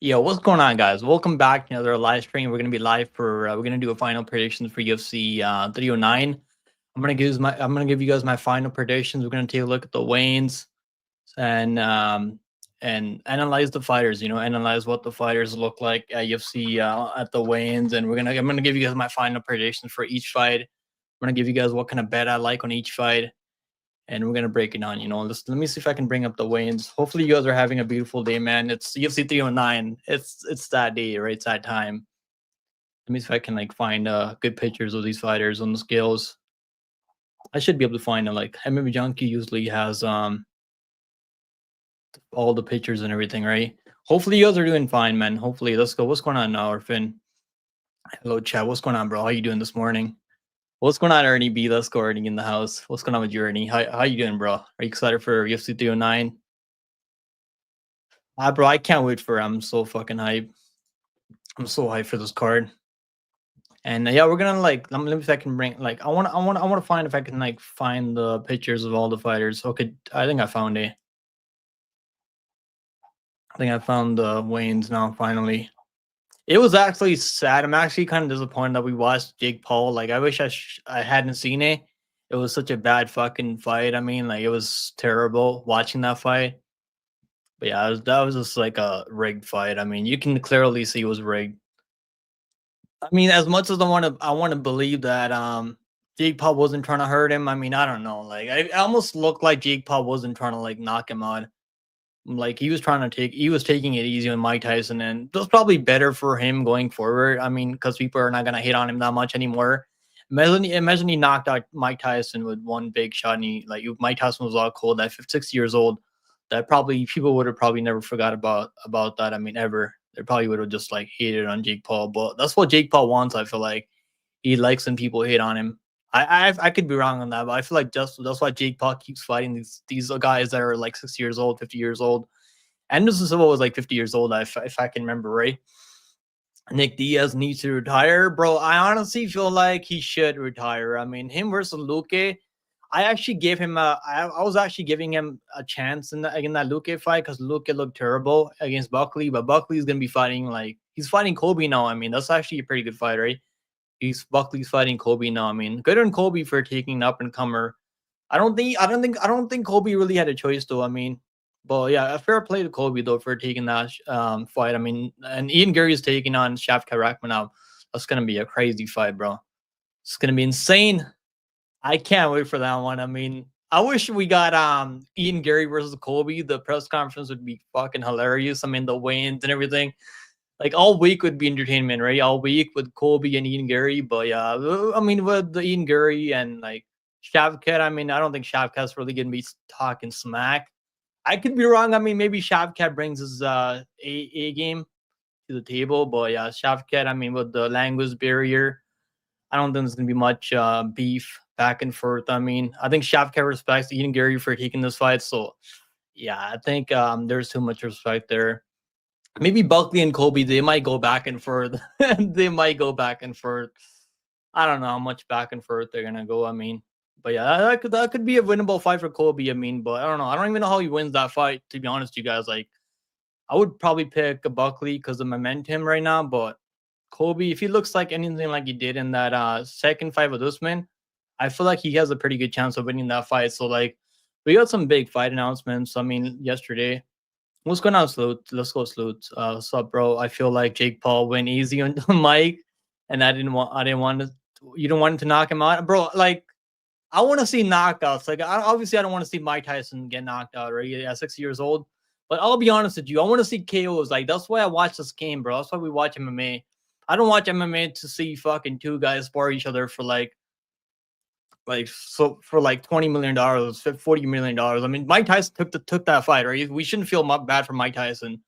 Yo, what's going on, guys? Welcome back to another live stream. We're gonna be live for we're gonna do a final predictions for UFC 309. I'm gonna give you guys my final predictions. We're gonna take a look at the weigh-ins and analyze the fighters. Analyze what the fighters look like at UFC at the weigh-ins, and I'm gonna give you guys my final predictions for each fight. I'm gonna give you guys what kind of bet I like on each fight, and we're gonna break it down. Let me see if I can bring up the weigh-ins. Hopefully, you guys are having a beautiful day, man. It's UFC 309. It's that day, right? It's that time. Let me see if I can find good pictures of these fighters on the scales. I should be able to find it. Like MMA Junkie usually has all the pictures and everything, right? Hopefully, you guys are doing fine, man. Hopefully, let's go. What's going on now, Finn? Hello, chat. What's going on, bro? How you doing this morning? What's going on, Ernie B? Let's go, Ernie, in the house. What's going on with you, Ernie? How you doing, bro? Are you excited for UFC 309? Bro, I can't wait for it. I'm so fucking hyped. I'm so hyped for this card. And yeah, we're gonna let me see if I can bring I want to find if I can find the pictures of all the fighters. Okay, I think I found it. I think I found the Waynes now finally. It was actually sad. I'm actually kind of disappointed that we watched Jake Paul. I wish I hadn't seen it. It was such a bad fucking fight. I mean, it was terrible watching that fight. But yeah, that was just like a rigged fight. I mean, you can clearly see it was rigged. I mean, as much as I want to believe that Jake Paul wasn't trying to hurt him. I mean, I don't know. I almost looked like Jake Paul wasn't trying to knock him out. He was taking it easy on Mike Tyson, and that's probably better for him going forward. I mean, because people are not gonna hit on him that much anymore. Imagine he knocked out Mike Tyson with one big shot, and Mike Tyson was all cold at 6 years old. That probably people would have probably never forgot about that. I mean, ever. They probably would have just hated on Jake Paul, but that's what Jake Paul wants. I feel like he likes when people hate on him. I could be wrong on that, but I feel like that's why Jake Paul keeps fighting these guys that are 6 years old, 50 years old. Anderson Silva was 50 years old, if I can remember right. Nick Diaz needs to retire, bro. I honestly feel like he should retire. I mean, him versus Luque. I actually gave him I was actually giving him a chance in that Luque fight because Luque looked terrible against Buckley, but Buckley's gonna be fighting he's fighting Kobe now. I mean, that's actually a pretty good fight, right? Buckley's fighting Kobe now. I mean, good on Kobe for taking an up and comer. I don't think Kobe really had a choice though. I mean, but yeah, a fair play to Kobe though for taking that fight. I mean, and Ian Gary is taking on Shavkat Rakhmonov. That's gonna be a crazy fight, bro. It's gonna be insane. I can't wait for that one. I mean, I wish we got Ian Gary versus Kobe. The press conference would be fucking hilarious. I mean, the weigh-ins and everything. All week would be entertainment, right? All week with Kobe and Ian Gary. But yeah, I mean, with the Ian Gary and Shavkat, I mean, I don't think Shavkat's really gonna be talking smack. I could be wrong. I mean, maybe Shavkat brings his A game to the table, but yeah, Shavkat. I mean, with the language barrier, I don't think there's gonna be much beef back and forth. I mean, I think Shavkat respects Ian Gary for taking this fight, so yeah, I think there's too much respect there. Maybe Buckley and Kobe, they might go back and forth. They might go back and forth. I don't know how much back and forth they're gonna go. I mean, but yeah, that could be a winnable fight for Kobe. I mean, but I don't know. I don't even know how he wins that fight. To be honest, you guys, I would probably pick a Buckley because of momentum right now. But Kobe, if he looks like anything like he did in that second fight with Usman, I feel like he has a pretty good chance of winning that fight. So we got some big fight announcements. I mean, yesterday. What's going on, Sloot? Let's go, Sloot. What's up, bro? I feel like Jake Paul went easy on Mike, and I didn't want to. You don't want to knock him out, bro. I want to see knockouts. Obviously, I don't want to see Mike Tyson get knocked out, right? Yeah, 6 years old. But I'll be honest with you, I want to see KOs. That's why I watch this game, bro. That's why we watch MMA. I don't watch MMA to see fucking two guys spar each other for $20 million, $40 million. I mean, Mike Tyson took that fight, right? We shouldn't feel bad for Mike Tyson.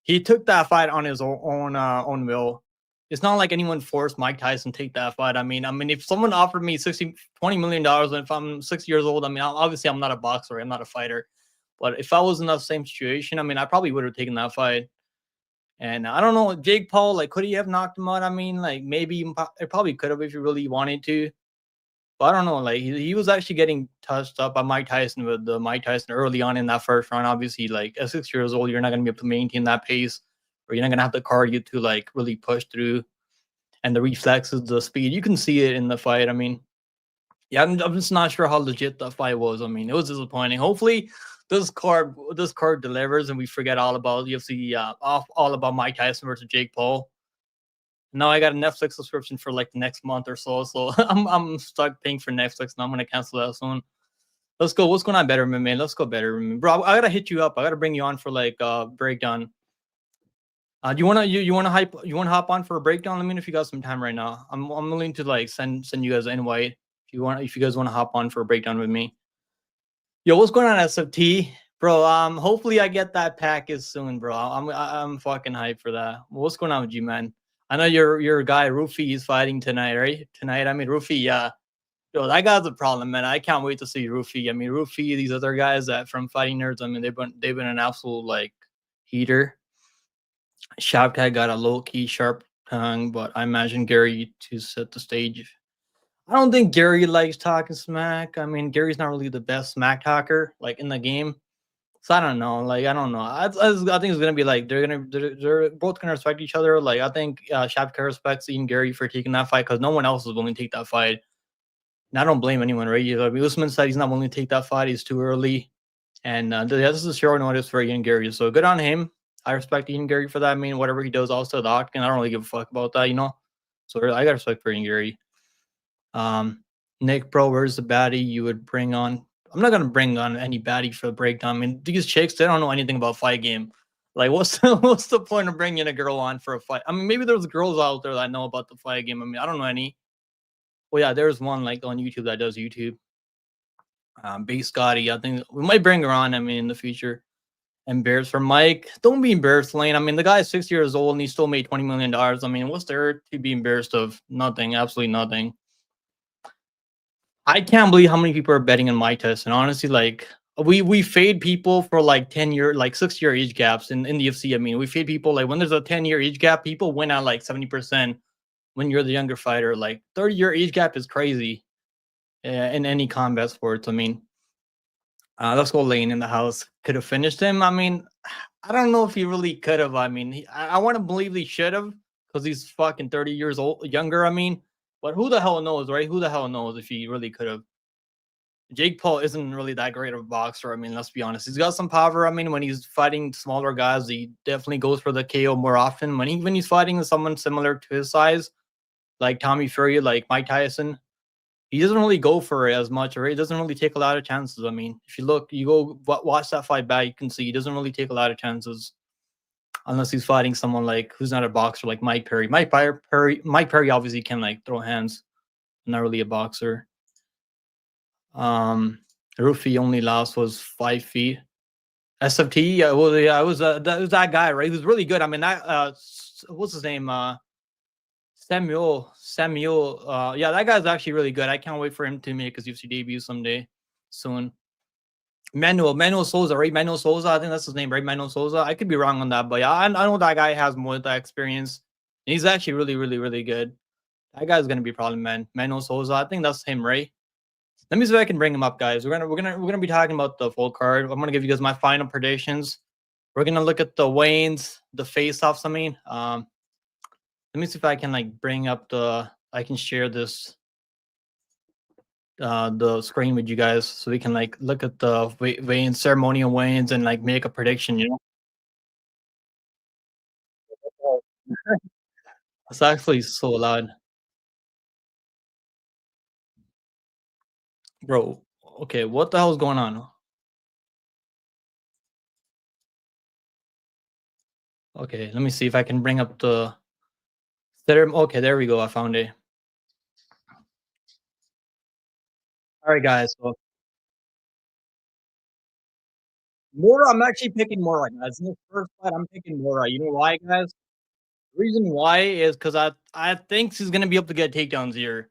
He took that fight on his own will. It's not like anyone forced Mike Tyson to take that fight. I mean, if someone offered me $20 million, and if I'm 6 years old, I mean, obviously I'm not a boxer, I'm not a fighter. But if I was in that same situation, I mean, I probably would have taken that fight. And I don't know, Jake Paul, could he have knocked him out? I mean, maybe it probably could have if he really wanted to. But I don't know, he was actually getting touched up by Mike Tyson with Mike Tyson early on in that first round. Obviously, at 6 years old, you're not going to be able to maintain that pace or you're not gonna have the cardio to like really push through, and the reflexes, the speed. You can see it in the fight. I mean, yeah, I'm just not sure how legit the fight was. I mean, it was disappointing. Hopefully, this card delivers, and we forget all about UFC, all about Mike Tyson versus Jake Paul. Now I got a Netflix subscription for like the next month or so, so I'm stuck paying for Netflix, and I'm gonna cancel that soon. Let's go. What's going on, better man? Let's go, better man. Bro, I gotta hit you up. I gotta bring you on for like breakdown. Do you wanna hop on for a breakdown? Let me know if you got some time right now. I'm willing to like send you guys an invite if you guys want to hop on for a breakdown with me. Yo, what's going on, SFT? Bro, hopefully I get that package soon, bro. I'm fucking hyped for that. What's going on with you, man? I know your guy Ruffy is fighting tonight, right? Tonight, I mean Ruffy, yeah. Yo, that guy's a problem, man. I can't wait to see Ruffy. I mean, Ruffy, these other guys that from Fighting Nerds, I mean, they've been an absolute like heater. Shabkat got a low key sharp tongue, but I imagine Gary to set the stage. I don't think Gary likes talking smack. I mean, Gary's not really the best smack talker like in the game. So I don't know. Like I don't know. I think it's gonna be like they're both gonna respect each other. Like I think Shabkat respects even Gary for taking that fight because no one else is willing to take that fight. And I don't blame anyone, right? Like, Usman said he's not willing to take that fight. He's too early. And this is short notice for Ian Gary. So good on him. I respect Ian Gary for that. I mean, whatever he does also the octagon, I don't really give a fuck about that, you know? So I got respect for Ian Gary. Nick, bro, where's the baddie you would bring on? I'm not going to bring on any baddie for the breakdown. I mean, these chicks, they don't know anything about fight game. Like, what's the point of bringing a girl on for a fight? I mean, maybe there's girls out there that know about the fight game. I mean, I don't know any. Well, yeah, there's one like on YouTube that does YouTube. Base Scotty, I think we might bring her on. I mean, in the future. Embarrassed for Mike. Don't be embarrassed, Lane. I mean, the guy's 6 years old and he still made $20 million. I mean, what's there to be embarrassed of? Nothing. Absolutely nothing. I can't believe how many people are betting on Mike Tyson. Honestly, like we fade people for like 10-year, like 6-year age gaps in the UFC. I mean, we fade people like when there's a 10-year age gap, people win at like 70%. When you're the younger fighter, like 30-year age gap is crazy in any combat sports. I mean, let's go Lane in the house. Could have finished him. I mean, I don't know if he really could have. I mean, I want to believe he should have because he's fucking 30 years old, younger. I mean, but who the hell knows, right? Who the hell knows if he really could have? Jake Paul isn't really that great of a boxer. I mean, let's be honest. He's got some power. I mean, when he's fighting smaller guys, he definitely goes for the KO more often. When he's fighting someone similar to his size, like Tommy Fury, like Mike Tyson, he doesn't really go for it as much, or he doesn't really take a lot of chances. I mean, if you look, you go watch that fight back, you can see he doesn't really take a lot of chances unless he's fighting someone like who's not a boxer, like Mike Perry. Mike Perry obviously can like throw hands, not really a boxer. Ruffy only lost was 5 feet. SFT, yeah, well, yeah, it was that guy, right? He was really good. I mean, that what's his name? Samuel. Yeah, that guy's actually really good. I can't wait for him to make his UFC debut someday soon. Manuel Souza, right? Manuel Souza, I think that's his name, right? Manuel Souza. I could be wrong on that, but yeah, I know that guy has more of that experience. And he's actually really, really, really good. That guy's gonna be probably Manuel Souza. I think that's him, right? Let me see if I can bring him up, guys. We're gonna be talking about the full card. I'm gonna give you guys my final predictions. We're gonna look at the weigh-ins, the face-offs. I mean, let me see if I can like bring up I can share this the screen with you guys so we can like look at the weigh-ins, ceremonial weigh-ins, and like make a prediction. You know, it's actually so loud, bro. Okay, what the hell is going on? Okay, let me see if I can bring up the. Okay, there we go. I found it. All right, guys. So Moura, I'm actually picking Moura, guys. In the first fight, I'm picking Moura. You know why, guys? The reason why is because I think she's gonna be able to get takedowns here.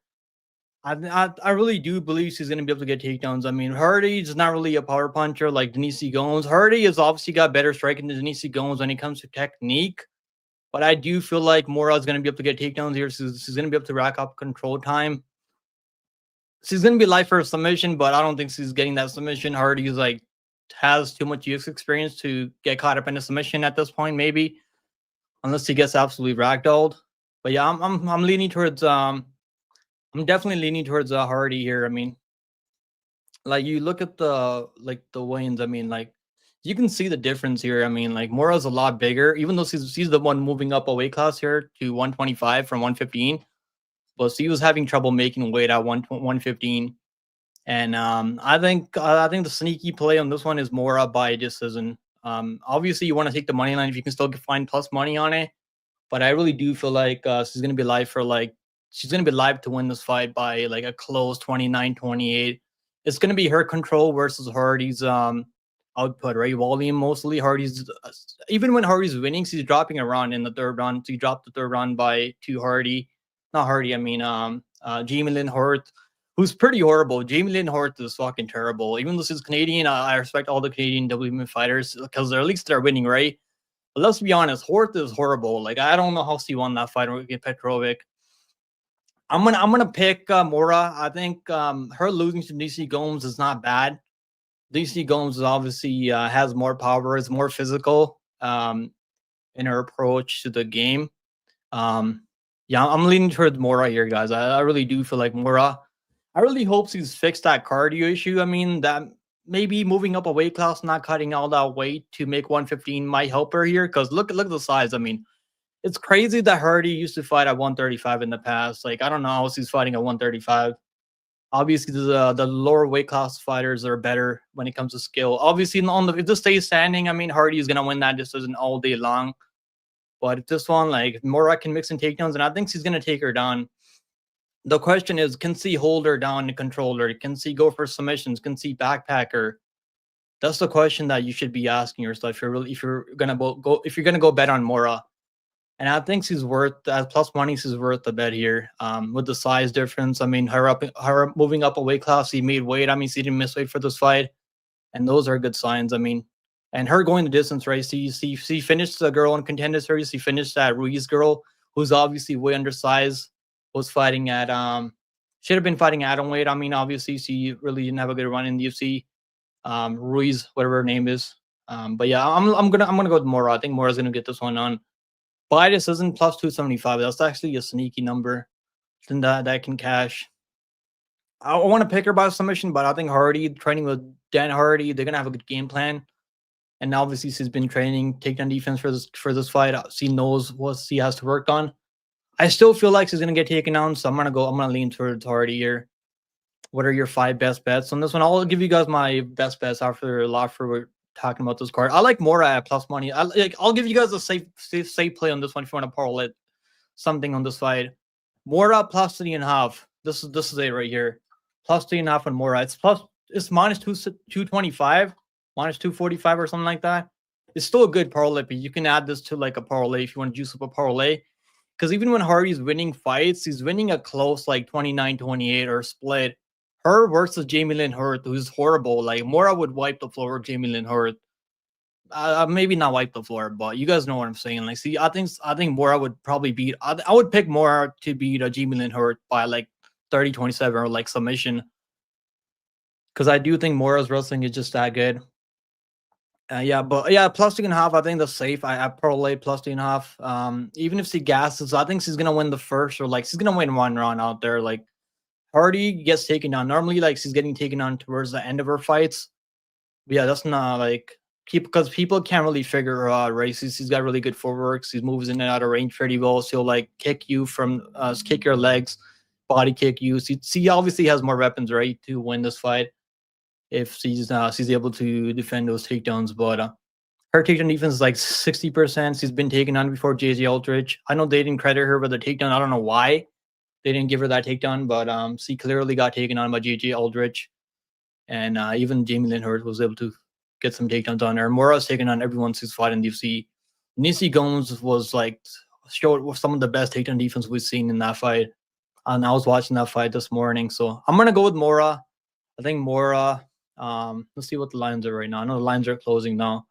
I really do believe she's gonna be able to get takedowns. I mean, Hardy's not really a power puncher like Diniz Gomes. Hardy has obviously got better striking than Diniz Gomes when it comes to technique. But I do feel like Moura is gonna be able to get takedowns here. She's gonna be able to rack up control time. She's gonna be live for a submission, but I don't think she's getting that submission. Hardy's like has too much UFC experience to get caught up in a submission at this point, maybe. unless he gets absolutely ragdolled. But yeah, I'm leaning towards I'm definitely leaning towards Hardy here. I mean, like you look at the weigh-ins. I mean, like you can see the difference here. I mean, like Mora's a lot bigger, even though he's the one moving up a weight class here to 125 from 115. But he was having trouble making weight at 115. And I think the sneaky play on this one is Moura by decision. Obviously, you want to take the money line if you can still find plus money on it. But I really do feel like she's gonna be live for like she's gonna be live to win this fight by like a close 29-28. It's gonna be her control versus Hardy's output, right? Volume mostly. Hardy's even when Hardy's winning, she's dropping a run in the third round. She dropped the third round by to Hardy. Not Hardy, I mean Jamie Lynn Hort, who's pretty horrible. Jamie Lynn Hort is fucking terrible. Even though she's Canadian, I respect all the Canadian WM fighters because at least they're winning, right? But let's be honest, Hort is horrible. Like I don't know how she won that fight with Petrovic. I'm gonna pick Moura. I think her losing to DC Gomes is not bad. DC Gomes is obviously has more power, is more physical in her approach to the game. Yeah, I'm leaning towards Moura here, guys. I really do feel like Moura. I really hope she's fixed that cardio issue. I mean, that maybe moving up a weight class, not cutting all that weight to make 115 might help her here. Because look at the size. I mean, it's crazy that Hardy used to fight at 135 in the past. Like, I don't know how she's fighting at 135. Obviously, the lower weight class fighters are better when it comes to skill. Obviously, if this stays standing, I mean, Hardy is gonna win that decision all day long. But if this one, like Moura can mix in takedowns, and I think she's gonna take her down. The question is, can she hold her down and control her? Can she go for submissions? Can she backpack her? That's the question that you should be asking yourself if you're gonna go bet on Moura. And I think she's worth at plus money. She's worth the bet here. With the size difference, I mean, her moving up a weight class, she made weight. I mean, she didn't miss weight for this fight, and those are good signs. I mean, and her going the distance, right? She finished the girl in Contender Series. She finished that Ruiz girl, who's obviously way undersized. Was fighting at should have been fighting atomweight. I mean, obviously, she really didn't have a good run in the UFC. Ruiz, whatever her name is. But yeah, I'm gonna go with Moura. I think Moura's gonna get this one on. By decision plus 275. That's actually a sneaky number. Then that can cash. I want to pick her by submission, but I think Hardy training with Dan Hardy, they're gonna have a good game plan. And obviously, she's been training takedown defense for this fight. She knows what she has to work on. I still feel like she's gonna get taken down, so I'm gonna lean towards Hardy here. What are your 5 best bets on this one? I'll give you guys my best bets after we're talking about this card. I like Moura at plus money. I'll give you guys a safe play on this one if you want to parlay something on this fight. Moura plus 3.5. This is it right here. Plus 3.5 on Moura. It's minus 225, minus 245 or something like that. It's still a good parlay, but you can add this to like a parlay if you want to juice up a parlay. Because even when Hardy's winning fights, he's winning a close like 29-28 or split. Her versus Jamie Lynn Hurt, who's horrible. Like Moura would wipe the floor with Jamie Lynn Hurt. Maybe not wipe the floor, but you guys know what I'm saying. Like, see, I think Moura would probably beat. I would pick Moura to beat Jamie Lynn Hurt by like 30-27 or like submission. Because I do think Moura's wrestling is just that good. Yeah, but yeah, plus 2.5. I think that's safe. I parlay plus 2.5. Even if she gasses, I think she's gonna win the first, or like she's gonna win one round out there. Like Hardy gets taken down. Normally, like she's getting taken down towards the end of her fights. But yeah, that's not like because people can't really figure her out, right? She's got really good footwork. She moves in and out of range pretty well. She'll like kick you from kick your legs, body kick you. She obviously has more weapons, right, to win this fight if she's able to defend those takedowns. But her takedown defense is like 60%. She's been taken on before JJ Aldrich. I know they didn't credit her with the takedown. I don't know why they didn't give her that takedown, but she clearly got taken on by JJ Aldrich. And even Jamie Lynn Hurt was able to get some takedowns on her. Moura's taken on everyone she's fought in the UFC. Nisi Gomes was like showed some of the best takedown defense we've seen in that fight. And I was watching that fight this morning. So I'm gonna go with Moura. I think Moura. Let's see what the lines are right now. I know the lines are closing now.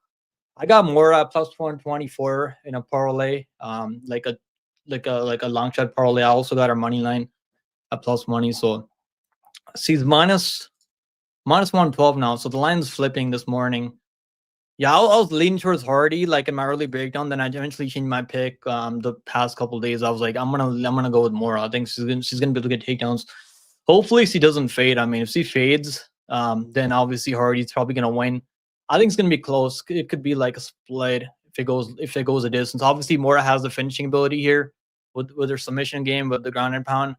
I got Moura plus 124 in a parlay. Like a long shot parlay. I also got our money line at plus money. So she's minus 112 now. So the line's flipping this morning. Yeah, I was leaning towards Hardy like in my early breakdown. Then I eventually changed my pick. The past couple days, I was like, I'm gonna go with Moura. I think she's gonna be able to get takedowns. Hopefully, she doesn't fade. I mean, if she fades, then obviously Hardy's probably gonna win. I think it's gonna be close. It could be like a split if it goes a distance. Obviously, Moura has the finishing ability here with her submission game, with the ground and pound.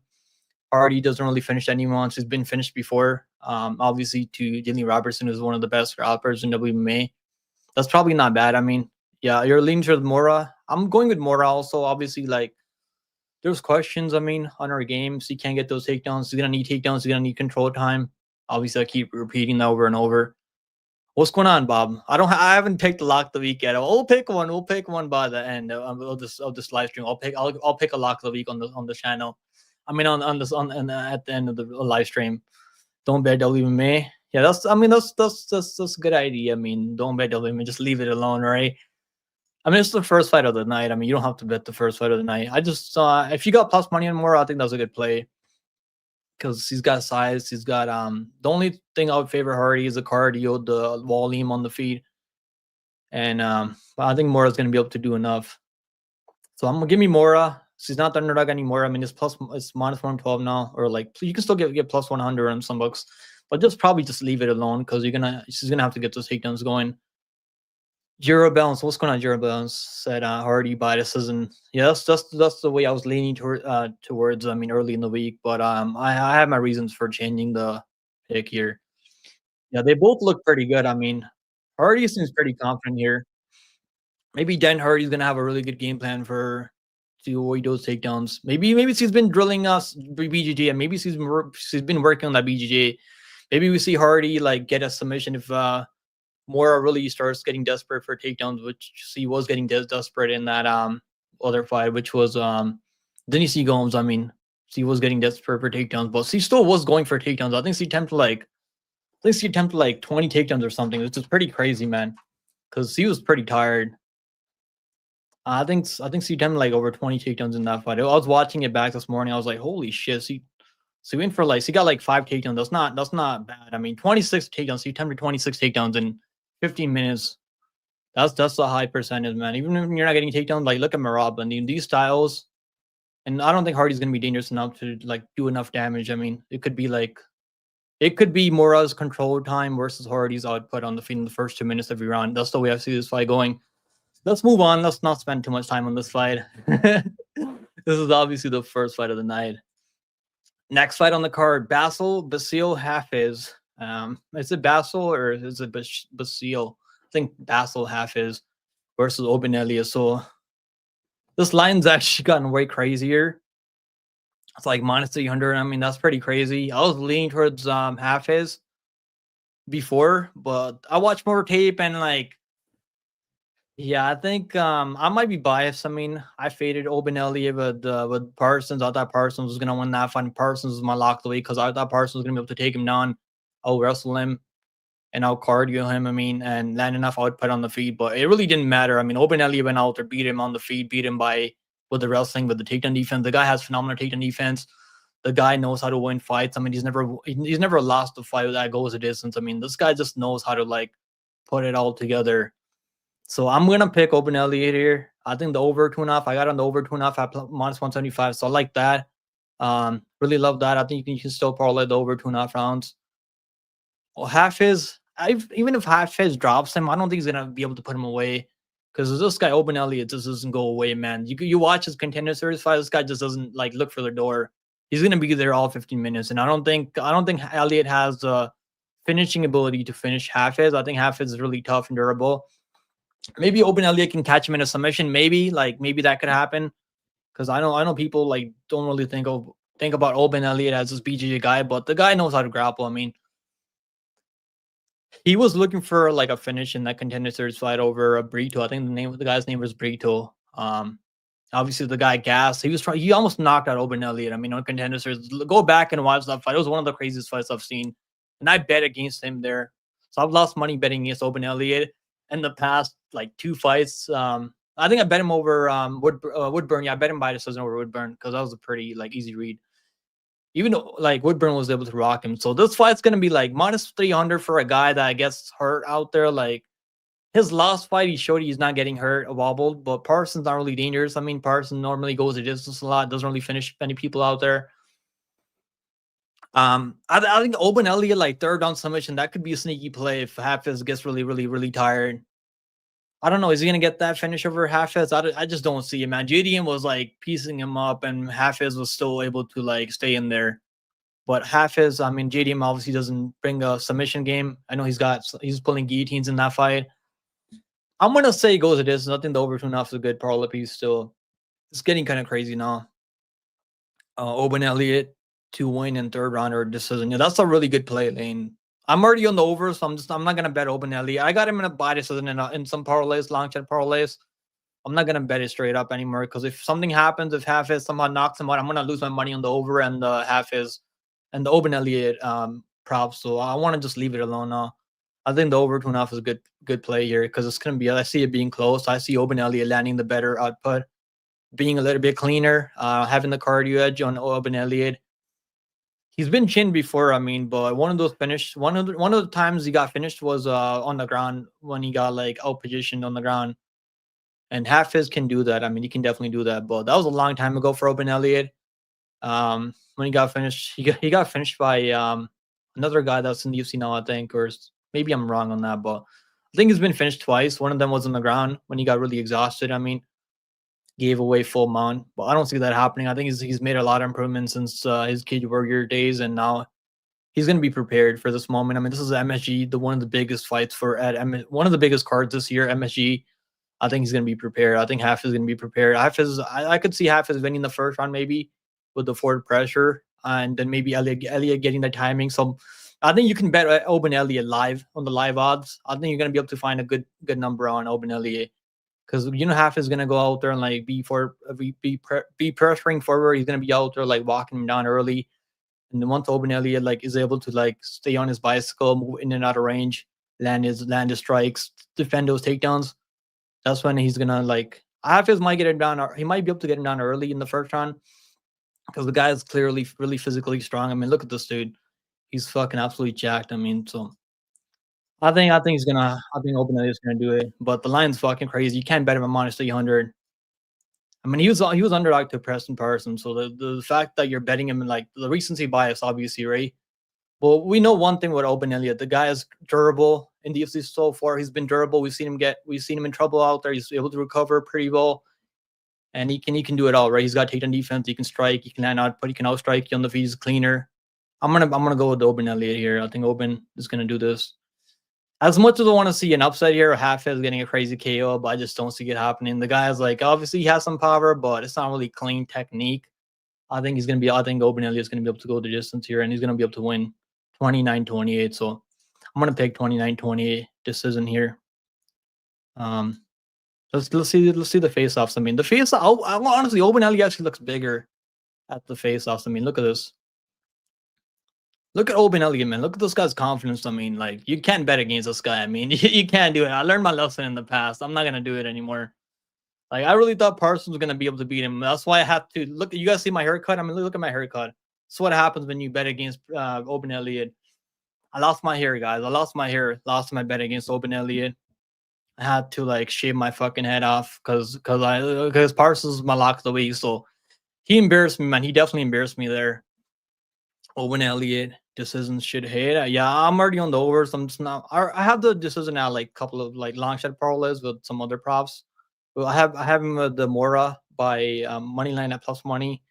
Hardy doesn't really finish anyone. She's been finished before. Obviously, to Jenny Robertson, who's one of the best grapplers in WMA. That's probably not bad. I mean, yeah, you're leaning towards Moura. I'm going with Moura also. Obviously, like there's questions. I mean, on her game, she can't get those takedowns. She's gonna need takedowns. She's gonna need control time. Obviously, I keep repeating that over and over. What's going on, Bob? I haven't picked the lock of the week yet. We'll pick one. We'll pick one by the end of this live stream. I'll pick a lock of the week on the channel. I mean, on this on at the end of the live stream. Don't bet WMA. Yeah, that's a good idea. I mean, don't bet WMA. Just leave it alone, right? I mean, it's the first fight of the night. I mean, you don't have to bet the first fight of the night. I just if you got plus money on Moura, I think that's a good play because he's got size. He's got the only thing I would favor Hardy is the cardio, the volume on the feet, and but I think Moura's gonna be able to do enough. So I'm gonna give me Moura. She's not the underdog anymore. I mean, it's minus 112 now, or like you can still get plus 100 on some books, but just leave it alone because she's gonna have to get those takedowns going. Zero balance. What's going on, Zero balance? Said Hardy by decision. Yeah, that's the way I was leaning towards. I mean, early in the week, but I have my reasons for changing the pick here. Yeah, they both look pretty good. I mean, Hardy seems pretty confident here. Maybe Dan Hardy's gonna have a really good game plan for to avoid those takedowns. Maybe she's been drilling us BJJ, and maybe she's been working on that BJJ. Maybe we see Hardy like get a submission if Moura really starts getting desperate for takedowns, which he was getting desperate in that other fight, which was Diniz Gomes. I mean, she was getting desperate for takedowns, but she still was going for takedowns. I think she attempted like 20 takedowns or something, which is pretty crazy, man. Because she was pretty tired. I think she attempted like over 20 takedowns in that fight. I was watching it back this morning. I was like, holy shit, she went for like she got like 5 takedowns. That's not bad. I mean, 26 takedowns. She attempted 26 takedowns in 15 minutes. That's a high percentage, man. Even if you're not getting takedowns, like look at Marab and these styles. And I don't think Hardy's gonna be dangerous enough to like do enough damage. I mean, it could be Moura's control time versus Hardy's output on the feet in the first 2 minutes of every round. That's the way I see this fight going. Let's move on. Let's not spend too much time on this fight. This is obviously the first fight of the night. Next fight on the card, Basil Hafez. Is it Basil or is it Basil? I think Basil Hafez versus Elliott. So this line's actually gotten way crazier. It's like minus 300. I mean, that's pretty crazy. I was leaning towards Hafez before, but I watched more tape and like, yeah, I think I might be biased. I mean, I faded Elliott with Parsons. I thought Parsons was gonna win that fight. Parsons was my lock of the week because I thought Parsons was gonna be able to take him down. I'll wrestle him and I'll cardio him. I mean, and land enough output on the feet. But it really didn't matter. I mean, Elliott went out there, beat him on the feet, beat him with the wrestling, with the takedown defense. The guy has phenomenal takedown defense. The guy knows how to win fights. I mean, he's never lost a fight that goes a distance. I mean, this guy just knows how to like put it all together. So I'm gonna pick Elliott here. I think the over 2.5. I got on the over 2.5 at minus 175. So I like that. Really love that. I think you can still parlay the over 2.5 rounds. Well, even if Hafez drops him, I don't think he's gonna be able to put him away. Because this guy Elliott just doesn't go away, man. You watch his contender series fight. This guy just doesn't like look for the door. He's gonna be there all 15 minutes, and I don't think Elliott has the finishing ability to finish Hafez. I think Hafez is really tough and durable. Maybe Elliott can catch him in a submission. Maybe that could happen. Because I know people like don't really think about Elliott as this BJJ guy, but the guy knows how to grapple. I mean, he was looking for like a finish in that contender series fight over Brito. I think the guy's name was Brito. Obviously the guy gassed. He almost knocked out Elliott. I mean, on contender series, go back and watch that fight. It was one of the craziest fights I've seen, and I bet against him there. So I've lost money betting against Elliott in the past like 2 fights. I think I bet him over Woodburn. Yeah, I bet him by decision over Woodburn because that was a pretty like easy read. Even though like Woodburn was able to rock him. So this fight's gonna be like minus 300 for a guy that gets hurt out there. Like his last fight, he showed he's not getting hurt, wobbled, but Parsons not really dangerous. I mean, Parsons normally goes the distance a lot, doesn't really finish many people out there. I think Open Elliott, like third down submission, that could be a sneaky play if Hafez gets really tired. I don't know. Is he gonna get that finish over Hafez? I just don't see it, man. JDM was like piecing him up, and Hafez was still able to like stay in there. But Hafez, I mean, JDM obviously doesn't bring a submission game. I know he's pulling guillotines in that fight. I'm gonna say he goes to this. Nothing the over 2.5 is a good parlay piece still. It's getting kind of crazy now. Open Elliott to win in third round or decision. Yeah, that's a really good play, Lane. I'm already on the over, so I'm not gonna bet Open Elliott. I got him in a buy decision in some parlays, long shot parlays. I'm not gonna bet it straight up anymore because if something happens, if Hafez somehow knocks him out, I'm gonna lose my money on the over and the Hafez and the Open Elliott props. So I want to just leave it alone now. I think the over 2.5 is a good play here because it's gonna be. I see it being close. I see Open Elliott landing the better output, being a little bit cleaner, having the cardio edge on Open Elliott. He's been chinned before, I mean, but one of the times he got finished was on the ground when he got like out positioned on the ground. And Hafez can do that. I mean, he can definitely do that. But that was a long time ago for Open Elliott. When he got finished, he got finished by another guy that's in the UFC now, I think, or maybe I'm wrong on that, but I think he's been finished twice. One of them was on the ground when he got really exhausted. I mean, gave away full mount, but I don't see that happening. I think he's made a lot of improvements since his Cage Warrior days, and now he's going to be prepared for this moment. I mean, this is MSG, one of the biggest fights one of the biggest cards this year, MSG. I think he's going to be prepared. I think Hafez is going to be prepared. I could see Hafez winning the first round maybe with the forward pressure, and then maybe Elliott getting the timing. So I think you can bet Open Elliott live on the live odds. I think you're going to be able to find a good number on Open Elliott. Because Hafez is gonna go out there and like be pressuring forward. He's gonna be out there like walking him down early, and then once Open Elliott like is able to like stay on his bicycle, move in and out of range, land his strikes, defend those takedowns, that's when he's gonna like Hafez might get it down, or he might be able to get him down early in the first round because the guy is clearly really physically strong. I mean, look at this dude; he's fucking absolutely jacked. I mean, so. I think Open Elliott's gonna do it, but the line's fucking crazy. You can't bet him at minus 300. I mean, he was underdog to Preston Parsons, so the fact that you're betting him in like the recency bias, obviously, right? But we know one thing with Open Elliott: the guy is durable in the UFC so far. He's been durable. We've seen him in trouble out there. He's able to recover pretty well, and he can do it all, right? He's got takedown defense. He can strike. He can land output. He can outstrike you on the feet. He's cleaner. I'm gonna go with Open Elliott here. I think Open is gonna do this. As much as I want to see an upside here, Hafez getting a crazy KO, but I just don't see it happening. The guy's like, obviously he has some power, but it's not really clean technique. I think Open Elliott's going to be able to go the distance here, and he's going to be able to win 29-28. So I'm going to pick 29-28 decision here. Let's see the face-offs. I mean, the face-off, honestly, Open Elliott actually looks bigger at the face-offs. I mean, look at this. Look at Open Elliott, man. Look at this guy's confidence. I mean, like, you can't bet against this guy. I mean, you can't do it. I learned my lesson in the past. I'm not going to do it anymore. Like, I really thought Parsons was going to be able to beat him. That's why I have to look. You guys see my haircut? I mean, look at my haircut. That's what happens when you bet against Open Elliott. I lost my hair, guys. I lost my hair. Lost my bet against Open Elliott. I had to, like, shave my fucking head off because Parsons is my lock of the week. So he embarrassed me, man. He definitely embarrassed me there. Open Elliott decisions should hit. Yeah, I'm already on the overs. I'm just not. I have the decision now, like couple of like long shot parlays with some other props. Well, I have him with the Moura by money line at plus money.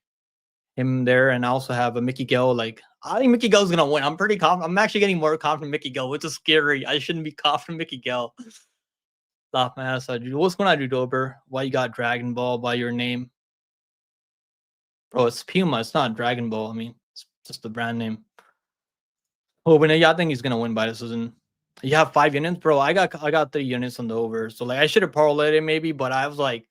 Him there, and I also have a Mickey Gall. Like I think Mickey Gall's gonna win. I'm pretty confident. I'm actually getting more confident in Mickey Gall, which is scary. I shouldn't be confident in Mickey Gall. Laugh my ass out, dude. What's going on, dude? Dober? Why you got Dragon Ball by your name? Bro, it's Puma. It's not Dragon Ball. I mean, it's just the brand name. Oh, but yeah, I think he's gonna win by decision. You have 5 units, bro. I got 3 units on the over. So like I should have parlayed it maybe, but I was like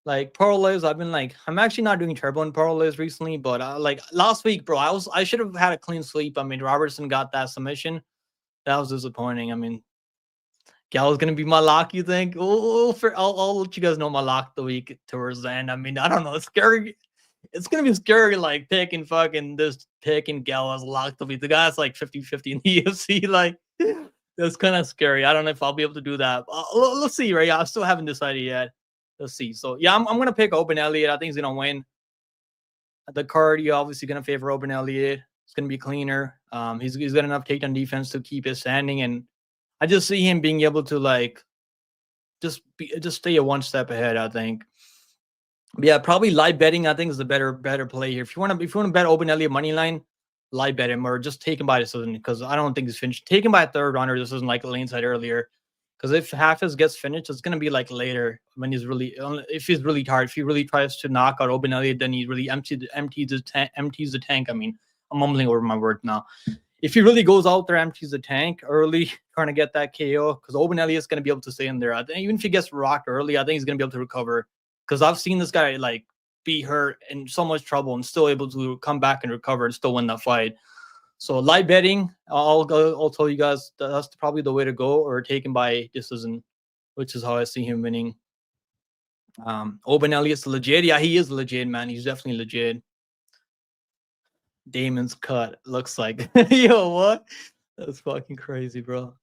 parlays. I've been like, I'm actually not doing turbo in parlays recently, but like last week, bro, I should have had a clean sweep. I mean, Robertson got that submission. That was disappointing. I mean, Gall is gonna be my lock, you think? I'll let you guys know my lock the week towards the end. I mean, I don't know. It's scary. It's gonna be scary, like picking Gall as lock the week. The guy's like 50-50 in the UFC. Like, That's kind of scary. I don't know if I'll be able to do that. Let's see, right? I still haven't decided yet. Let's see. So yeah, I'm gonna pick Open Elliott. I think he's gonna win. The card, you're obviously gonna favor Open Elliott. It's gonna be cleaner. He's got enough takedown defense to keep his standing, and I just see him being able to like just stay a one step ahead. I think. But yeah, probably live betting. I think is the better play here. If you want to bet Open Elliott money line, live bet him or just take him by decision because I don't think he's finished. Take him by a third rounder. This isn't like Lane said earlier. Because if Hafez gets finished, it's gonna be like later when he's really if he's really tired. If he really tries to knock out Open Elliott, then he really empties the tank. I mean, I'm mumbling over my words now. If he really goes out there, empties the tank early, trying to get that KO, because Open Elliott's gonna be able to stay in there. I think even if he gets rocked early, I think he's gonna be able to recover. Because I've seen this guy like be hurt in so much trouble and still able to come back and recover and still win that fight. So live betting, I'll tell you guys that's probably the way to go, or take him by decision, which is how I see him winning. Open Elliott's legit. Yeah, he is legit, man. He's definitely legit. Damon's cut looks like yo, what? That's fucking crazy, bro.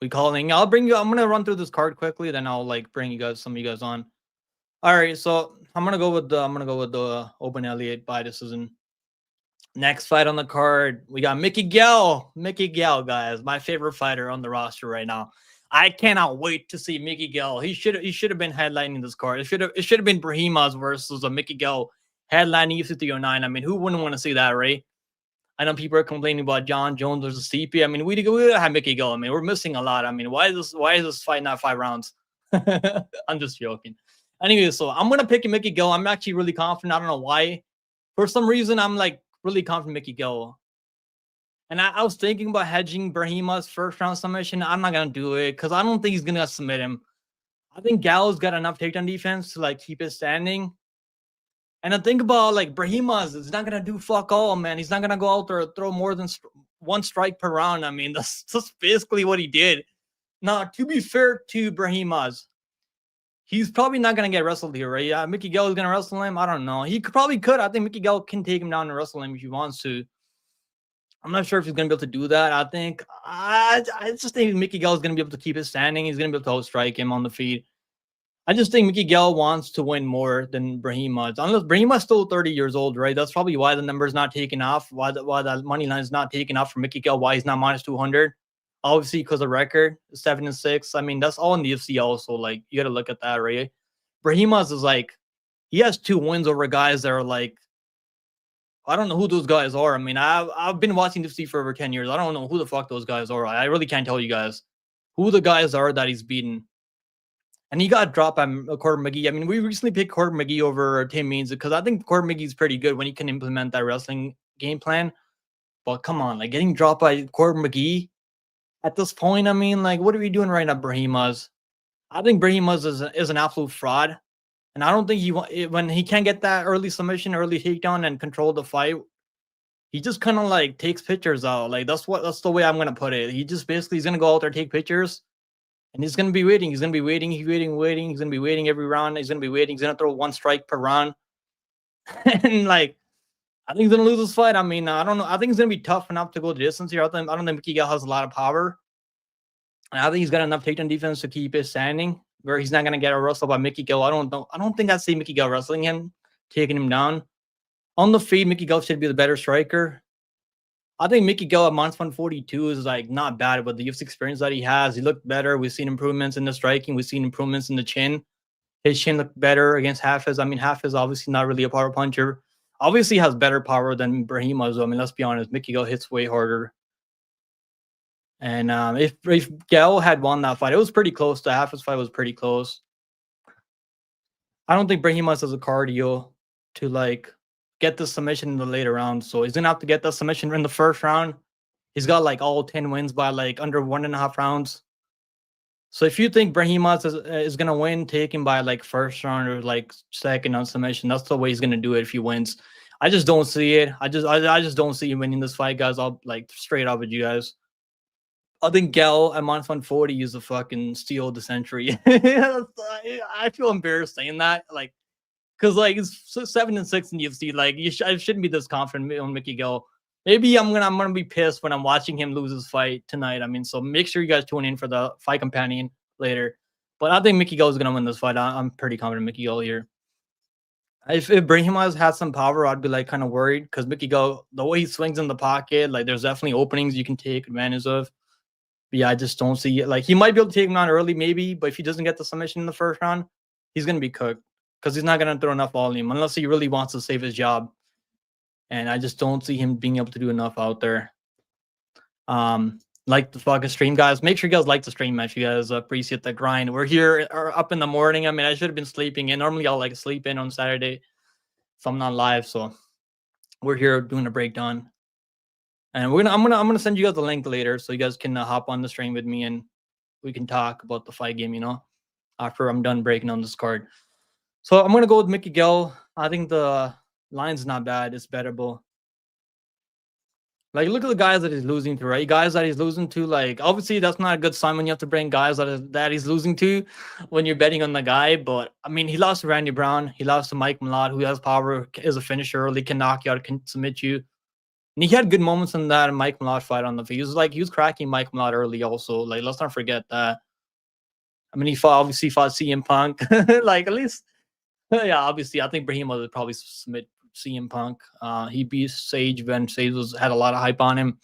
We calling. I'll bring you. I'm gonna run through this card quickly, then I'll like bring you guys some of you guys on. All right, so I'm gonna go with the Open Elliott by decision. Next fight on the card, we got Mickey Gall. Mickey Gall, guys, my favorite fighter on the roster right now. I cannot wait to see Mickey Gall. He should have been headlining this card. It should have been Brahimaj versus a Mickey Gall headlining UFC 309. I mean, who wouldn't want to see that, right? I know people are complaining about John Jones versus CP. I mean, we have Mickey Gall. I mean, we're missing a lot. I mean, why is this fight not 5 rounds? I'm just joking. Anyway, so I'm gonna pick Mickey Gall. I'm actually really confident. I don't know why. For some reason, I'm like really confident Mickey Gall. And I was thinking about hedging Brahimaj's first round submission. I'm not gonna do it because I don't think he's gonna submit him. I think Gall's got enough takedown defense to like keep his standing. And I think about like Brahimaj is not gonna do fuck all, man. He's not gonna go out there and throw more than one strike per round. I mean, that's basically what he did. Now, to be fair to Brahimaj, he's probably not gonna get wrestled here, right? Yeah, Mickey Gall is gonna wrestle him. I don't know. He probably could. I think Mickey Gall can take him down and wrestle him if he wants to. I'm not sure if he's gonna be able to do that. I just think Mickey Gall is gonna be able to keep his standing. He's gonna be able to outstrike him on the feet. I just think Mickey Gall wants to win more than Brahimaj. Unless Brahimaj's still 30 years old, right? That's probably why the number's not taking off. Why the money line is not taking off for Mickey Gall. Why he's not minus 200. Obviously, because of record 7-6. I mean, that's all in the UFC. Also, like you got to look at that, right? Brahimaj is like he has 2 wins over guys that are like I don't know who those guys are. I mean, I've been watching the UFC for over 10 years. I don't know who the fuck those guys are. I really can't tell you guys who the guys are that he's beaten. And he got dropped by Corbin McGee. I mean, we recently picked Corbin McGee over Tim Means because I think Corbin McGee's pretty good when he can implement that wrestling game plan. But come on, like getting dropped by Corbin McGee at this point, I mean, like, what are we doing right now, Brahimaj? I think Brahimaj is an absolute fraud. And I don't think when he can't get that early submission, early takedown, and control the fight, he just kind of like takes pictures out. Like that's the way I'm gonna put it. He just basically he's gonna go out there, take pictures. And he's going to be waiting. He's going to be waiting. He's waiting. He's going to be waiting every round. He's going to be waiting. He's going to throw 1 strike per round. And, like, I think he's going to lose this fight. I mean, I don't know. I think it's going to be tough enough to go the distance here. I don't think Mickey Gall has a lot of power. And I think he's got enough takedown defense to keep his standing, where he's not going to get a wrestle by Mickey Gall. I don't think I see Mickey Gall wrestling him, taking him down. On the feed, Mickey Gall should be the better striker. I think Mickey Gall at minus 142 is like not bad with the UFC experience that he has. He looked better. We've seen improvements in the striking. We've seen improvements in the chin. His chin looked better against Hafez. I mean, Hafez obviously not really a power puncher. Obviously has better power than Brahimaj. I mean, let's be honest. Mickey Gall hits way harder. And if Gall had won that fight, it was pretty close. The Hafez fight was pretty close. I don't think Brahimaj has a cardio to like get the submission in the later rounds. So he's gonna have to get the submission in the first round. He's got like all 10 wins by like under 1.5 rounds. So if you think Brahimaj is gonna win, take him by like first round or like second on submission. That's the way he's gonna do it if he wins. I just don't see it. I just don't see him winning this fight, guys. I'll like straight up with you guys. I think Gall at minus 140 is a fucking steal of the century. I feel embarrassed saying that. Like, because like it's 7-6 in UFC. Like I shouldn't be this confident on Mickey Gall. maybe I'm gonna be pissed when I'm watching him lose his fight tonight. I mean, so make sure you guys tune in for the fight companion later. But I think Mickey Gall is gonna win this fight. I'm pretty confident Mickey Gall here. If Brahimaj had some power, I'd be like kind of worried because Mickey Gall, the way he swings in the pocket, like there's definitely openings you can take advantage of. But yeah, I just don't see it. Like he might be able to take him down early, maybe, but if he doesn't get the submission in the first round, he's gonna be cooked because he's not gonna throw enough volume unless he really wants to save his job. And I just don't see him being able to do enough out there. Like the fucking stream, guys. Make sure you guys like the stream, if you guys appreciate the grind. We're here up in the morning. I mean, I should have been sleeping in. Normally, I'll like sleep in on Saturday if I'm not live. So we're here doing a breakdown, and I'm gonna send you guys the link later so you guys can hop on the stream with me and we can talk about the fight game. You know, after I'm done breaking on this card. So I'm gonna go with Mickey Gall. I think the line's not bad. It's bettable. Like, look at the guys that he's losing to, right? Guys that he's losing to, like, obviously that's not a good sign when you have to bring guys that he's losing to when you're betting on the guy. But I mean, he lost to Randy Brown, he lost to Mike Malott, who has power, is a finisher, early, can knock you out, can submit you. And he had good moments in that Mike Malott fight on the field. He was cracking Mike Malott early, also. Like, let's not forget that. I mean, he obviously fought CM Punk, like at least, yeah. Obviously, I think Brahimaj would probably submit CM Punk. He beat Sage when Sage had a lot of hype on him.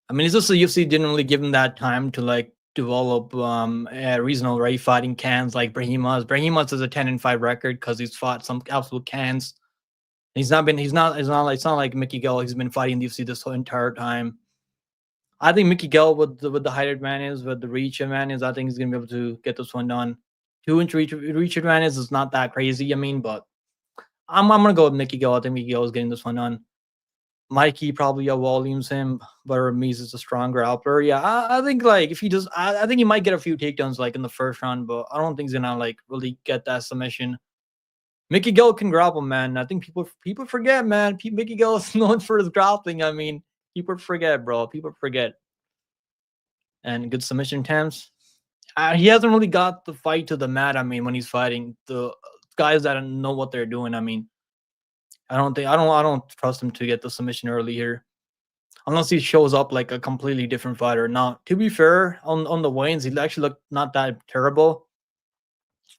I mean, it's just the UFC didn't really give him that time to like develop a reasonable right fighting cans like Brahimaj. Brahimaj has a 10-5 record because he's fought some absolute cans. It's not like Mickey Gall. He's been fighting the UFC this whole entire time. I think Mickey Gall with the height advantage, with the reach advantage, I think he's gonna be able to get this one done. 2-inch reach advantage is not that crazy. I mean, but I'm gonna go with Mickey Gall. I think Mickey Gall is getting this one done. Mikey probably volumes him, but Ramirez is a stronger outler. Yeah, I think like if he does, I think he might get a few takedowns like in the first round, but I don't think he's gonna like really get that submission. Mickey Gall can grapple, man. I think people forget, man. Mickey Gall is known for his grappling. I mean, people forget, bro. People forget. And good submission attempts. He hasn't really got the fight to the mat. I mean, when he's fighting the guys that don't know what they're doing. I mean, I don't trust him to get the submission early here, unless he shows up like a completely different fighter. Now, to be fair, on the weigh-ins, he actually looked not that terrible.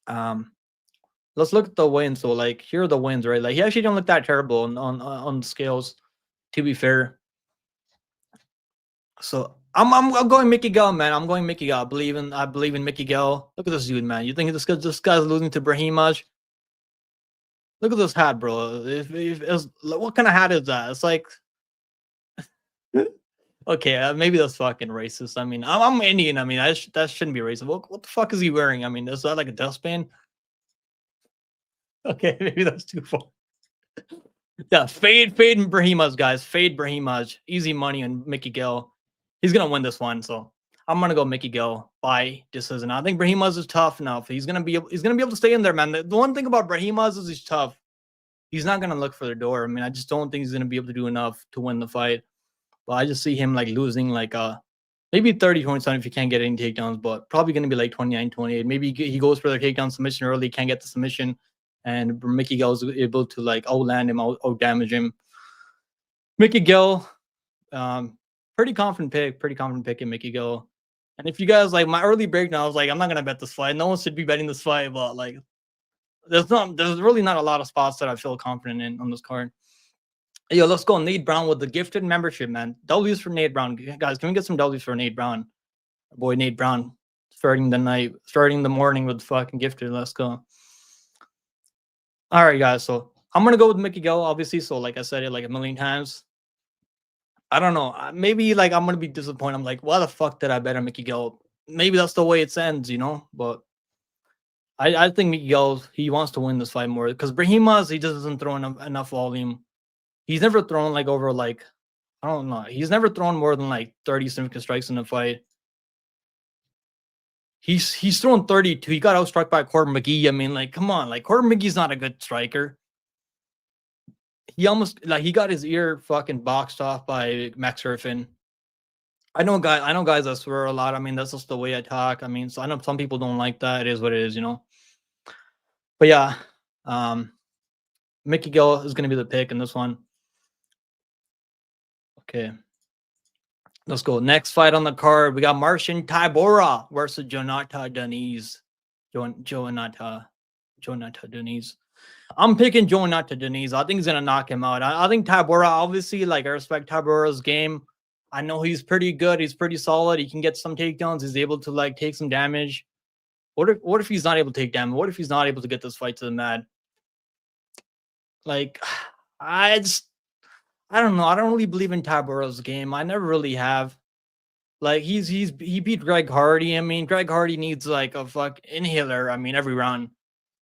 Let's look at the wins. So, like, here are the wins, right? Like, he actually don't look that terrible on scales. To be fair, so I'm going Mickey Gall, man. I'm going Mickey Gall. I believe in Mickey Gall. Look at this dude, man. You think this guy's losing to Brahimaj? Look at this hat, bro. What kind of hat is that? It's like, okay, maybe that's fucking racist. I mean, I'm Indian. I mean, that shouldn't be racist. What the fuck is he wearing? I mean, is that like a dustpan? Okay, maybe that's too far. Yeah, fade Brahimaj, guys. Fade Brahimaj. Easy money on Mickey Gall. He's gonna win this one, so I'm gonna go Mickey Gall by decision. I think Brahimaj is tough enough. He's gonna be able to stay in there, man. The one thing about Brahimaj is he's tough. He's not gonna look for the door. I mean, I just don't think he's gonna be able to do enough to win the fight. But I just see him like losing like maybe 30 points on if he can't get any takedowns, but probably gonna be like 29-28. Maybe he goes for the takedown submission early, can't get the submission, and Mickey Gall is able to like outland him, out damage him. Mickey Gall, pretty confident pick in Mickey Gall. And if you guys like my early breakdown, I was like, I'm not gonna bet this fight. No one should be betting this fight, but like there's really not a lot of spots that I feel confident in on this card. Yo, let's go Nate Brown with the gifted membership, man. W's for Nate Brown. Guys, can we get some W's for Nate Brown? Boy, Nate Brown starting the morning with fucking gifted. Let's go. All right, guys. So I'm gonna go with Mickey Gall, obviously. So like I said it like a million times. I don't know. Maybe like I'm gonna be disappointed. I'm like, why the fuck did I bet on Mickey Gall? Maybe that's the way it ends, you know. But I think Mickey Gall, he wants to win this fight more because Brahimaj, he just doesn't throw enough volume. He's never thrown like over like, I don't know. He's never thrown more than like 30 significant strikes in a fight. He's thrown 32. He got outstruck by Corbin McGee. I mean, like, come on, like Corbin McGee's not a good striker. He almost like he got his ear fucking boxed off by Max Herfin. I know guys that swear a lot. I mean, that's just the way I talk. I mean, so I know some people don't like that. It is what it is, you know. But yeah, Mickey Gall is gonna be the pick in this one. Okay. Let's go. Next fight on the card. We got Martian Tybura versus Jonata Diniz. Jonata Diniz. I'm picking Jonata Diniz. I think he's gonna knock him out. I think Tybura, obviously, like I respect Tybura's game. I know he's pretty good. He's pretty solid. He can get some takedowns. He's able to like take some damage. What if he's not able to take damage? What if he's not able to get this fight to the mat? Like, I don't know. I don't really believe in Tybura's game. I never really have. Like he beat Greg Hardy. I mean, Greg Hardy needs like a fuck inhaler. I mean, every round.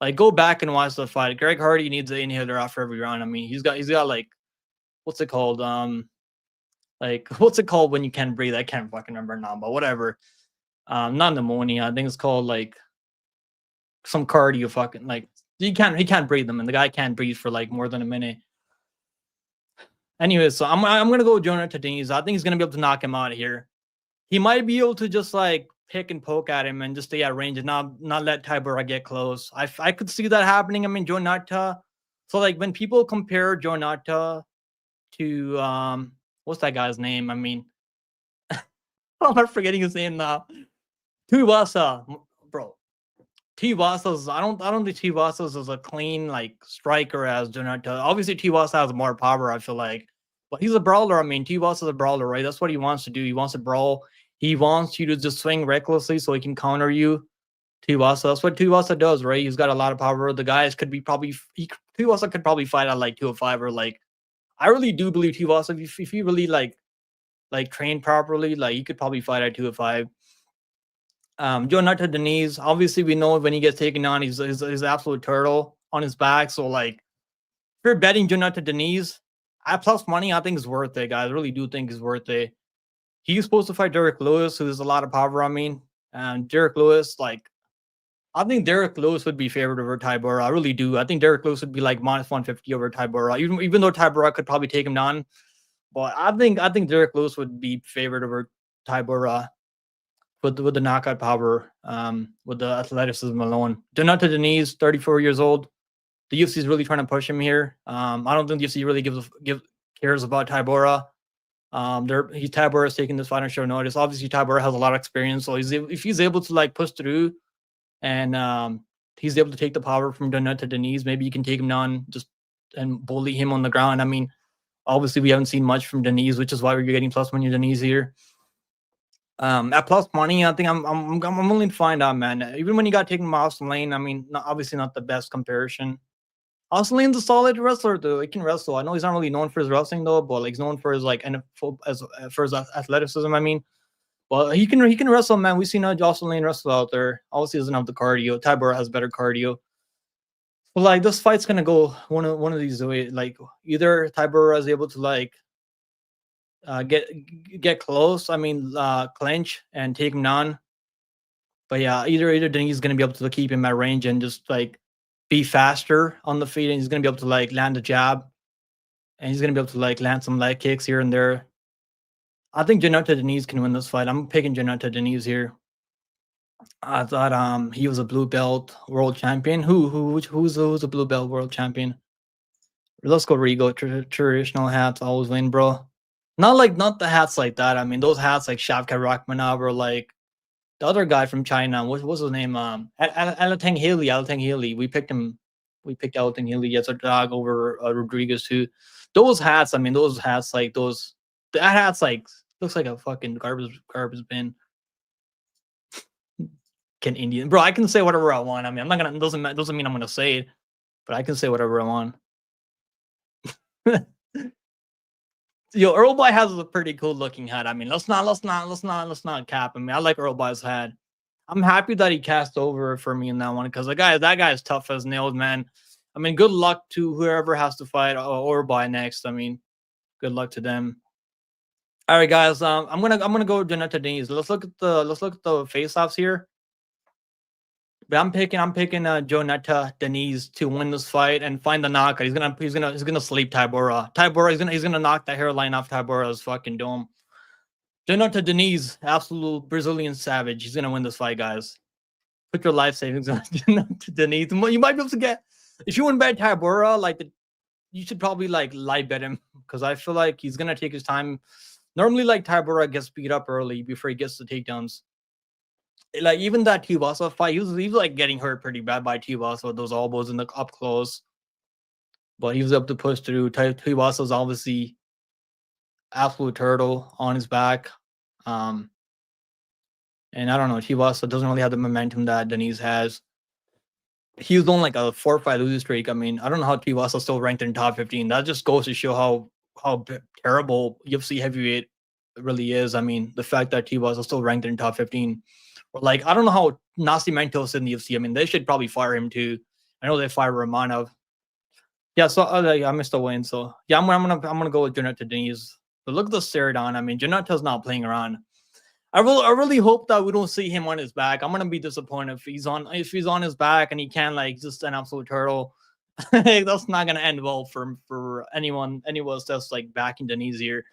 Like, go back and watch the fight. Greg Hardy needs an inhaler after every round. I mean, he's got like, what's it called? Like, what's it called when you can't breathe? I can't fucking remember now, but whatever. Not pneumonia. I think it's called like some cardio fucking like he can't breathe them, and the guy can't breathe for like more than a minute. Anyway, so I'm gonna go with Jonata Diniz. I think he's gonna be able to knock him out of here. He might be able to just like pick and poke at him and just stay at range and not let Tybura get close. I could see that happening. I mean, Jonata. So like when people compare Jonata to what's that guy's name? I mean, I'm forgetting his name now. Tuivasa, bro. Tuivasa's I don't think Tuivasa's is a clean like striker as Jonata. Obviously, Tuivasa has more power, I feel like. But he's a brawler. I mean, Tuivasa's a brawler, right? That's what he wants to do. He wants to brawl. He wants you to just swing recklessly so he can counter you. Tuivasa. That's what Tuivasa does, right? He's got a lot of power. The guys could be Tuivasa could probably fight at like 205 or like. I really do believe Tuivasa, if he really like trained properly, like he could probably fight at 205. Jonata Diniz, obviously we know when he gets taken on, he's absolute turtle on his back. So like, if you're betting Jonata Diniz at plus money, I think it's worth it, guys. I really do think it's worth it. He's supposed to fight Derek Lewis, who has a lot of power. I mean, and Derek Lewis, like, I think Derek Lewis would be favored over Tybura. I really do. I think Derek Lewis would be like minus 150 over Tybura, even though Tybura could probably take him down. But I think Derek Lewis would be favored over Tybura with the knockout power, with the athleticism alone. Jonata Diniz, 34 years old. The UFC is really trying to push him here. I don't think the UFC really cares about Tybura. Tybura is taking this fight on short notice. Obviously, Tybura has a lot of experience, so if he's able to like push through, and he's able to take the power from Jonata Diniz, maybe you can take him down and bully him on the ground. I mean, obviously we haven't seen much from Diniz, which is why we're getting plus money Diniz here. At plus money, I think I'm willing to find out, man. Even when he got taken by Austin Lane, I mean, obviously not the best comparison. Austin Lane's a solid wrestler, though. He can wrestle. I know he's not really known for his wrestling, though, but like he's known for his like for his athleticism. I mean, but he can wrestle, man. We've seen Austin Lane wrestle out there. Obviously, he doesn't have the cardio. Tybura has better cardio. But like this fight's gonna go one of these ways. Like either Tybura is able to like get close. I mean, clinch and take him down. But yeah, either Diniz is gonna be able to keep him at range and just like be faster on the feet, and he's gonna be able to like land a jab, and he's gonna be able to like land some leg kicks here and there. I think Jonata Diniz can win this fight. I'm picking Jonata Diniz here. I thought he was a blue belt world champion. Who's a blue belt world champion? Let's go Rigo. Traditional hats always win, bro. Not the hats like that. I mean, those hats like Shavkat Rakhmonov or like the other guy from China. What's his name? Alateng Haley. We picked Alateng Haley as a dog over Rodriguez too. Those hats. I mean, those hats like those. That hat's like looks like a fucking garbage bin. Can Indian, bro? I can say whatever I want. I mean, I'm not gonna. Doesn't mean I'm gonna say it, but I can say whatever I want. Yo, Earl Boy has a pretty cool looking hat. I mean, let's not cap. I mean, I like Earl Boy's hat. I'm happy that he cast over for me in that one because that guy is tough as nails, man. I mean, good luck to whoever has to fight Earl Boy next. I mean, good luck to them. All right, guys. I'm gonna go with Jonata Diniz. Let's look at the face-offs here. But I'm picking Jonata Diniz to win this fight and find the knockout. He's gonna sleep Tybura. He's gonna knock the hairline off Tybura's fucking dome. Jonata Diniz, absolute Brazilian savage. He's gonna win this fight, guys. Put your life savings on Jonata Diniz. You might be able to get, if you win by Tybura, like should probably like live bet him because I feel like he's gonna take his time. Normally, like Tybura gets beat up early before he gets the takedowns. Like even that Tybura fight, he was like getting hurt pretty bad by Tybura with those elbows in the up close. But he was able to push through. Tybura's obviously absolute turtle on his back. And I don't know, Tybura doesn't really have the momentum that Diniz has. He was on like a 4-5 losing streak. I mean, I don't know how Tybura still ranked in top 15. That just goes to show how terrible UFC heavyweight really is. I mean, the fact that Tybura is still ranked in top 15. Like, I don't know how Nascimento's in the UFC. I mean, they should probably fire him too. I know they fired Romanov. Yeah, so I missed a win. So yeah, I'm gonna go with Jonathan Diniz. But look at the Ceridon. I mean, Jonathan's not playing around. I really hope that we don't see him on his back. I'm gonna be disappointed if he's on his back and he can't like just an absolute turtle. That's not gonna end well for anyone that's like backing Diniz here.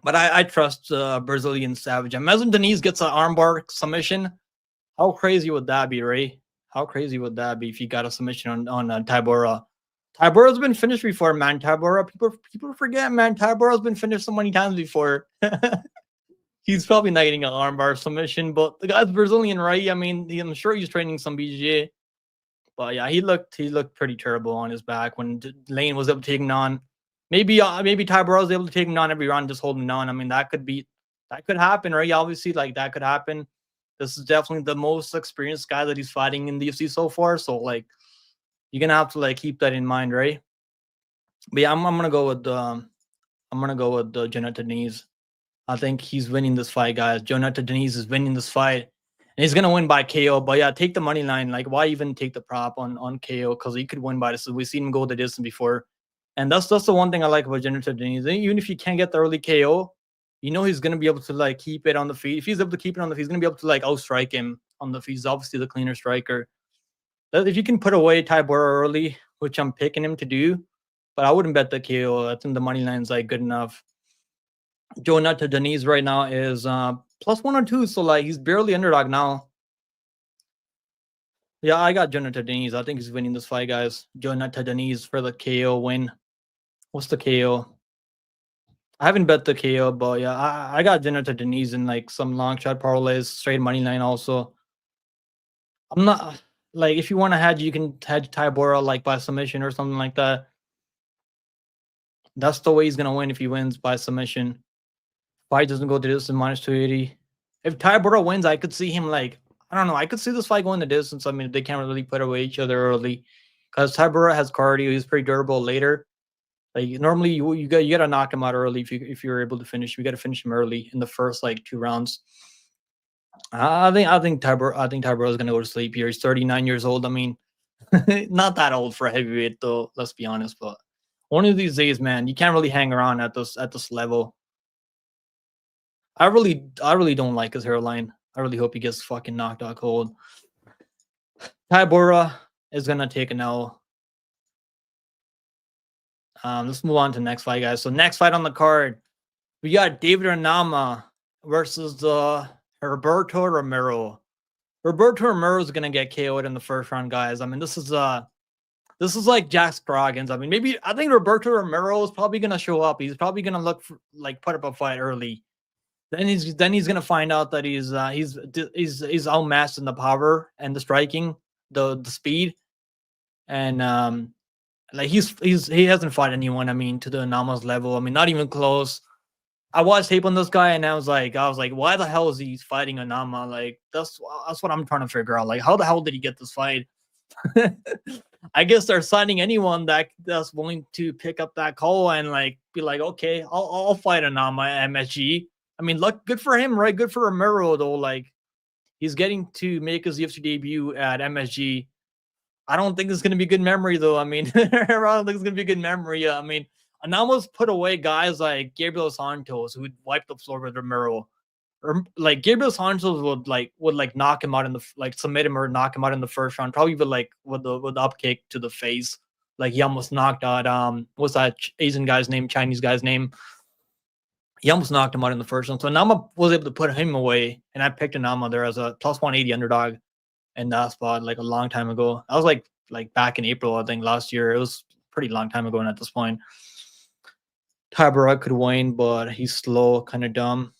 But I trust Brazilian Savage. Imagine Diniz gets an armbar submission. How crazy would that be, Ray? How crazy would that be if he got a submission on Tybura? Tybura's been finished before, man. Tybura, people forget, man. Tybura's been finished so many times before. He's probably not getting an armbar submission, but the guy's Brazilian, right? I mean, I'm sure he's training some BJJ. But yeah, he looked pretty terrible on his back when Lane was able to take him on. Maybe Tybura was able to take him on every round, just holding on. I mean, that could happen, right? Obviously, like that could happen. This is definitely the most experienced guy that he's fighting in the UFC so far. So like, you're gonna have to like keep that in mind, right? But yeah, I'm gonna go with Jonathan Diniz. I think he's winning this fight, guys. Jonathan Diniz is winning this fight. And he's going to win by KO. But yeah, take the money line. Like, why even take the prop on KO? Because he could win by this. We've seen him go the distance before. And that's the one thing I like about Jonathan Diniz. Even if you can't get the early KO, you know he's going to be able to, like, keep it on the feet. If he's able to keep it on the feet, he's going to be able to, like, outstrike him on the feet. He's obviously the cleaner striker. If you can put away Tybura early, which I'm picking him to do, but I wouldn't bet the KO. I think the money line's, like, good enough. Jonathan Diniz right now is plus 102, so like he's barely underdog now. Yeah, I got Jonathan Diniz. I think he's winning this fight, guys. Jonathan Diniz for the KO win. What's the KO? I haven't bet the KO, but yeah, I got Jonathan Diniz in like some long shot parlays, straight money line also. I'm not like, if you want to hedge, you can hedge Tybura like by submission or something like that. That's the way he's gonna win if he wins by submission. Fight doesn't go to this in minus 280. If Tybura wins, I could see him like, I don't know. I could see this fight going the distance. I mean, they can't really put away each other early because Tybura has cardio. He's pretty durable later. Like normally, you gotta knock him out early if you're able to finish. You gotta finish him early in the first like 2 rounds. I think Tybura is gonna go to sleep here. He's 39 years old. I mean, not that old for a heavyweight though. Let's be honest. But one of these days, man, you can't really hang around at this level. I really don't like his hairline. I really hope he gets fucking knocked out cold. Tybura is gonna take an L. Let's move on to the next fight, guys. So next fight on the card, we got David Onama versus Roberto Romero. Roberto Romero is gonna get KO'd in the first round, guys. I mean, this is like Jack Scroggins. I mean, I think Roberto Romero is probably gonna show up. He's probably gonna look for, like, put up a fight early. Then he's gonna find out that he's outmatched in the power and the striking, the speed, and like he hasn't fought anyone. I mean, to the Onama's level. I mean, not even close. I watched tape on this guy, and I was like, why the hell is he fighting Onama? Like, that's what I'm trying to figure out. Like, how the hell did he get this fight? I guess they're signing anyone that's willing to pick up that call and like be like, okay, I'll fight Onama at MSG. I mean, look, good for him, right? Good for Romero, though. Like, he's getting to make his UFC debut at MSG. I don't think it's going to be good memory, though. I mean, I don't think it's going to be good memory. I mean, Onama's put away guys like Gabriel Santos, who would wipe the floor with Romero. Or, like, Gabriel Santos would knock him out submit him or knock him out in the first round, probably with the up kick to the face. Like, he almost knocked out, what's that Asian guy's name, Chinese guy's name? He almost knocked him out in the first one. So Onama was able to put him away. And I picked Onama there as a plus 180 underdog in that spot like a long time ago. I was like back in April, I think, last year. It was pretty long time ago at this point. Tybura could win, but he's slow, kind of dumb.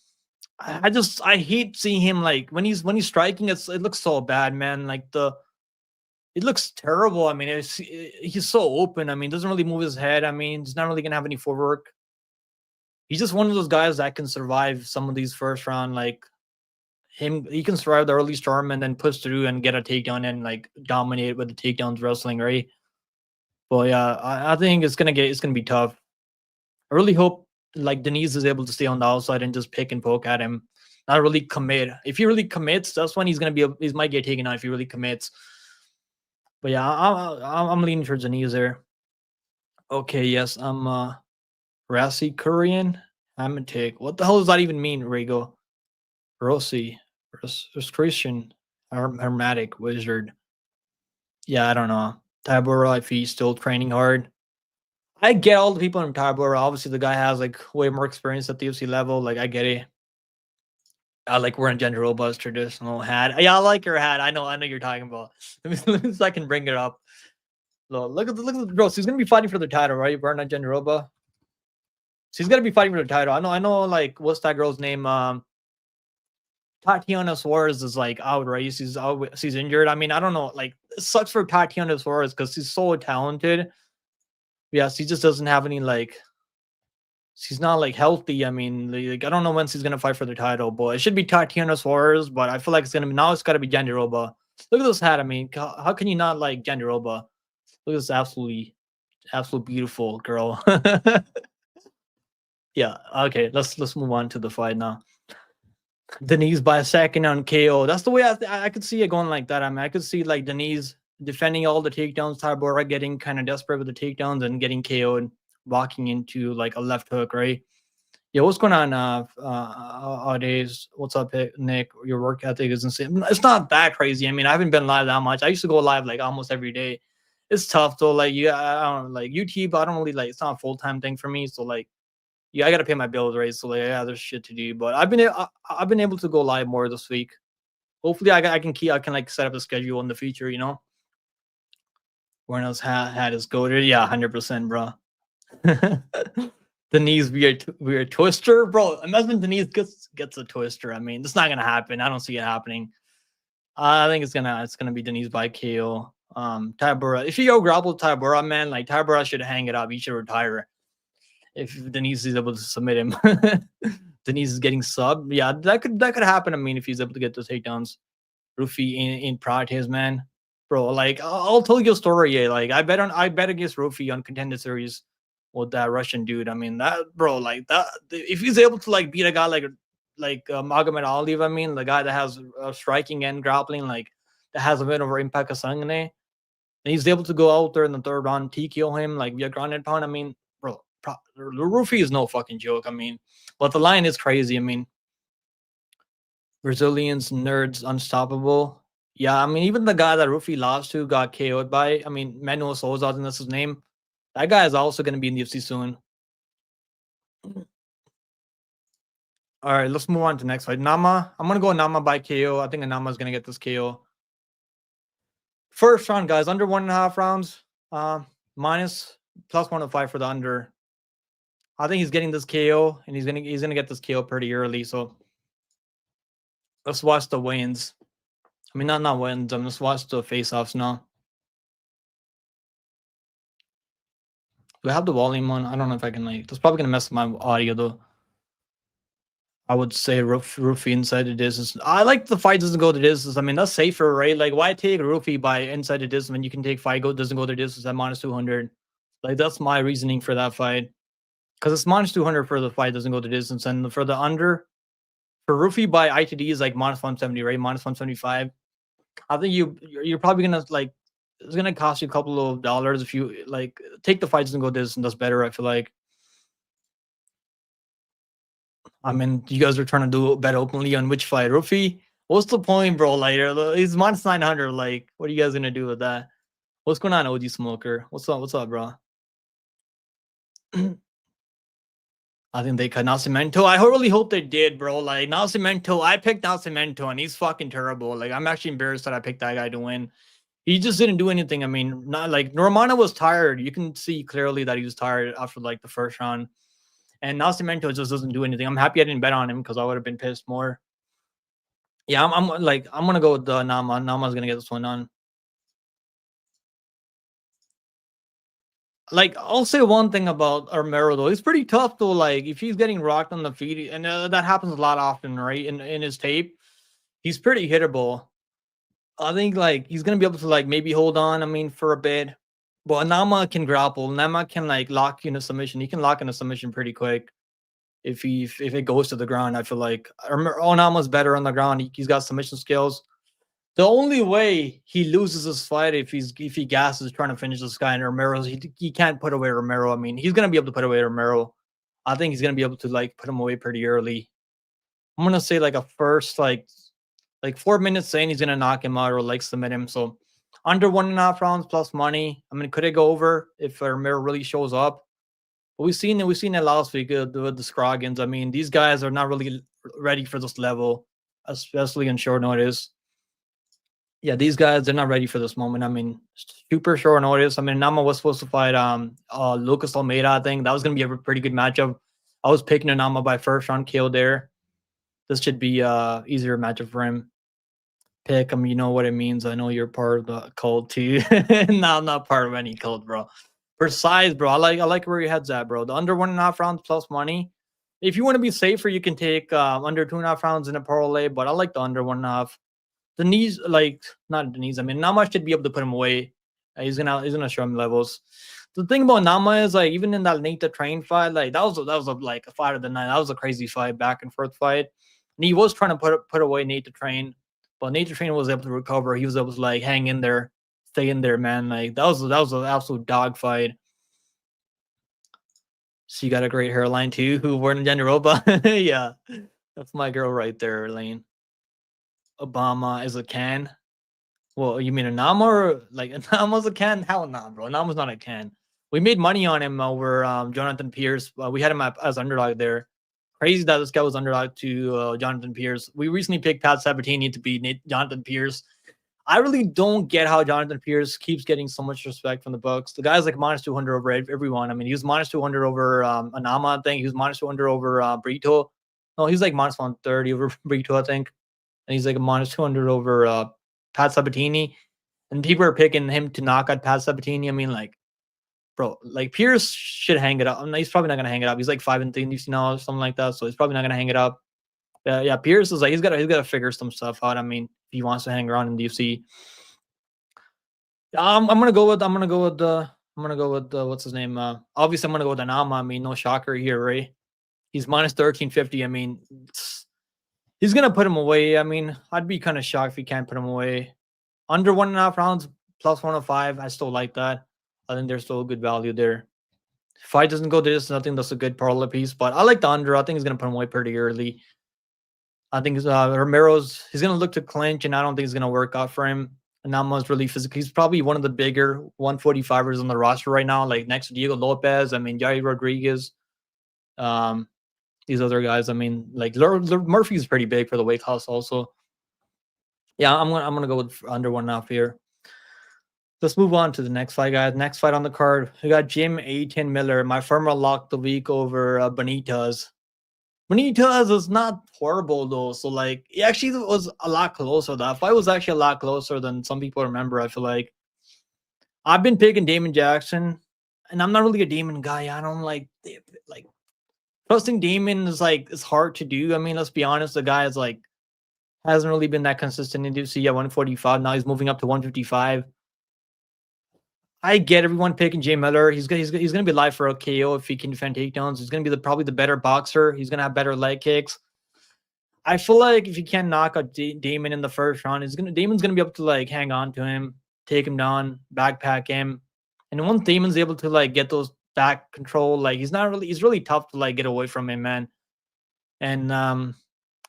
I hate seeing him like when he's striking. It looks so bad, man. Like it looks terrible. I mean, he's so open. I mean, doesn't really move his head. I mean, he's not really gonna have any footwork. He's just one of those guys that can survive some of these first round, like him. He can survive the early storm and then push through and get a takedown and like dominate with the takedowns wrestling, right? But yeah, I think it's gonna be tough. I really hope like Diniz is able to stay on the outside and just pick and poke at him, not really commit. If he really commits, that's when he might get taken out if he really commits. But yeah, I'm leaning towards Diniz there. Okay, yes, I'm Rossi Korean. I'm gonna take. What the hell does that even mean, Rego? Rossi, Christian, Hermetic Wizard. Yeah, I don't know. Tybura, if he's still training hard. I get all the people in Tybura. Obviously, the guy has like way more experience at the UFC level. Like, I get it. I like wearing Genderoba's traditional hat. Yeah, I like your hat. I know you're talking about. Let me see if I can bring it up. Look at the bro. So he's gonna be fighting for the title, right? Wearing Genderoba. So he's gonna be fighting for the title. I know. Like, what's that girl's name? Tatiana Suarez is like out, right? She's out. She's injured. I mean, I don't know. Like, it sucks for Tatiana Suarez because she's so talented. Yeah, she just doesn't have any like. She's not like healthy. I mean, like I don't know when she's gonna fight for the title, but it should be Tatiana Suarez. But I feel like it's gonna be now. It's gotta be Genderoba. Look at this hat. I mean, how can you not like Genderoba? Look at this absolutely beautiful girl. Yeah. Okay. Let's move on to the fight now. Diniz by a second on KO. That's the way I could see it going like that. I mean, I could see like Diniz defending all the takedowns, Tybura getting kind of desperate with the takedowns and getting KO'd, walking into like a left hook, right? Yeah, what's going on nowadays? What's up, Nick? Your work ethic is insane. It's not that crazy. I mean, I haven't been live that much. I used to go live like almost every day. It's tough though. Like, yeah, I don't like YouTube. I don't really like. It's not a full time thing for me. So like, yeah, I gotta pay my bills, right? So like, yeah, there's shit to do. But I've been able to go live more this week. Hopefully, I can like set up a schedule in the future. You know, Werner's hat is goated. Yeah, 100%, bro. Diniz weird twister, bro. Imagine Diniz gets a twister. I mean, it's not gonna happen. I don't see it happening. I think it's gonna be Diniz by KO. Tybura. If you go grapple Tybura, man, like Tybura should hang it up. He should retire. If Diniz is able to submit him. Diniz is getting subbed. Yeah, that could happen. I mean, if he's able to get those takedowns. Ruffy in Prates, man. Bro, like I'll tell you a story. Yeah, like I bet against Ruffy on Contender Series with that Russian dude. I mean, that bro, like that if he's able to like beat a guy like Magomed Olive, I mean, the guy that has striking and grappling, like that has a bit of impact of Sangane, and he's able to go out there in the third round, TKO him like via ground and pound. I mean, bro, Ruffy is no fucking joke. I mean, but the line is crazy. I mean, Brazilians, nerds, unstoppable. Yeah, I mean, even the guy that Ruffy lost to got KO'd by, I mean, Manuel Souza, I think that's his name. That guy is also going to be in the UFC soon. All right, let's move on to the next fight. Nama, I'm going to go Nama by KO. I think Nama is going to get this KO. First round, guys, under 1.5 rounds. Minus plus 105 for the under. I think he's getting this KO, and he's gonna get this KO pretty early. So let's watch the wins. I mean, not wins. Let's watch the face-offs now. Do I have the volume on? I don't know if I can like. That's probably gonna mess with my audio though. I would say Ruffy inside the distance. I like the fight doesn't go the distance. I mean, that's safer, right? Like, why take Ruffy by inside the distance when you can take fight doesn't go the distance at minus 200? Like, that's my reasoning for that fight. Because it's minus 200 for the fight doesn't go the distance, and for the under, for Ruffy by ITD is like minus 170, right? Minus 175. I think you're probably gonna like it's gonna cost you a couple of dollars if you like take the fights and go this, and that's better. I feel like. I mean, you guys are trying to do bet openly on which fight, Ruffy. What's the point, bro? Like, he's minus 900. Like, what are you guys gonna do with that? What's going on, OG Smoker? What's up, bro? I think they cut Nascimento. I really hope they did, bro. Like, Nascimento, I picked Nascimento, and he's fucking terrible. Like, I'm actually embarrassed that I picked that guy to win. He just didn't do anything. I mean, not like Romano was tired. You can see clearly that he was tired after like the first round. And Nascimento just doesn't do anything. I'm happy I didn't bet on him because I would have been pissed more. Yeah, I'm gonna go with the Nama. Nama's gonna get this one done. Like, I'll say one thing about Romero though. He's pretty tough though. Like, if he's getting rocked on the feet, and that happens a lot often, right? In his tape, he's pretty hittable. I think like he's gonna be able to like maybe hold on. I mean, for a bit. But Nama can grapple. Nama can like lock you in a submission. He can lock in a submission pretty quick if it goes to the ground. I feel like Onama's better on the ground. He's got submission skills. The only way he loses this fight if he gasses trying to finish this guy, and Romero, he can't put away Romero. I mean, he's gonna be able to put away Romero. I think he's gonna be able to like put him away pretty early. I'm gonna say like a first like 4 minutes saying he's gonna knock him out or like submit him. So under 1.5 rounds plus money. I mean, could it go over if Romero really shows up? But we've seen it last week with the Scroggins. I mean, these guys are not really ready for this level, especially in short notice. Yeah, these guys, they're not ready for this moment. I mean, super short notice. I mean, Nama was supposed to fight Lucas Almeida, I think. That was gonna be a pretty good matchup. I was picking Nama by first round KO there. This should be easier matchup for him. Pick him, you know what it means. I know you're part of the cult too. No, I'm not part of any cult, bro. For size, bro. I like where your head's at, bro. The under 1.5 rounds plus money. If you want to be safer, you can take under 2.5 rounds in a parlay, but I like the under 1.5. Diniz, like not Diniz. I mean, Nama should be able to put him away. He's gonna show him levels. The thing about Nama is like even in that Nate the Train fight, like that was like a fight of the night. That was a crazy fight, back and forth fight. And he was trying to put away Nate the Train, but Nate the Train was able to recover. He was able to like hang in there, stay in there, man. Like that was an absolute dog fight. She got a great hairline too. Who wore in Generoba? Yeah, that's my girl right there, Elaine. Obama is a can. Well, you mean a Nama or like a Nama's a can? Hell no, bro. Nama's not a can. We made money on him over Jonathan Pierce. We had him as underdog there. Crazy that this guy was underdog to Jonathan Pierce. We recently picked Pat Sabatini to beat Jonathan Pierce. I really don't get how Jonathan Pierce keeps getting so much respect from the books. The guy's like minus 200 over everyone. I mean, he was minus 200 over Onama, I think. He was minus 200 over Brito. No, he's like minus 130 over Brito, I think. And he's like a minus 200 over Pat Sabatini. And people are picking him to knock out Pat Sabatini. I mean, like, bro, like Pierce should hang it up. I mean, he's probably not going to hang it up. He's like 5-3 now or something like that. So he's probably not going to hang it up. Yeah, Pierce is like he's got to figure some stuff out. I mean, if he wants to hang around in the UFC, I'm gonna go with what's his name? Obviously, I'm gonna go with Onama. I mean, no shocker here, right? He's minus 1350. I mean, he's gonna put him away. I mean, I'd be kind of shocked if he can't put him away. Under 1.5 rounds plus 105. I still like that. I think there's still a good value there. Fight doesn't go this, I think that's a good parlay piece. But I like the under. I think he's gonna put him away pretty early. I think Romero's he's gonna look to clinch, and I don't think it's gonna work out for him. And Nama's really physical. He's probably one of the bigger 145ers on the roster right now, like next to Diego Lopez. I mean, Jair Rodriguez. These other guys. I mean, like Murphy's pretty big for the weight class also. Yeah, I'm gonna go with under 1.5 here. Let's move on to the next fight, guys. Next fight on the card, we got Jim 18 Miller. My firm locked the week over Benitez. Benitez is not horrible though, so like it actually was a lot closer. That fight was actually a lot closer than some people remember. I feel like I've been picking Damon Jackson, and I'm not really a Damon guy. I don't like trusting Damon is like it's hard to do. I mean, let's be honest, the guy is like hasn't really been that consistent in UFC at 145. Now he's moving up to 155. I get everyone picking Jay Miller. He's gonna be live for a KO if he can defend takedowns. He's gonna be probably the better boxer. He's gonna have better leg kicks. I feel like if you can knock out Damon in the first round, Damon's gonna be able to like hang on to him, take him down, backpack him, and once Damon's able to like get those back control, like he's really tough to like get away from him, man. And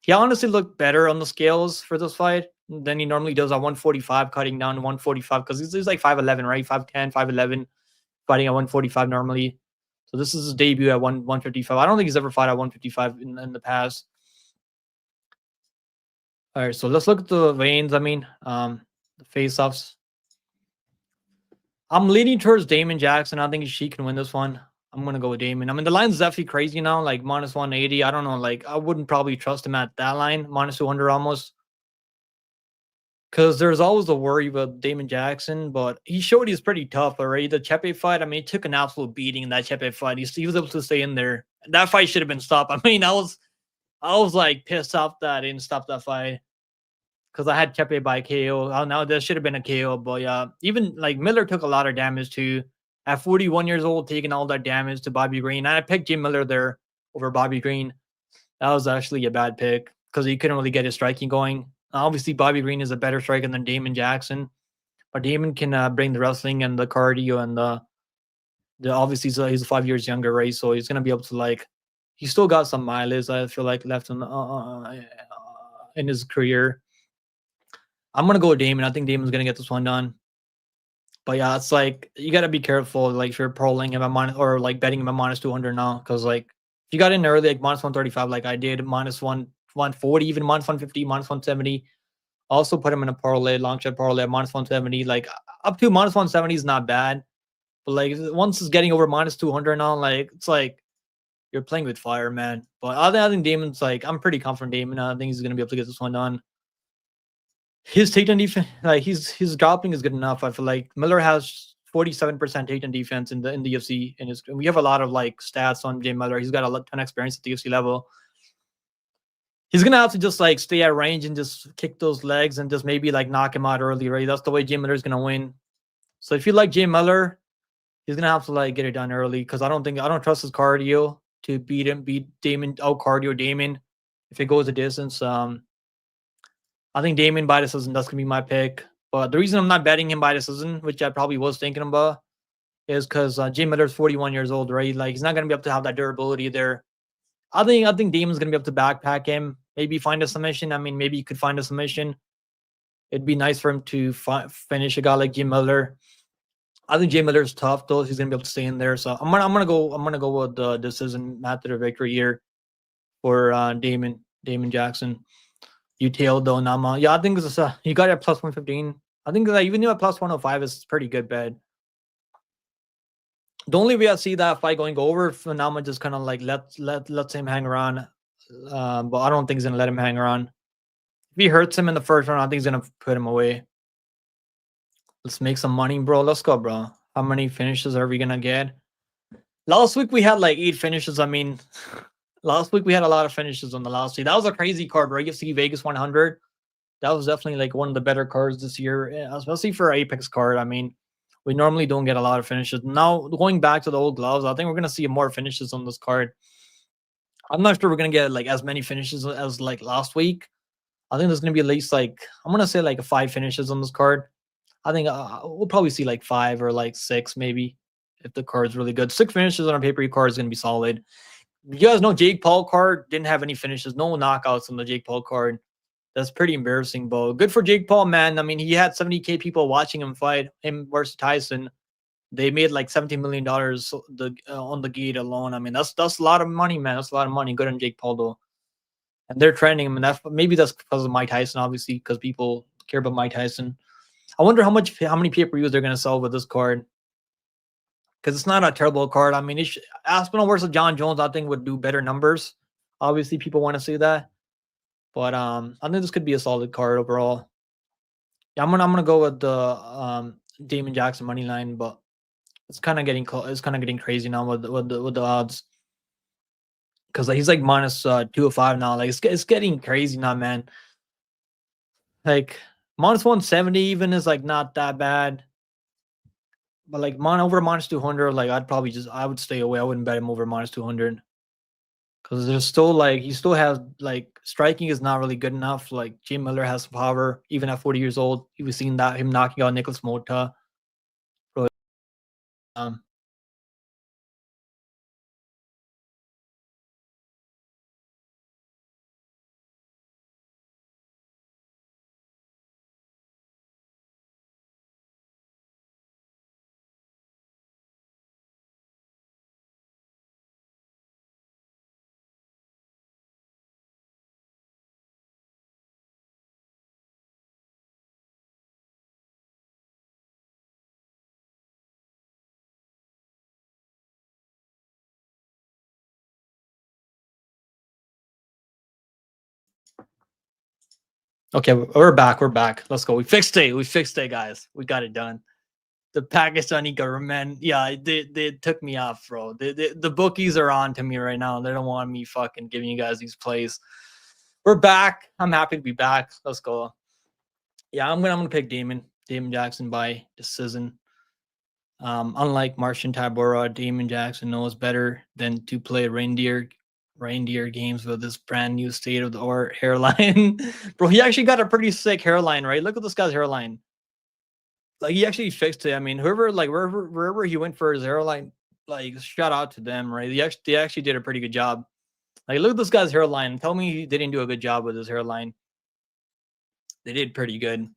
he honestly looked better on the scales for this fight than he normally does at 145, cutting down to 145 because he's like 5'11", right? 5'10", 5'11", fighting at 145 normally. So this is his debut at 155. I don't think he's ever fought at 155 in the past. All right, so let's look at the veins. I mean, the face-offs. I'm leaning towards Damon Jackson. I think she can win this one. I'm gonna go with Damon. I mean, the line's definitely crazy now, like minus 180. I don't know, like I wouldn't probably trust him at that line, minus 200 almost. Because there's always a worry about Damon Jackson, but he showed he's pretty tough already. The Chepe fight, I mean, he took an absolute beating in that Chepe fight. He was able to stay in there. That fight should have been stopped. I mean, I was like pissed off that I didn't stop that fight because I had Chepe by KO. Oh, now there should have been a KO, but yeah, even like Miller took a lot of damage too. At 41 years old, taking all that damage to Bobby Green. I picked Jim Miller there over Bobby Green. That was actually a bad pick because he couldn't really get his striking going. Obviously, Bobby Green is a better striker than Damon Jackson, but Damon can bring the wrestling and the cardio and the obviously he's 5 years younger, right? So he's gonna be able to like he's still got some mileage I feel like left in his career. I'm gonna go with Damon. I think Damon's gonna get this one done. But yeah, it's like you gotta be careful, like if you're paroling him at minus or like betting him at minus 200 now, because like if you got in early, like minus 135, like I did, minus 140, even minus 150, minus 170. Also put him in a parlay, long shot parlay at minus 170. Like up to minus 170 is not bad, but like once it's getting over minus 200 now, like it's like you're playing with fire, man. But I think Damon's like I'm pretty confident Damon. I think he's gonna be able to get this one done. His takedown defense, like his dropping is good enough. I feel like Miller has 47% takedown defense in the UFC, and we have a lot of like stats on Jay Miller. He's got a ton of experience at the UFC level. He's gonna have to just like stay at range and just kick those legs and just maybe like knock him out early, right? That's the way Jay Miller is gonna win. So if you like Jay Miller, he's gonna have to like get it done early because I don't trust his cardio to beat Damon out cardio Damon if it goes a distance. I think Damon by decision, that's gonna be my pick. But the reason I'm not betting him by decision, which I probably was thinking about, is because Jay Miller's 41 years old, right? Like he's not gonna be able to have that durability there. I think Damon's gonna be able to backpack him, maybe find a submission. I mean, maybe he could find a submission. It'd be nice for him to finish a guy like Jay Miller. I think Jay Miller's tough though. He's gonna be able to stay in there. So I'm gonna go with the decision method of victory here for Damon Jackson. You tailed the Onama. Yeah, I think it's you got it at plus 115. I think that even at plus 105 is pretty good bet. The only way I see that fight going over if Onama just kind of like lets him hang around. But I don't think he's gonna let him hang around. If he hurts him in the first round, I think he's gonna put him away. Let's make some money, bro. Let's go, bro. How many finishes are we gonna get? Last week we had like 8 finishes. I mean, last week we had a lot of finishes on the last week. That was a crazy card, bro. UFC Vegas 100. That was definitely like one of the better cards this year, especially for Apex card. I mean, we normally don't get a lot of finishes. Now going back to the old gloves, I think we're gonna see more finishes on this card. I'm not sure we're gonna get like as many finishes as like last week. I think there's gonna be at least like I'm gonna say like 5 finishes on this card. I think we'll probably see like 5 or like 6 maybe if the card's really good. 6 finishes on a pay-per-view card is gonna be solid. You guys know Jake Paul card didn't have any finishes, no knockouts on the Jake Paul card. That's pretty embarrassing, but good for Jake Paul, man. I mean, he had 70K people watching him fight him versus Tyson. They made like $17 million on the gate alone. I mean, that's a lot of money, man. That's a lot of money. Good on Jake Paul though, and they're trending him, and that's because of Mike Tyson, obviously, because people care about Mike Tyson. I wonder how many pay-per-views they're gonna sell with this card because it's not a terrible card. I mean, Aspinall versus John Jones, I think would do better numbers. Obviously, people want to see that. But I think this could be a solid card overall. Yeah, I'm gonna go with the Damon Jackson money line, but it's kind of getting it's kind of getting crazy now with the odds because he's like minus 205 now. Like it's getting crazy now, man. Like minus 170 even is like not that bad, but like over minus 200, like I would stay away. I wouldn't bet him over minus 200. Because there's still like he still has like striking is not really good enough. Like Jim Miller has some power even at 40 years old. He was seeing that him knocking out Nicholas Mota. But, um, Okay, we're back. We're back. Let's go. We fixed it. We fixed it, guys. We got it done. The Pakistani government, yeah, they took me off, bro. The bookies are on to me right now. They don't want me fucking giving you guys these plays. We're back. I'm happy to be back. Let's go. Yeah, I'm gonna pick Damon Jackson by decision. Unlike Martian Tybura, Damon Jackson knows better than to play reindeer games with this brand new state of the art hairline. Bro, he actually got a pretty sick hairline, right? Look at this guy's hairline. Like, he actually fixed it. I mean, whoever, like, wherever he went for his hairline, like, shout out to them, right? They actually did a pretty good job. Like, look at this guy's hairline. Tell me he didn't do a good job with his hairline. They did pretty good.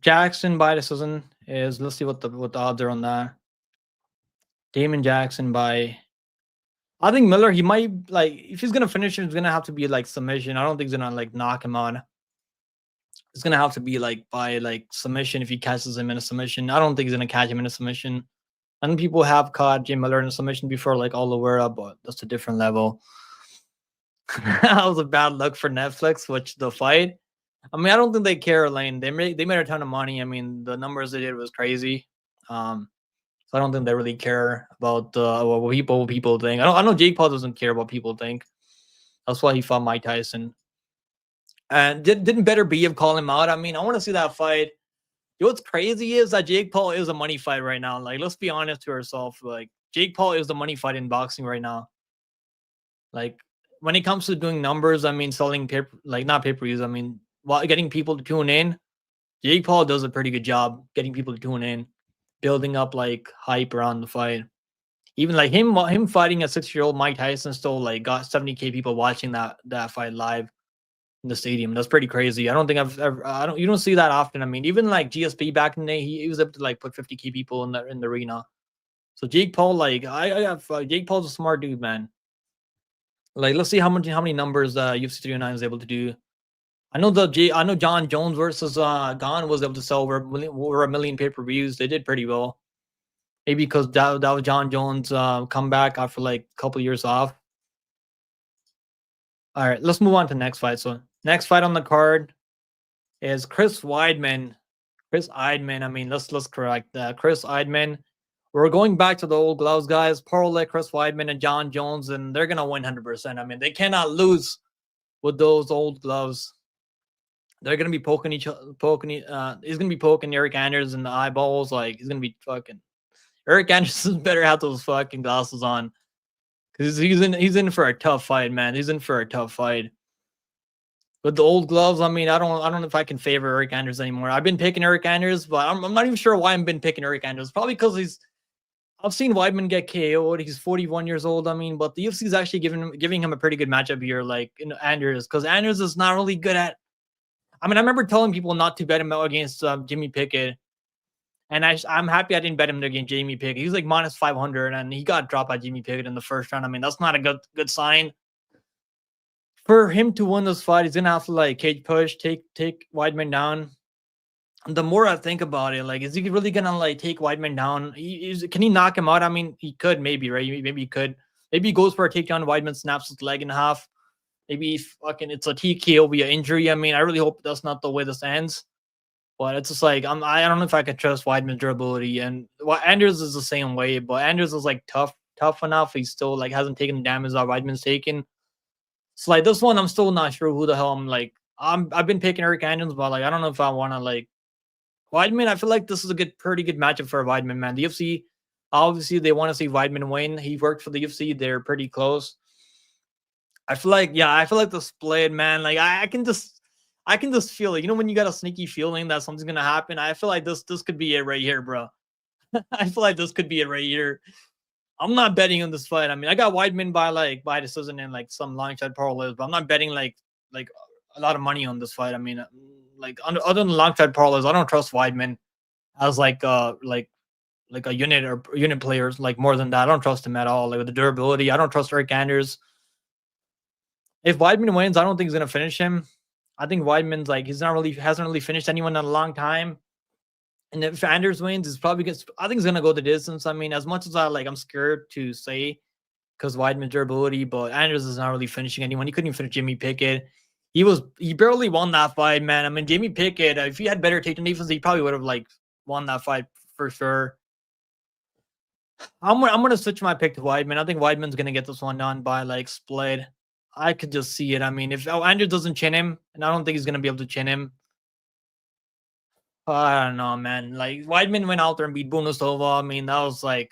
Jackson by decision is, let's see what the odds are on that. Damon Jackson by, I think Miller, he might, like, if he's gonna finish him, it's gonna have to be like submission. I don't think he's gonna like knock him on. It's gonna have to be like by like submission if he catches him in a submission. I don't think he's gonna catch him in a submission. And people have caught Jim Miller in a submission before, like Oliveira, but that's a different level. That was a bad look for Netflix, which the fight. I mean, I don't think they care, Lane. They made a ton of money. I mean, the numbers they did was crazy. So I don't think they really care about what people think. I know Jake Paul doesn't care what people think. That's why he fought Mike Tyson. And didn't Better Be call him out? I mean, I want to see that fight. You know what's crazy is that Jake Paul is a money fight right now. Like, let's be honest to ourselves. Like, Jake Paul is the money fight in boxing right now. Like, when it comes to doing numbers, I mean, selling not pay-per-views. I mean, getting people to tune in. Jake Paul does a pretty good job getting people to tune in, building up like hype around the fight. Even like him fighting a 6-year-old Mike Tyson still like got 70K people watching that fight live in the stadium. That's pretty crazy. I don't think you don't see that often. I mean, even like GSP back in the day, he was able to like put 50K people in the arena. So Jake Paul, like Jake Paul's a smart dude, man. Like, let's see how many numbers UFC 309 is able to do. I know John Jones versus Gall was able to sell over a million pay-per-views. They did pretty well. Maybe because that was John Jones' comeback after like a couple years off. All right, let's move on to the next fight. So next fight on the card is Chris Weidman. I mean, let's correct that. Chris Weidman. We're going back to the old gloves, guys. Parlay Chris Weidman and John Jones, and they're gonna win 100%. I mean, they cannot lose with those old gloves. They're gonna be poking he's gonna be poking Eric Anders in the eyeballs. Like, he's gonna be fucking. Eric Anderson better have those fucking glasses on, because he's in for a tough fight, man. He's in for a tough fight. With the old gloves, I mean, I don't know if I can favor Eric Anders anymore. I've been picking Eric Anders, but I'm not even sure why I've been picking Eric Anders. Probably because I've seen Weidman get KO'd. He's 41 years old. I mean, but the UFC is actually giving him a pretty good matchup here, like in Anders, because Anders is not really good at. I mean, I remember telling people not to bet him out against Jimmy Pickett, and I'm happy I didn't bet him against Jamie Pickett. He was like minus 500, and he got dropped by Jimmy Pickett in the first round. I mean, that's not a good sign. For him to win this fight, he's gonna have to like cage push, take Weidman down. And the more I think about it, like, is he really gonna like take Weidman down? Can he knock him out? I mean, he could, maybe, right? Maybe he could. Maybe he goes for a takedown. Weidman snaps his leg in half. Maybe it's a TKO via injury. I mean, I really hope that's not the way this ends. But it's just like, I don't know if I could trust Weidman's durability. And Anders is the same way, but Anders is like tough enough. He still like hasn't taken the damage that Weidman's taken. So like this one, I'm still not sure who the hell I'm like. I've been picking Eric Anders, but like I don't know if I want to like Weidman. I feel like this is a pretty good matchup for Weidman, man. The UFC, obviously, they want to see Weidman win. He worked for the UFC. They're pretty close. I feel like the split, man. Like I can just feel it. You know, when you got a sneaky feeling that something's gonna happen. I feel like this could be it right here, bro. I feel like this could be it right here. I'm not betting on this fight. I mean, I got Weidman by decision and like some long shot parlays, but I'm not betting like a lot of money on this fight. I mean, like other than long shot parlays, I don't trust Weidman as like a unit or unit players. Like more than that, I don't trust him at all. Like with the durability, I don't trust Eric Anders. If Weidman wins, I don't think he's gonna finish him. I think Weidman's like hasn't really finished anyone in a long time. And if Anders wins, I think he's gonna go the distance. I mean, as much as I'm scared to say, because Weidman's durability, but Andrews is not really finishing anyone. He couldn't even finish Jimmy Pickett. He barely won that fight, man. I mean, Jimmy Pickett, if he had better takedown defense, he probably would have like won that fight for sure. I'm gonna switch my pick to Weidman. I think Weidman's gonna get this one done by like split. I could just see it. I mean, if Andrews doesn't chin him, and I don't think he's gonna be able to chin him. I don't know, man. Like Weidman went out there and beat Bruno Silva. I mean, that was like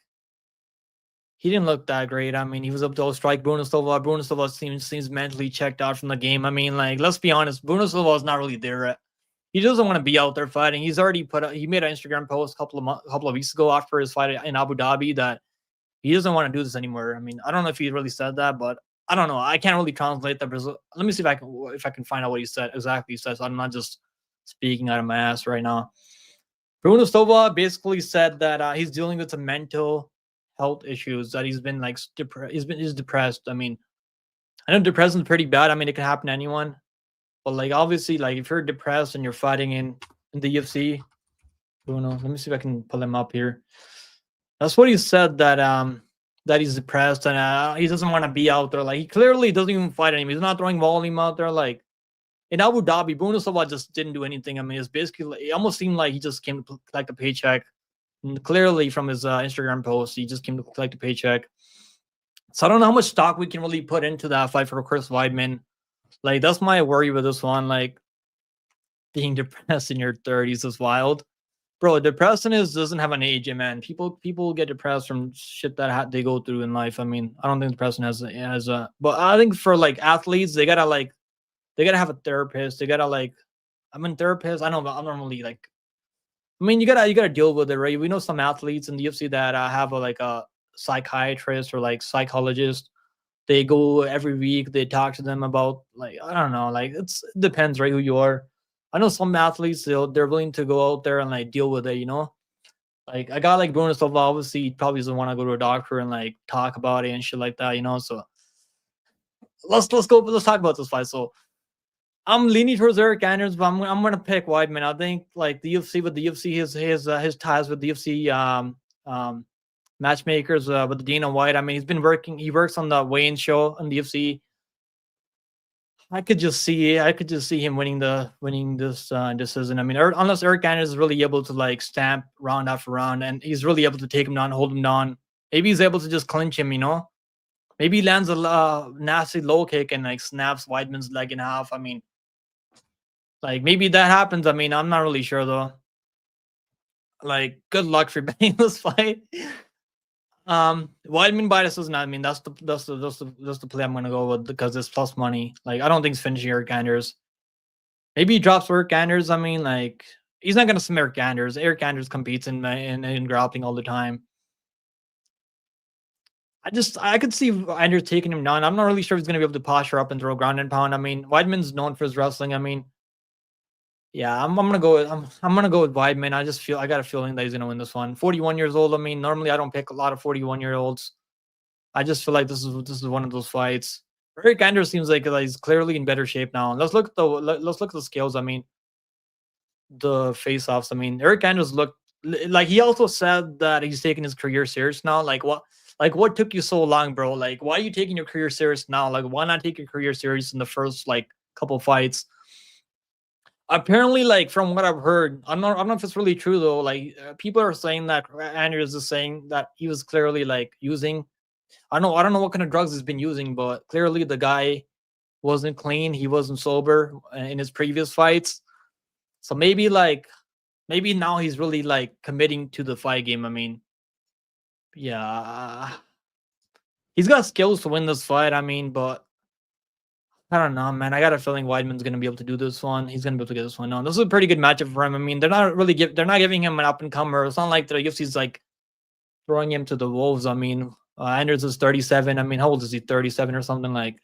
he didn't look that great. I mean, he was up to strike Bruno Silva. Bruno Silva seems mentally checked out from the game. I mean, like let's be honest, Bruno Silva is not really there. He doesn't want to be out there fighting. He's already he made an Instagram post a couple of weeks ago after his fight in Abu Dhabi that he doesn't want to do this anymore. I mean, I don't know if he really said that, but I don't know. I can't really translate that. Let me see if I can find out what he said exactly. He says I'm not just speaking out of my ass right now. Bruno Silva basically said that he's dealing with some mental health issues. That he's been like he's depressed. I mean, I know depression is pretty bad. I mean, it can happen to anyone. But like obviously, like if you're depressed and you're fighting in the UFC, Bruno, let me see if I can pull him up here. That's what he said that he's depressed and he doesn't want to be out there. Like he clearly doesn't even fight anymore. He's not throwing volume out there. Like in Abu Dhabi, Bruno Silva just didn't do anything. I mean, it's basically it almost seemed like he just came to collect a paycheck. And clearly from his Instagram post, he just came to collect a paycheck. So I don't know how much stock we can really put into that fight for Chris Weidman. Like, that's my worry with this one. Like, being depressed in your 30s is wild. Bro, depression doesn't have an age, man. People get depressed from shit that they go through in life. I mean, I don't think depression has a but I think for like athletes, they gotta have a therapist. They gotta like, I'm a therapist. I know, but I'm normally like, I mean, you gotta deal with it, right? We know some athletes in the UFC that have a psychiatrist or like psychologist. They go every week. They talk to them about like I don't know, like it depends, right? Who you are. I know some athletes they're willing to go out there and like deal with it, you know. Like a guy like Bruno Silva, obviously, he probably doesn't want to go to a doctor and like talk about it and shit like that, you know. So let's talk about this fight. So I'm leaning towards Eric Anders, but I'm gonna pick Weidman. I think like the UFC with the UFC his ties with the UFC matchmakers with Dana White. I mean, he works on the weigh-in show on the UFC. I could just see him winning this decision. I mean, unless Eric Anders is really able to like stamp round after round, and he's really able to take him down, hold him down. Maybe he's able to just clinch him, you know. Maybe he lands a nasty low kick and like snaps Weidman's leg in half. I mean, like maybe that happens. I mean, I'm not really sure though. Like, good luck for betting this fight. Weidman by decision. I mean, that's the play I'm gonna go with because it's plus money. Like, I don't think he's finishing Eric Anders. Maybe he drops Eric Anders. I mean, like, he's not gonna submit Eric Anders. Eric Anders competes in grappling all the time. I could see Anders taking him down. I'm not really sure if he's gonna be able to posture up and throw ground and pound. I mean, Weidman's known for his wrestling. I mean, yeah, I'm gonna go with Weidman. I got a feeling that he's gonna win this one. 41 years old. I mean, normally I don't pick a lot of 41-year-olds. I just feel like this is one of those fights. Eric Anders seems like he's clearly in better shape now. Let's look at the scales. I mean, the face-offs. I mean, Eric Anders looked like he also said that he's taking his career serious now. Like what took you so long, bro? Like, why are you taking your career serious now? Like, why not take your career serious in the first like couple fights? Apparently, like from what I've heard, I don't know if it's really true though. Like people are saying that Andrews is saying that he was clearly like using. I don't know what kind of drugs he's been using, but clearly the guy wasn't clean. He wasn't sober in his previous fights. So maybe now he's really like committing to the fight game. I mean, yeah, he's got skills to win this fight. I mean, but I don't know, man. I got a feeling Weidman's gonna be able to do this one. He's gonna be able to get this one done. This is a pretty good matchup for him. I mean, they're not giving him an up and comer. It's not like the UFC's like throwing him to the wolves. I mean, Anders is 37. I mean, how old is he? 37 or something like.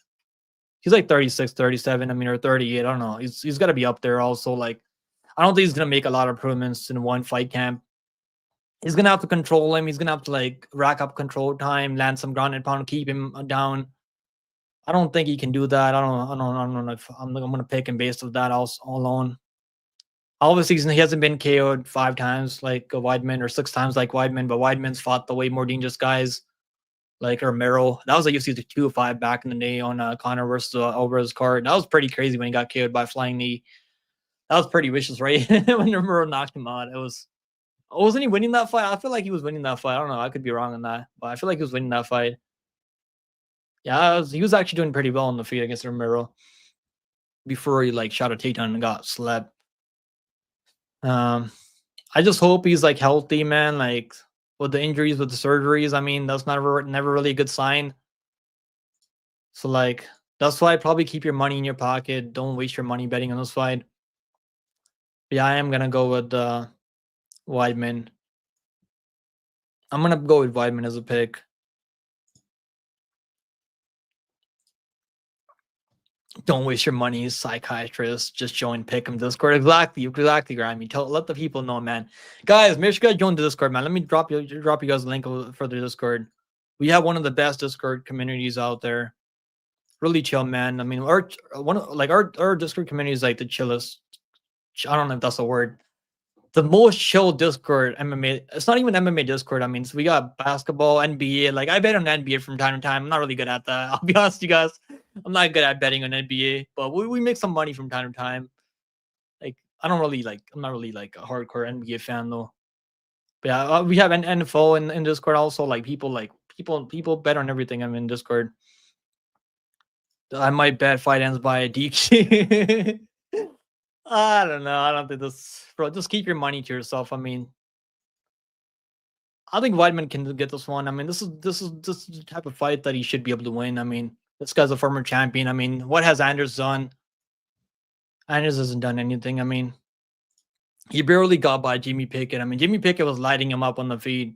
He's like 36, 37. I mean, or 38. I don't know. He's got to be up there. Also, like, I don't think he's gonna make a lot of improvements in one fight camp. He's gonna have to control him. He's gonna have to like rack up control time, land some ground and pound, keep him down. I don't think he can do that. I don't know if I'm going to pick him based on that all alone. Obviously, he hasn't been KO'd 5 times like Weidman or 6 times like Weidman, but Weidman's fought the way more dangerous guys. like Romero. That was a UFC 205 back in the day on Connor versus Alvarez card. That was pretty crazy when he got KO'd by flying knee. That was pretty vicious, right? When Romero knocked him out, it was. Wasn't he winning that fight? I feel like he was winning that fight. I don't know. I could be wrong on that, but I feel like he was winning that fight. Yeah, he was actually doing pretty well on the feet against Romero before he like shot a takedown and got slept. I just hope he's like healthy, man. Like with the injuries, with the surgeries, I mean, that's never really a good sign. So like that's why probably keep your money in your pocket. Don't waste your money betting on this fight. But yeah, I am gonna go with Weidman. I'm gonna go with Weidman as a pick. Don't waste your money, psychiatrist. Just join Pick'em Discord. Exactly, Grammy. Let the people know, man. Guys, make sure you guys join the Discord, man. Let me drop you guys a link for the Discord. We have one of the best Discord communities out there. Really chill, man. I mean, our Discord community is like the chillest. I don't know if that's a word. The most chill Discord MMA. It's not even MMA Discord. I mean, so we got basketball, NBA. Like I bet on NBA from time to time. I'm not really good at that. I'll be honest, with you guys. I'm not good at betting on NBA, but we make some money from time to time. Like I'm not really like a hardcore NBA fan though. But yeah, we have an NFL in Discord also. Like people bet on everything. I'm in Discord. I might bet fight ends by a DQ. I don't know. I don't think this, bro. Just keep your money to yourself. I mean, I think Weidman can get this one. I mean, this is the type of fight that he should be able to win. I mean, this guy's a former champion. I mean, what has Anders done? Anders hasn't done anything. I mean, he barely got by Jimmy Pickett. I mean, Jimmy Pickett was lighting him up on the feed.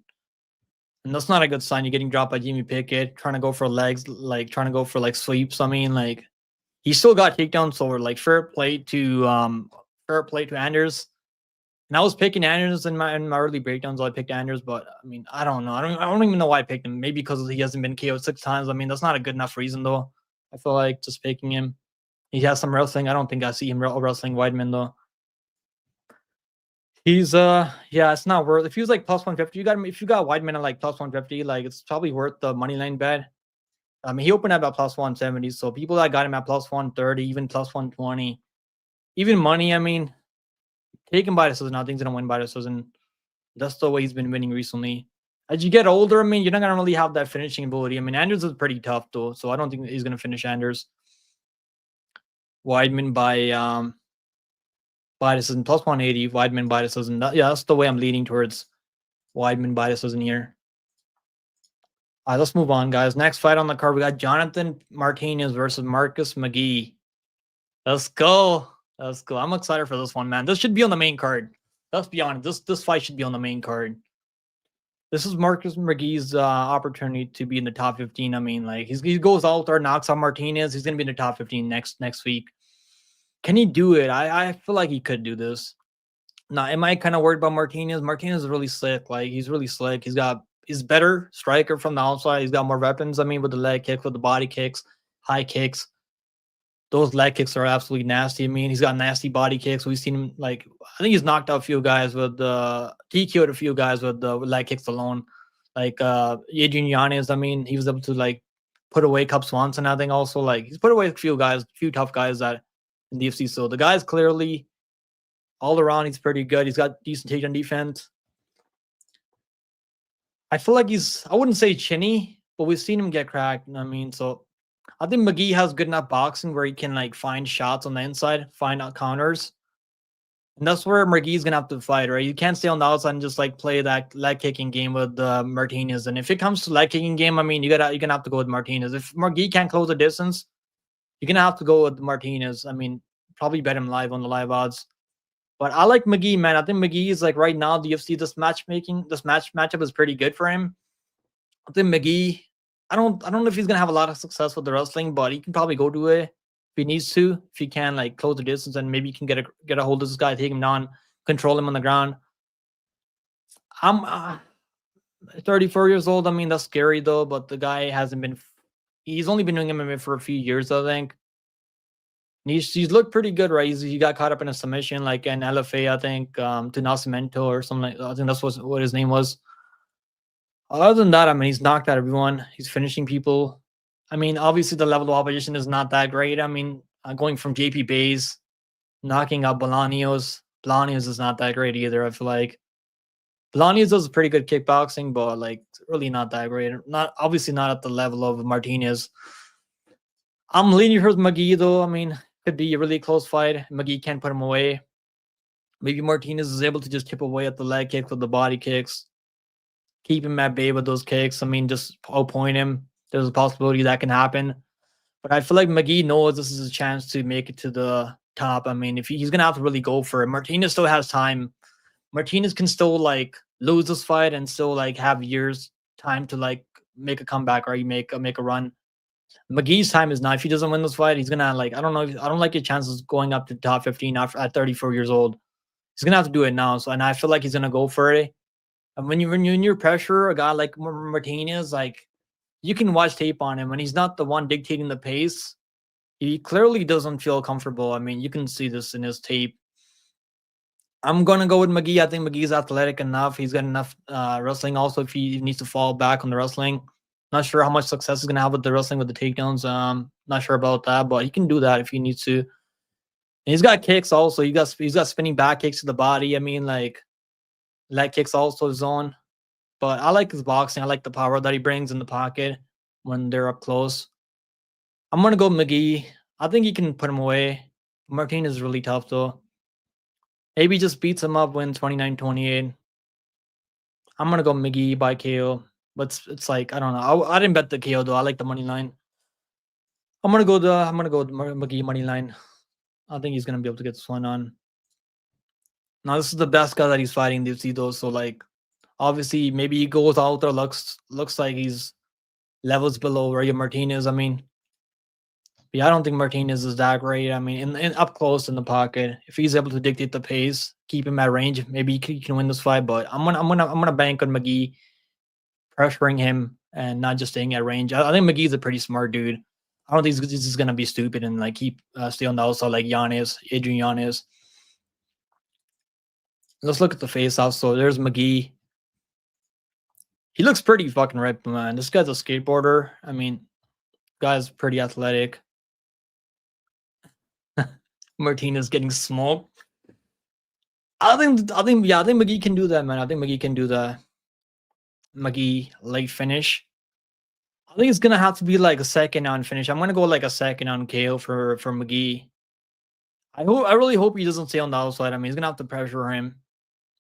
And that's not a good sign. You're getting dropped by Jimmy Pickett, trying to go for legs, like trying to go for like sweeps. I mean, like he still got takedowns, so we're like fair play to Anders. And I was picking Anders in my early breakdowns. I picked Anders, but I mean, I don't know. I don't even know why I picked him. Maybe because he hasn't been KO'd 6 times. I mean, that's not a good enough reason though. I feel like just picking him. He has some wrestling. I don't think I see him wrestling Weidman though. He's yeah, it's not worth. If he was like plus 150, if you got Weidman at like plus 150, like it's probably worth the money line bet. I mean, he opened up at plus 170, so people that got him at plus 130, even plus 120, even money. I mean, take him by decision. I think he's gonna win by decision. That's the way he's been winning recently. As you get older, I mean, you're not gonna really have that finishing ability. I mean, Anders is pretty tough though, so I don't think he's gonna finish Anders. Weidman by decision plus 180. Weidman by decision. Yeah, that's the way I'm leaning towards. Weidman by decision here. All right, let's move on, guys. Next fight on the card, we got Jonathan Martinez versus Marcus McGee. Let's go. Let's go. I'm excited for this one, man. This should be on the main card. Let's be honest. This fight should be on the main card. This is Marcus McGee's opportunity to be in the top 15. I mean, like he goes out there, knocks out Martinez. He's gonna be in the top 15 next week. Can he do it? I feel like he could do this. Now, am I kind of worried about Martinez? Martinez is really slick. Like he's really slick. He's better striker from the outside. He's got more weapons. I mean, with the leg kicks, with the body kicks, high kicks. Those leg kicks are absolutely nasty. I mean, he's got nasty body kicks. We've seen him like I think he's knocked out a few guys with the TKO'd a few guys with the leg kicks alone. Like Adrian Yanez, I mean, he was able to like put away Cub Swanson. I think also like he's put away a few tough guys that in the UFC. So the guy's clearly all around. He's pretty good. He's got decent takedown defense. I feel like I wouldn't say chinny, but we've seen him get cracked. I mean, so I think McGee has good enough boxing where he can like find shots on the inside, find out counters. And that's where McGee's going to have to fight, right? You can't stay on the outside and just like play that leg kicking game with Martinez. And if it comes to leg kicking game, I mean, you're going to have to go with Martinez. If McGee can't close the distance, you're going to have to go with Martinez. I mean, probably bet him live on the live odds. But I like McGee, man. I think McGee is like right now, the UFC, this matchup is pretty good for him. I think McGee, I don't know if he's gonna have a lot of success with the wrestling, but he can probably go to it if he needs to. If he can like close the distance and maybe he can get a hold of this guy, take him down, control him on the ground. I'm 34 years old. I mean, that's scary though, but the guy he's only been doing MMA for a few years, I think. He's looked pretty good, right? He got caught up in a submission, like an LFA, I think, to Nascimento or something like that. I think that's what his name was. Other than that, I mean, he's knocked out everyone. He's finishing people. I mean, obviously the level of opposition is not that great. I mean, going from JP Bays, knocking out Bolaños. Bolaños is not that great either. I feel like Bolaños does pretty good kickboxing, but like really not that great. Not obviously not at the level of Martinez. I'm leaning towards McGee though. I mean, could be a really close fight. McGee can't put him away. Maybe Martinez is able to just chip away at the leg kicks with the body kicks, keep him at bay with those kicks. I mean, just outpoint him. There's a possibility that can happen. But I feel like McGee knows this is a chance to make it to the top. I mean, if he's going to have to really go for it. Martinez still has time. Martinez can still like lose this fight and still like have years time to like make a comeback or make a run. McGee's time is now. If he doesn't win this fight, he's gonna like I don't know. I don't like your chances going up to top 15 at 34 years old. He's gonna have to do it now. So and I feel like he's gonna go for it. And when you're in your pressure, a guy like Martinez, like you can watch tape on him, and he's not the one dictating the pace. He clearly doesn't feel comfortable. I mean, you can see this in his tape. I'm gonna go with McGee. I think McGee's athletic enough. He's got enough wrestling. Also, if he needs to fall back on the wrestling, not sure how much success he's gonna have with the wrestling with the takedowns. Not sure about that, but he can do that if he needs to. And he's got kicks also. He's got spinning back kicks to the body. I mean, like leg kicks also his own. But I like his boxing. I like the power that he brings in the pocket when they're up close. I'm gonna go McGee. I think he can put him away. Martinez is really tough though. Maybe just beats him up, wins 29-28. I'm going to go McGee by KO. But it's like, I don't know. I didn't bet the KO, though. I like the money line. I'm going to go with McGee money line. I think he's going to be able to get this one on. Now, this is the best guy that he's fighting, the UFC, though. So, like, obviously, maybe he goes out there, looks like he's levels below Ray Martinez. I mean, yeah, I don't think Martinez is that great. I mean, in up close in the pocket, if he's able to dictate the pace, keep him at range, maybe he can win this fight. But I'm gonna bank on McGee pressuring him and not just staying at range. I think McGee's a pretty smart dude. I don't think this is gonna be stupid and like keep stay on the outside like Adrian Yanez. Let's look at the face off. So there's McGee. He looks pretty fucking ripped, man. This guy's a skateboarder. I mean, guy's pretty athletic. Martinez getting smoked. I think McGee can do that, man. I think McGee can do the McGee late finish. I think it's gonna have to be like a second on finish. I'm gonna go like a second on KO for McGee. I really hope he doesn't stay on the outside. I mean, he's gonna have to pressure him,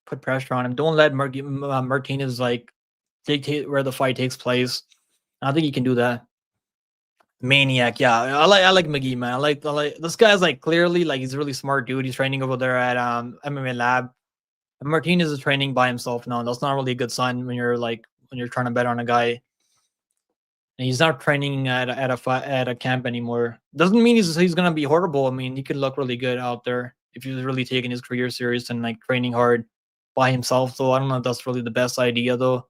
put pressure on him. Don't let Martinez like dictate where the fight takes place. I think he can do that. Maniac, yeah. I like McGee, man. I like this guy's like clearly like he's a really smart dude. He's training over there at MMA Lab. And Martinez is training by himself now. That's not really a good sign when you're trying to bet on a guy. And he's not training at a camp anymore. Doesn't mean he's gonna be horrible. I mean, he could look really good out there if he's really taking his career serious and like training hard by himself. So I don't know if that's really the best idea though.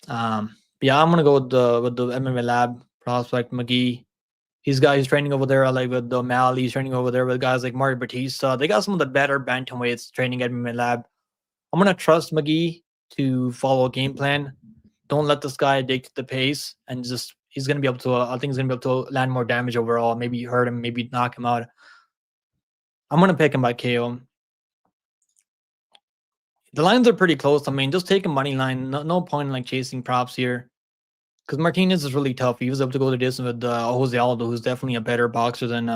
Yeah, I'm gonna go with the MMA Lab prospect McGee. He's training over there like with the Mali. He's training over there with guys like Mario Batista. They got some of the better bantamweights training at MMA Lab. I'm gonna trust McGee to follow a game plan. Don't let this guy dictate the pace, and just he's gonna be able to. I think he's gonna be able to land more damage overall. Maybe hurt him, maybe knock him out. I'm gonna pick him by KO. The lines are pretty close. I mean, just take a money line. No point in like chasing props here. Because Martinez is really tough. He was able to go the distance with Jose Aldo, who's definitely a better boxer than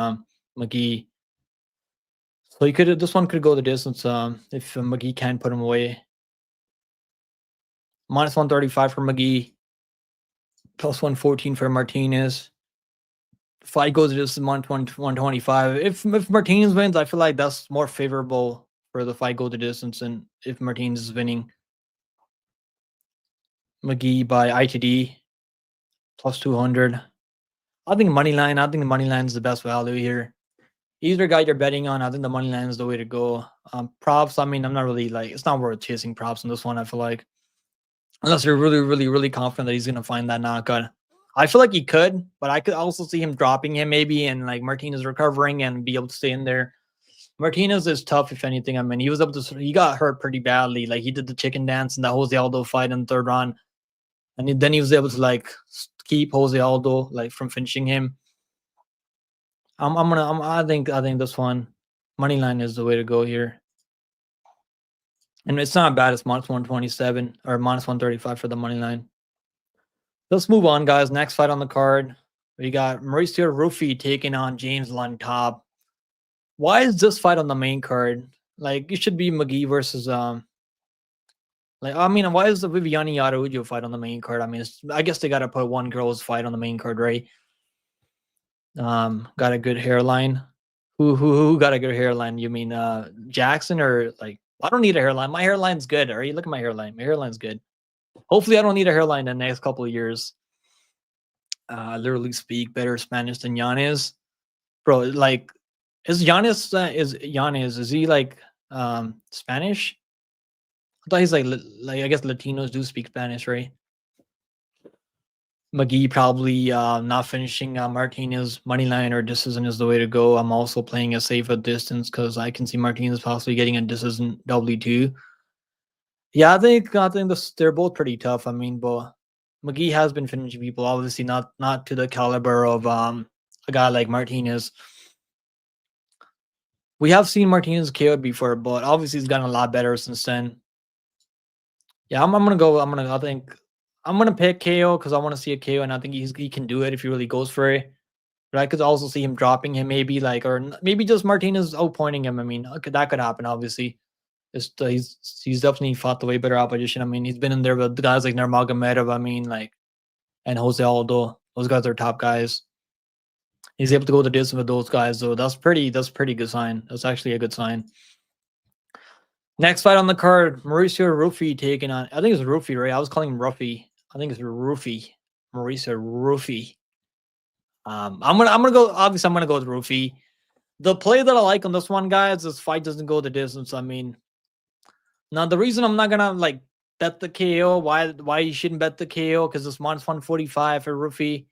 McGee. So this one could go the distance if McGee can't put him away. Minus 135 for McGee. Plus 114 for Martinez. Fight goes to distance 125. If Martinez wins, I feel like that's more favorable for the fight go the distance than if Martinez is winning. McGee by ITD. Plus 200. I think the money line is the best value here. Either guy you're betting on, I think the money line is the way to go. Props, I mean, I'm not really like, it's not worth chasing props on this one, I feel like. Unless you're really, really, really confident that he's going to find that knockout. I feel like he could, but I could also see him dropping him maybe and like Martinez recovering and be able to stay in there. Martinez is tough, if anything. I mean, he got hurt pretty badly. Like, he did the chicken dance in the Jose Aldo fight in the third round. And then he was able to, like, keep Jose Aldo, like, from finishing him. I think this one, money line is the way to go here. And it's not bad. It's minus 127 or minus 135 for the money line. Let's move on, guys. Next fight on the card. We got Mauricio Ruffy taking on James Lantop. Why is this fight on the main card? Like, it should be McGee versus like, I mean, why is the Viviani Araujo fight on the main card? I mean, I guess they gotta put one girl's fight on the main card, right? Got a good hairline. Who got a good hairline? You mean Jackson, or like, I don't need a hairline. My hairline's good. All right, look at my hairline. My hairline's good. Hopefully, I don't need a hairline in the next couple of years. Literally speak better Spanish than Giannis, bro. Like, is Giannis? Is he like Spanish? I thought he's like I guess Latinos do speak Spanish, right? McGee probably not finishing Martinez money line or decision is the way to go. I'm also playing a safer distance because I can see Martinez possibly getting a decision W2. Yeah, I think they're both pretty tough. I mean, but McGee has been finishing people, obviously not to the caliber of a guy like Martinez. We have seen Martinez KO before, but obviously he's gotten a lot better since then. Yeah, I'm gonna pick KO because I want to see a KO, and I think he can do it if he really goes for it. But I could also see him dropping him, maybe maybe just Martinez outpointing him. I mean, that could happen. Obviously, he's definitely fought the way better opposition. I mean, he's been in there with guys like Nurmagomedov. I mean, like, and Jose Aldo. Those guys are top guys. He's able to go the distance with those guys, so that's pretty good sign. That's actually a good sign. Next fight on the card, Mauricio Ruffy taking on, I think it's Ruffy, right? I was calling him Ruffy. I think it's Ruffy. Mauricio Ruffy. I'm gonna go, obviously I'm gonna go with Ruffy. The play that I like on this one, guys, this fight doesn't go the distance. I mean, now the reason I'm not gonna like bet the KO, why you shouldn't bet the KO, because this minus 145 for Ruffy.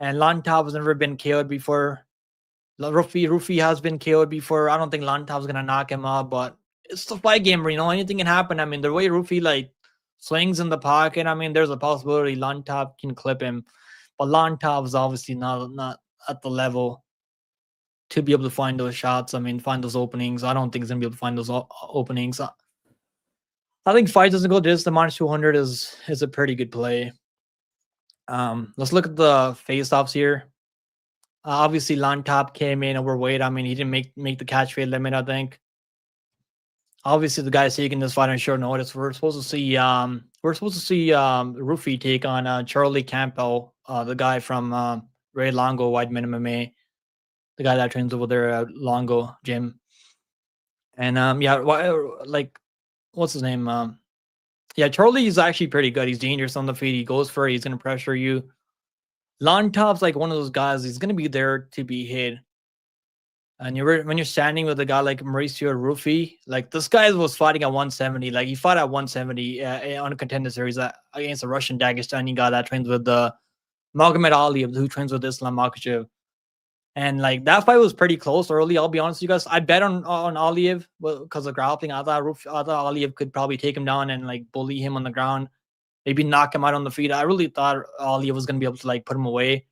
And Lantop has never been KO'd before. Ruffy has been KO'd before. I don't think Lantop's gonna knock him out, but it's the fight game, you know, anything can happen. I mean, the way Ruffy like swings in the pocket, I mean, there's a possibility Lantop can clip him. But Lantop is obviously not at the level to be able to find those shots. I mean, find those openings. I don't think he's gonna be able to find those openings. I think fight doesn't go this. The minus 200 is a pretty good play. Let's look at the face-offs here. Obviously, Lantop came in overweight. I mean, he didn't make the catch weight limit, I think. Obviously, the guy's taking this fight on short notice. We're supposed to see Ruffy take on Charlie Campbell, the guy from Ray Longo Weidman MMA, the guy that trains over there at Longo Gym. And yeah, like, what's his name? Yeah, Charlie is actually pretty good. He's dangerous on the feet. He goes for it. He's gonna pressure you. Lantop's like one of those guys. He's gonna be there to be hit. And when you're standing with a guy like Mauricio Ruffy, like, this guy was fighting at 170. Like, he fought at 170 on a contender series against a Russian Dagestani guy that trains with Magomed Ali, who trains with Islam Makhachev. And like, that fight was pretty close early. I'll be honest with you guys. I bet on Aliyev because of grappling. I thought Aliyev could probably take him down and like bully him on the ground, maybe knock him out on the feet. I really thought Aliyev was gonna be able to like put him away,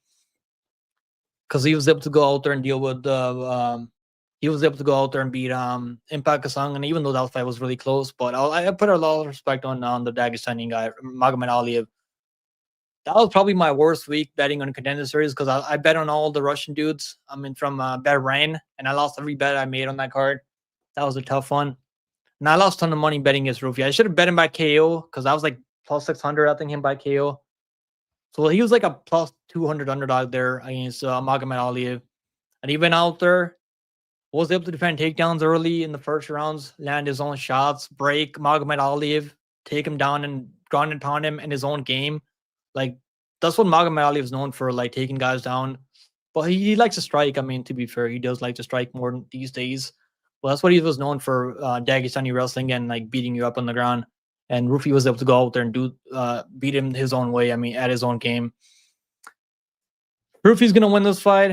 because he was able to go out there and deal with he was able to go out there and beat Impact Kasang. And even though that fight was really close, but I put a lot of respect on the Dagestani guy, Magomed Aliyev. That was probably my worst week betting on contender series, because I bet on all the Russian dudes. I mean, from Bahrain, and I lost every bet I made on that card. That was a tough one. And I lost a ton of money betting against Ruffy. I should have bet him by KO, because I was like plus 600, I think, him by KO. So he was like a plus 200 underdog there against Magomed Aliyev. And he went out there, was able to defend takedowns early in the first rounds, land his own shots, break Magomed Aliyev, take him down and ground and pound him in his own game. Like, that's what Magomed Aliyev is known for, like, taking guys down. But he likes to strike. I mean, to be fair, he does like to strike more these days. Well, that's what he was known for, Dagestani wrestling and like beating you up on the ground. And Ruffy was able to go out there and beat him his own way. I mean, at his own game. Ruffy's gonna win this fight.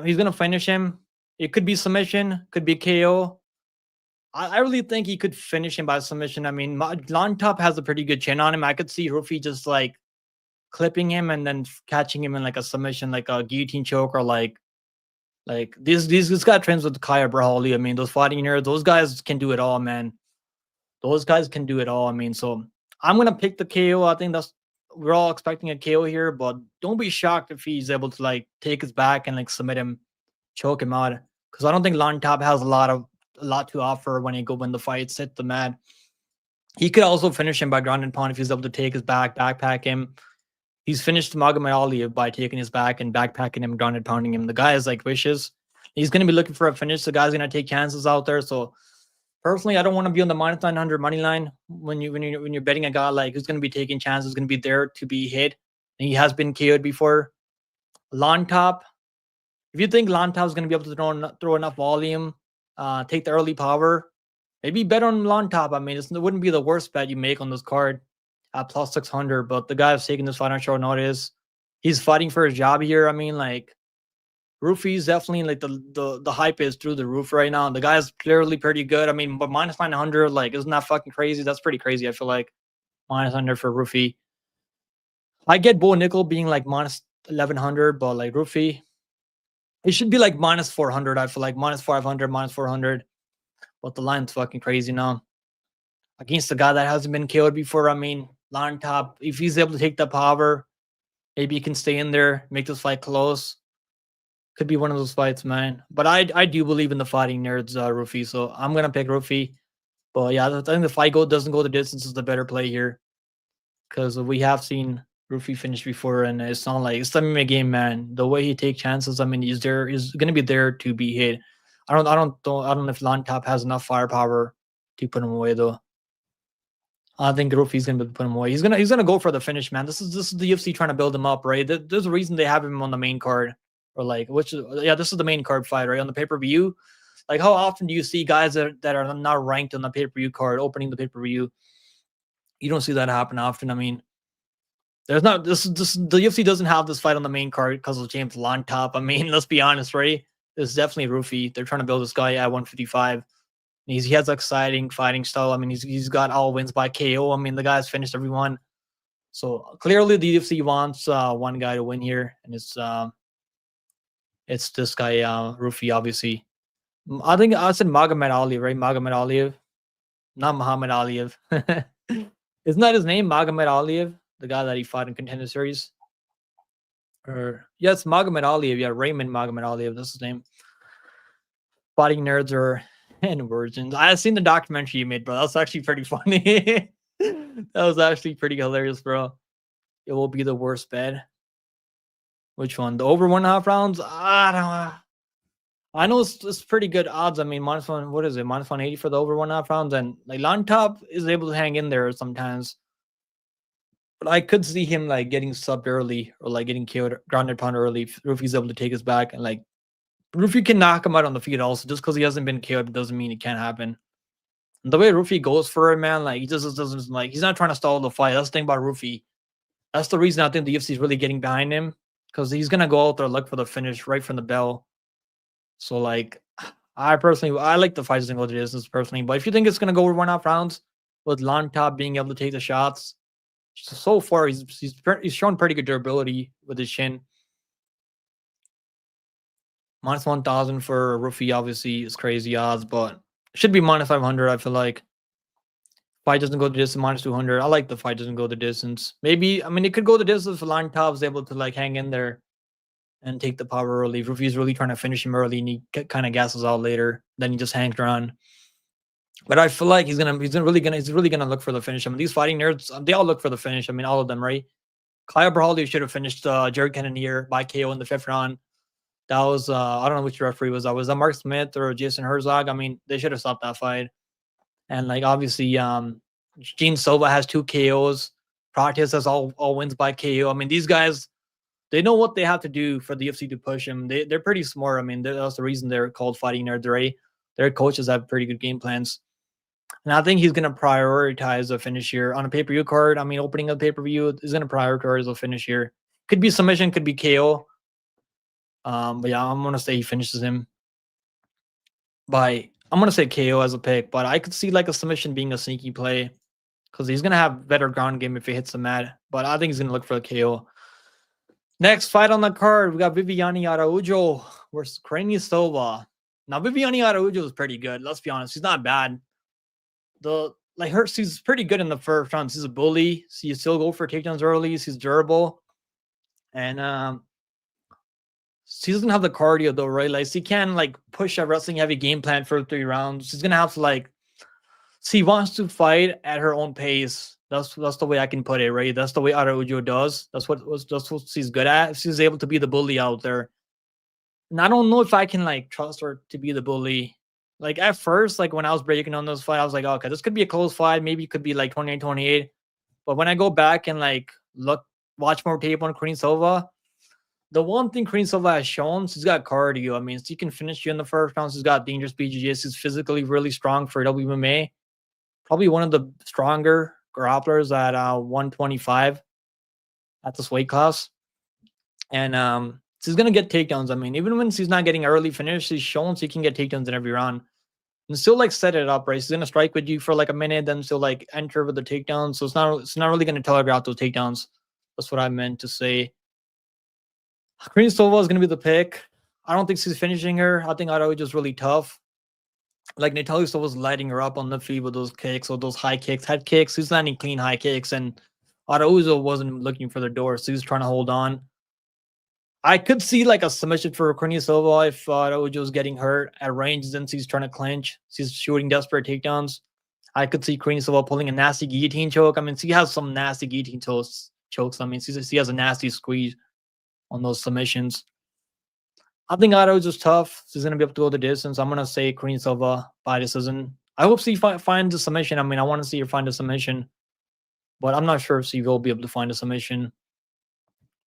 He's gonna finish him. It could be submission, could be KO. I really think he could finish him by submission. I mean, Long Top has a pretty good chin on him. I could see Ruffy just like clipping him and then catching him in like a submission, like a guillotine choke, or like this guy trains with Kaya Brahali. I mean, those fighting nerds, those guys can do it all, man. Those guys can do it all. I mean, so I'm gonna pick the KO. I think we're all expecting a KO here, but don't be shocked if he's able to like take his back and like submit him, choke him out. Because I don't think Long Top has a lot to offer when the fights hit the mat. He could also finish him by ground and pound if he's able to take his back, backpack him. He's finished Magomed Aliyev by taking his back and backpacking him, ground and pounding him. The guy is like vicious. He's going to be looking for a finish. The guy's going to take chances out there. So personally, I don't want to be on the minus 900 money line when you're betting a guy like who's going to be taking chances, going to be there to be hit. And he has been KO'd before. Long Top. If you think Long Top is going to be able to throw enough volume, take the early power, maybe bet on Long Top. I mean, it wouldn't be the worst bet you make on this card at plus 600. But the guy who's taking this fight on short notice, he's fighting for his job here. I mean, like, Ruffy's definitely like the hype is through the roof right now. The guy's clearly pretty good. I mean, but minus 900, like, isn't that fucking crazy? That's pretty crazy. I feel like minus 100 for Ruffy. I get Bo Nickal being like minus 1100, but like Ruffy, it should be like minus 400. I feel like minus 500, minus 400. But the line's fucking crazy now. Against the guy that hasn't been KO'd before, I mean, Long Top, if he's able to take the power, maybe he can stay in there, make this fight close. Could be one of those fights, man. But I do believe in the fighting nerds, Ruffy. So I'm going to pick Ruffy. But yeah, I think the fight doesn't go the distance is the better play here. Because we have seen Ruffy finish before, and it's not like it's the MMA game, man. The way he takes chances, I mean, he's going to be there to be hit. I don't know if Long Top has enough firepower to put him away though. I think Ruffy's gonna put him away. He's gonna go for the finish, man. This is the UFC trying to build him up, right? There's a reason they have him on the main card, or like this is the main card fight, right? On the pay-per-view. Like, how often do you see guys that are not ranked on the pay-per-view card opening the pay-per-view? You don't see that happen often. I mean, there's not this the UFC doesn't have this fight on the main card because of James Long Top. I mean, let's be honest, right? It's definitely Ruffy. They're trying to build this guy at 155. He has exciting fighting style. I mean, he's got all wins by KO. I mean, the guy's finished everyone. So clearly, the UFC wants one guy to win here, and it's this guy, Ruffy. Obviously, I think I said Magomed Aliyev, right? Magomed Aliyev, not Muhammad Aliyev. Isn't that his name, Magomed Aliyev, the guy that he fought in Contender Series? Or yes, Magomed Aliyev. Yeah, Raymond Magomed Aliyev. That's his name. Fighting nerds are and versions. I've seen the documentary you made, bro. That's actually pretty funny. That was actually pretty hilarious, bro. It will be the worst bet. Which one? The over 1.5 rounds? I don't know. I know it's pretty good odds. I mean, minus one. What is it? Minus 180 for the over 1.5 rounds, and like Long Top is able to hang in there sometimes. But I could see him like getting subbed early or like getting killed, grounded pound early. If Ruffy's able to take his back and like. Ruffy can knock him out on the feet also. Just because he hasn't been KO'd doesn't mean it can't happen. And the way Ruffy goes for it, man, like he just doesn't like he's not trying to stall the fight. That's the thing about Ruffy. That's the reason I think the UFC is really getting behind him, because he's gonna go out there look for the finish right from the bell. So like I like the fight doesn't go the distance personally. But if you think it's gonna go over 1.5 rounds with Long Top being able to take the shots, so far he's shown pretty good durability with his chin. Minus 1,000 for Ruffy obviously is crazy odds, but it should be minus 500. I feel like fight doesn't go the distance. Minus 200. I like the fight doesn't go the distance. Maybe, I mean, it could go the distance if Long Top is able to like hang in there and take the power early. If Ruffy's really trying to finish him early and he kind of gasses out later, then he just hangs around. But I feel like he's really gonna look for the finish. I mean, these fighting nerds, they all look for the finish. I mean, all of them, right? Kaya Brahali should have finished Jared Cannonier by KO in the 5th round. That was I don't know which referee was that. Was that Mark Smith or Jason Herzog? I mean, they should have stopped that fight. And like obviously, Gene Silva has 2 KOs. Practice has all wins by KO. I mean, these guys, they know what they have to do for the UFC to push him. They're pretty smart. I mean, that's the reason they're called fighting nerds, right? Their coaches have pretty good game plans. And I think he's going to prioritize a finish here on a pay-per-view card. I mean, opening a pay-per-view is going to prioritize a finish here. Could be submission, could be KO. But yeah, I'm going to say he finishes him. I'm gonna say KO as a pick, but I could see like a submission being a sneaky play because he's gonna have better ground game if he hits the mat. But I think he's gonna look for a KO. Next fight on the card, we got Viviane Araujo versus Silva. Now Viviane Araujo is pretty good. Let's be honest, she's not bad. She's pretty good in the first round. She's a bully. She still go for takedowns early. She's durable, and she doesn't have the cardio though, right? Like she can like push a wrestling heavy game plan for 3 rounds. She's gonna have to like. She wants to fight at her own pace. That's the way I can put it, right? That's the way Araujo does. That's what she's good at. She's able to be the bully out there. And I don't know if I can like trust her to be the bully. Like at first, like when I was breaking on those fight, I was like, okay, this could be a close fight. Maybe it could be like 28-28. But when I go back and like watch more tape on Silva, the one thing Silva has shown, she's got cardio. I mean, she can finish you in the first round. She's got dangerous BJJ. She's physically really strong for WMA. Probably one of the stronger grapplers at 125 at this weight class. And she's going to get takedowns. I mean, even when she's not getting early finish, she's shown she can get takedowns in every round. And still like set it up, right? She's going to strike with you for like a minute, then she'll like enter with the takedown. So it's not really going to telegraph those takedowns. That's what I meant to say. Silva is going to be the pick. I don't think she's finishing her. I think Araujo is really tough. Like Natalia was lighting her up on the feet with those kicks or those high kicks, head kicks. She's landing clean high kicks, and Araujo wasn't looking for the door, so he was trying to hold on. I could see like a submission for Silva if Araujo was getting hurt at range, then she's trying to clinch. She's shooting desperate takedowns. I could see Silva pulling a nasty guillotine choke. I mean, she has some nasty guillotine chokes. I mean, she has a nasty squeeze on those submissions. I think Araujo is tough. She's going to be able to go the distance. I'm going to say Silva by decision. I hope she finds a submission. I mean, I want to see her find a submission, but I'm not sure if she will be able to find a submission.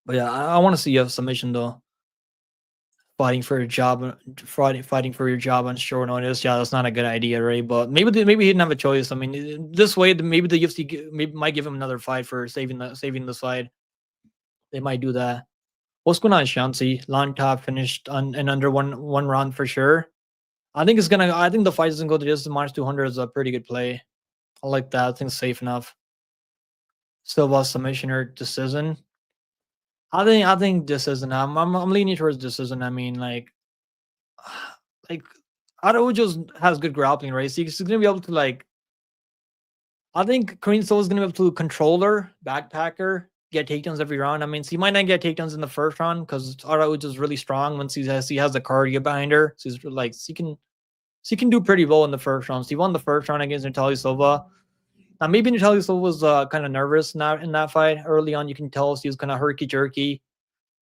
But yeah, I want to see a submission though. Fighting for your job on short notice. Yeah, that's not a good idea, right? But maybe he didn't have a choice. I mean, this way, maybe the UFC might give him another fight for saving the fight. They might do that. What's going on, Shansi? Long top finished in under one round for sure. I think the fight doesn't go to this. Minus 200 is a pretty good play. I like that. I think it's safe enough. Silva submission or decision. I think decision. I'm leaning towards decision. I mean, like Araujo has good grappling, right? So he's gonna be able to like. I think Silva is gonna be able to control her, backpack her, get takedowns every round. I mean, she might not get takedowns in the first round because Araujo is really strong when she has the cardio behind her. She's like she can do pretty well in the first round. She won the first round against Natalia Silva. Now maybe Natalia Silva was kind of nervous in that fight early on. You can tell she was kind of herky jerky.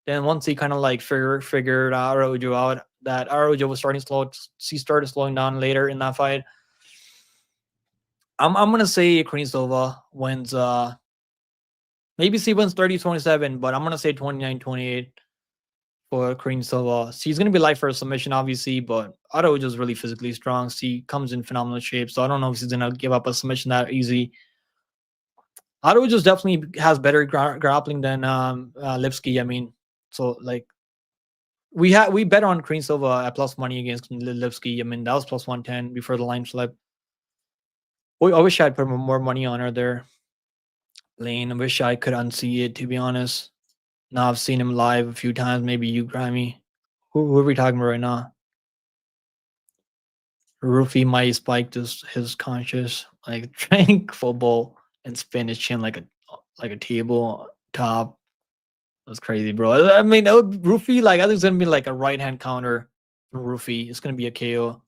Then once he kind of like figured Araujo out, that Araujo was starting slow. She started slowing down later in that fight. I'm gonna say Silva wins. Maybe she wins 30-27, but I'm going to say 29-28 for Silva. She's going to be light for a submission, obviously, but Araujo is really physically strong. She comes in phenomenal shape, so I don't know if she's going to give up a submission that easy. Araujo definitely has better grappling than Lipski. I mean, so like we bet on Silva at plus money against Lipski. I mean, that was plus 110 before the line flip. I wish I'd put more money on her there. Lane, I wish I could unsee it, to be honest. Now I've seen him live a few times. Maybe you, Grimy. Who are we talking about right now? Ruffy might spike his conscious, like trying football and spin his chin like a table top. That's crazy, bro. I mean, Ruffy, like I think it's gonna be like a right hand counter from Ruffy. It's gonna be a KO.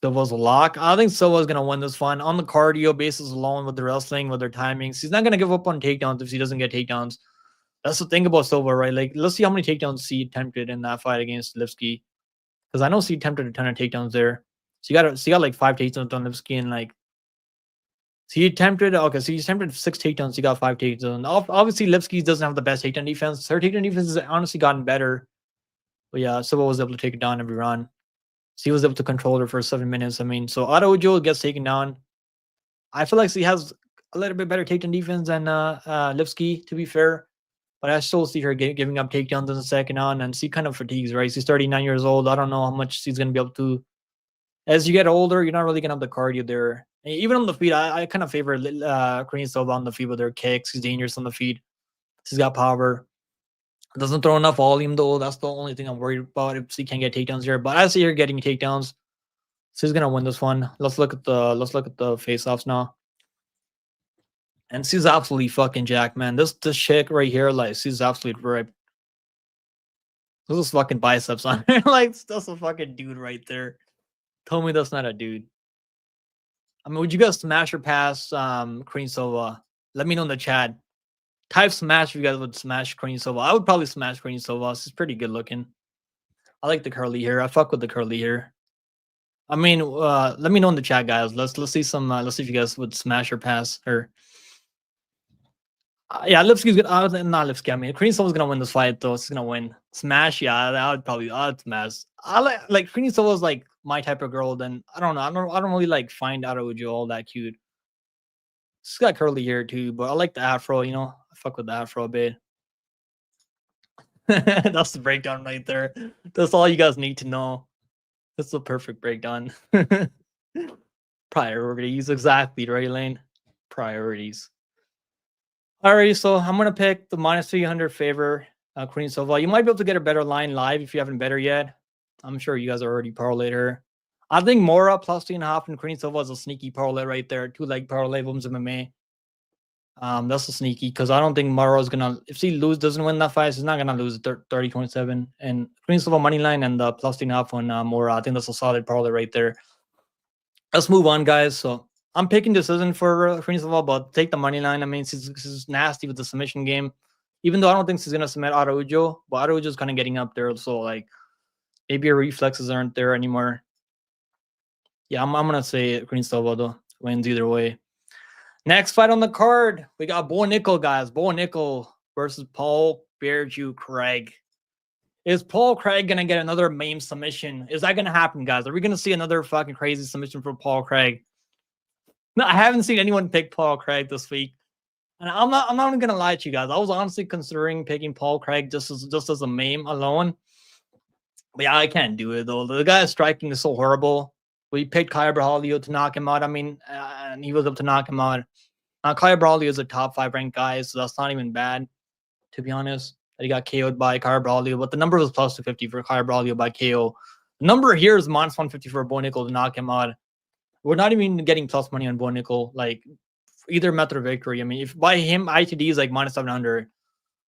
Silva's a lock. I think Silva's going to win this one on the cardio basis alone with the wrestling, with their timings. He's not going to give up on takedowns if he doesn't get takedowns. That's the thing about Silva, right? Like, let's see how many takedowns he attempted in that fight against Lipski. Because I know he attempted a ton of takedowns there. So he got like 5 takedowns on Lipski, and like he attempted 6 takedowns. He got 5 takedowns. Obviously, Lipski doesn't have the best takedown defense. Her takedown defense has honestly gotten better. But yeah, Silva was able to take it down every round. She was able to control her for 7 minutes. I mean, so Araujo gets taken down. I feel like she has a little bit better takedown defense than Lipski, to be fair. But I still see her giving up takedowns in the second round, and she kind of fatigues, right? She's 39 years old. I don't know how much she's going to be able to As you get older, you're not really gonna have the cardio there. Even on the feet, I kind of favor Korean Silva on the feet with their kicks. He's dangerous on the feet. He's got power. Doesn't throw enough volume though. That's the only thing I'm worried about if he can't get takedowns here. But I see her getting takedowns. So he's gonna win this one. Let's look at the face-offs now. And she's absolutely fucking jacked, man. This chick right here, like, she's absolutely ripped. This is fucking biceps on her. Like, that's a fucking dude right there. Tell me that's not a dude. I mean, would you guys smash or pass Korean Silva? Let me know in the chat. Type smash if you guys would smash Korean Silva. I would probably smash Korean Silva. She's pretty good looking. I like the curly hair. I fuck with the curly hair. I mean, let me know in the chat, guys. Let's see some. Let's see if you guys would smash or pass her. Yeah, Lipsky's gonna. Not Lipsky. I mean, Korean Silva's gonna win this fight, though. She's gonna win. Smash, yeah. I'd smash. I like Korean Silva's like my type of girl. Then I don't know. I don't really like find Arjo all that cute. She's got curly hair too, but I like the afro. You know, I fuck with the afro a bit. That's the breakdown right there. That's all you guys need to know. That's the perfect breakdown. Priorities, exactly, right, Lane? Priorities. Alright, so I'm gonna pick the minus 300 favor Korean Silva. You might be able to get a better line live if you haven't bet her yet. I'm sure you guys already parlayed her. I think Moura plus 2.5 and Korean Silva is a sneaky parlay right there. 2-leg parlay, Women's MMA. That's a sneaky because I don't think Moura is gonna. If she doesn't win that fight, she's not gonna lose 30-27. And Korean Silva money line and the plus 2.5 on Moura. I think that's a solid parlay right there. Let's move on, guys. So I'm picking decision for Korean Silva, but take the money line. I mean, she's nasty with the submission game. Even though I don't think she's gonna submit Arjo, but Arjo's kind of getting up there. So like, maybe her reflexes aren't there anymore. Yeah, I'm gonna say Korean Silva though wins either way. Next fight on the card, we got Bo Nickal, guys. Bo Nickal versus Paul Bearju Craig. Is Paul Craig gonna get another MAME submission? Is that gonna happen, guys? Are we gonna see another fucking crazy submission for Paul Craig? No, I haven't seen anyone pick Paul Craig this week, and I'm not even gonna lie to you guys. I was honestly considering picking Paul Craig just as a MAME alone. But yeah, I can't do it though. The guy's striking is so horrible. We picked Kyle Braulio to knock him out. I mean, and he was up to knock him out. Kyle Braulio is a top 5 ranked guy, so that's not even bad, to be honest. That he got KO'd by Kyle Braulio, but the number was plus 250 for Kyle Braulio by KO. The number here is minus 150 for Bo Nickal to knock him out. We're not even getting plus money on Bo Nickal, like either method of victory. I mean, if by him ITD is like minus 700,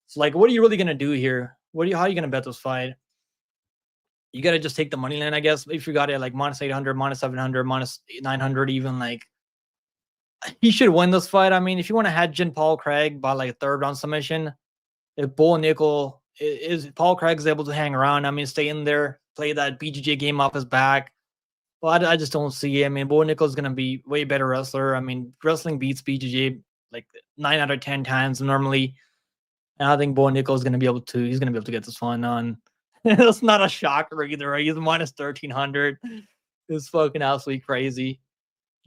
so like, what are you really gonna do here? How are you gonna bet this fight? You got to just take the money line, I guess. If you got it like minus 800, minus 700, minus 900, even, like, he should win this fight. I mean, if you want to hedge in Paul Craig by like a 3rd round submission, if Bo Nickal Paul Craig's able to hang around, I mean, stay in there, play that BJJ game off his back. Well, I just don't see it. I mean, Bo Nickal's going to be way better wrestler. I mean, wrestling beats BJJ like 9 out of 10 times normally. And I think Bo Nickal's going to be able to, he's going to be able to get this one on. That's not a shocker either, right? He's minus 1,300. It's fucking absolutely crazy.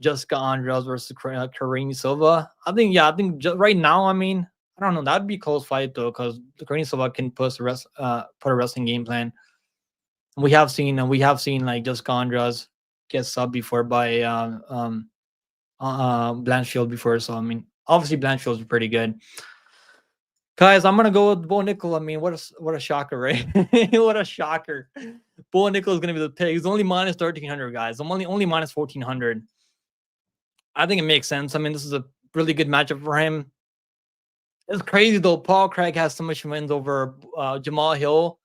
Jessica Andrade versus Korean Silva. I think just right now, I mean, I don't know. That'd be a close fight though, because the Korean Silva can put a wrestling game plan. We have seen like Jessica Andrade get subbed before by Blanchfield before. So I mean, obviously Blanchfield's pretty good. Guys, I'm gonna go with Bo Nickal. I mean, what a shocker, right? What a shocker. Bo Nickal is gonna be the pick. He's only minus 1,300, guys. I'm only minus 1,400. I think it makes sense. I mean, this is a really good matchup for him. It's crazy though. Paul Craig has submission wins over Jamal Hill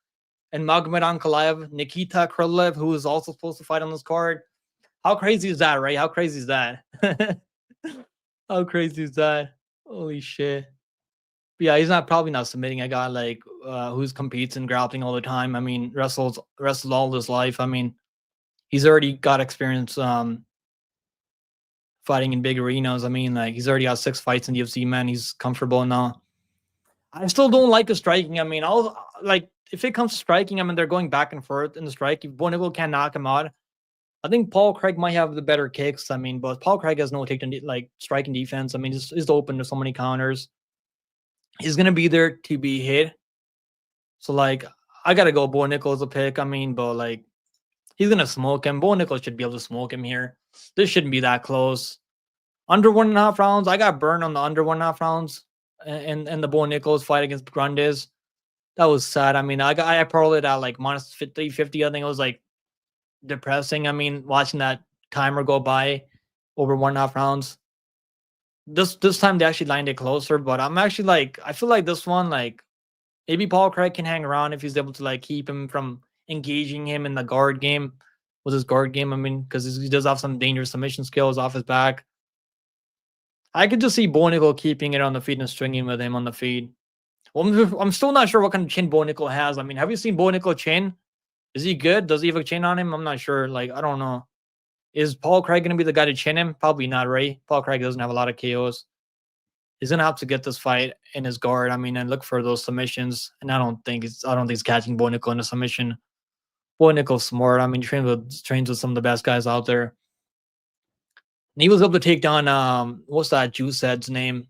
and Magomed Ankalaev, Nikita Krylov, who is also supposed to fight on this card. How crazy is that, right? How crazy is that? How crazy is that? Holy shit. But yeah, he's probably not submitting a guy like who's competes in grappling all the time. I mean, wrestles all his life. I mean, he's already got experience fighting in big arenas. I mean, like, he's already got 6 fights in the UFC, man. He's comfortable now. I still don't like the striking. I mean, if it comes to striking, I mean, they're going back and forth in the strike. If Bo Nickal can't knock him out, I think Paul Craig might have the better kicks. I mean, but Paul Craig has no takedown, like, striking defense. I mean, he's open to so many counters. He's gonna be there to be hit. So like, I gotta go Bo Nickal as a pick. I mean, but like, He's gonna smoke him. Bo Nickal should be able to smoke him here. This shouldn't be that close. Under 1.5 rounds. I got burned on the under 1.5 rounds and the Bo Nickal fight against Grandes. That was sad. I mean, I parlayed at like minus 350. I think it was like depressing. I mean, watching that timer go by over 1.5 rounds. This time they actually lined it closer, but I'm actually like, I feel like this one, like maybe Paul Craig can hang around if he's able to like keep him from engaging him in the guard game with his guard game. I mean, because he does have some dangerous submission skills off his back. I could just see Bo Nickal keeping it on the feet and stringing with him on the feet. Well, I'm still not sure what kind of chin Bo Nickal has. I mean, have you seen Bo Nickal chin? Is he good? Does he have a chin on him? I'm not sure. Like, I don't know. Is Paul Craig going to be the guy to chin him? Probably not, right? Paul Craig doesn't have a lot of KOs. He's going to have to get this fight in his guard. I mean, and look for those submissions. And I don't think he's catching Bo Nickal in a submission. Bo Nickal's smart. I mean, trains with some of the best guys out there. And he was able to take down what's that juice head's name?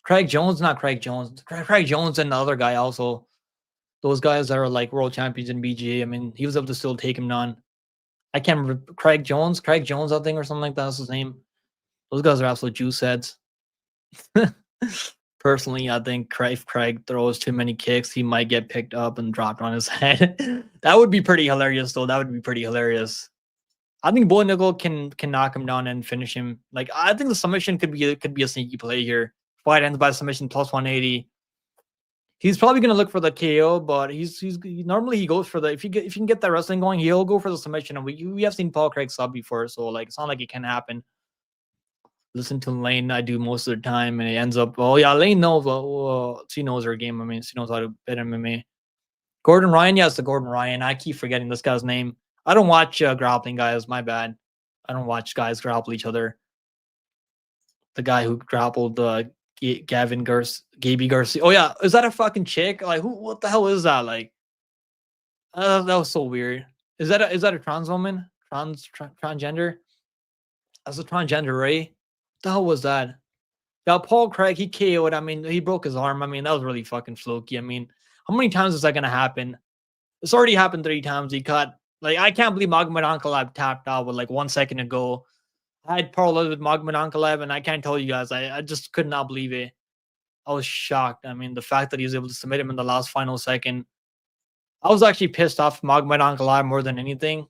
Craig Jones, not Craig Jones. Craig Jones and the other guy also. Those guys that are like world champions in BGA. I mean, he was able to still take him down. I can't remember Craig Jones, I think, or something like that. That's his name. Those guys are absolute juice heads. Personally, I think if Craig throws too many kicks, he might get picked up and dropped on his head. That would be pretty hilarious, though. That would be pretty hilarious. I think Bo Nickal can knock him down and finish him. Like, I think the submission could be a sneaky play here. Fight ends by submission plus 180. He's probably gonna look for the KO, but normally he goes for the if you can get that wrestling going, he'll go for the submission. And we have seen Paul Craig sub before, so like it's not like it can happen. Listen to Lane, I do most of the time, and it ends up. Oh yeah, Lane knows. She knows her game. I mean, she knows how to bet MMA. Gordon Ryan, yes, the Gordon Ryan. I keep forgetting this guy's name. I don't watch grappling guys. My bad. I don't watch guys grapple each other. The guy who grappled Gaby Garcia. Oh yeah, is that a fucking chick? Like, what the hell is that? Like, that was so weird. Is that a trans woman? Transgender? That's a transgender, right? What the hell was that? Yeah, Paul Craig, he KO'd. I mean, he broke his arm. I mean, that was really fucking fluky. I mean, how many times is that gonna happen? It's already happened 3 times. He cut. Like, I can't believe Magomed Ankalaev tapped out with like 1 second to go. I had parlayed with Magomed Ankalaev, and I can't tell you guys, I just could not believe it. I was shocked. I mean, the fact that he was able to submit him in the last final second. I was actually pissed off Magomed Ankalaev more than anything.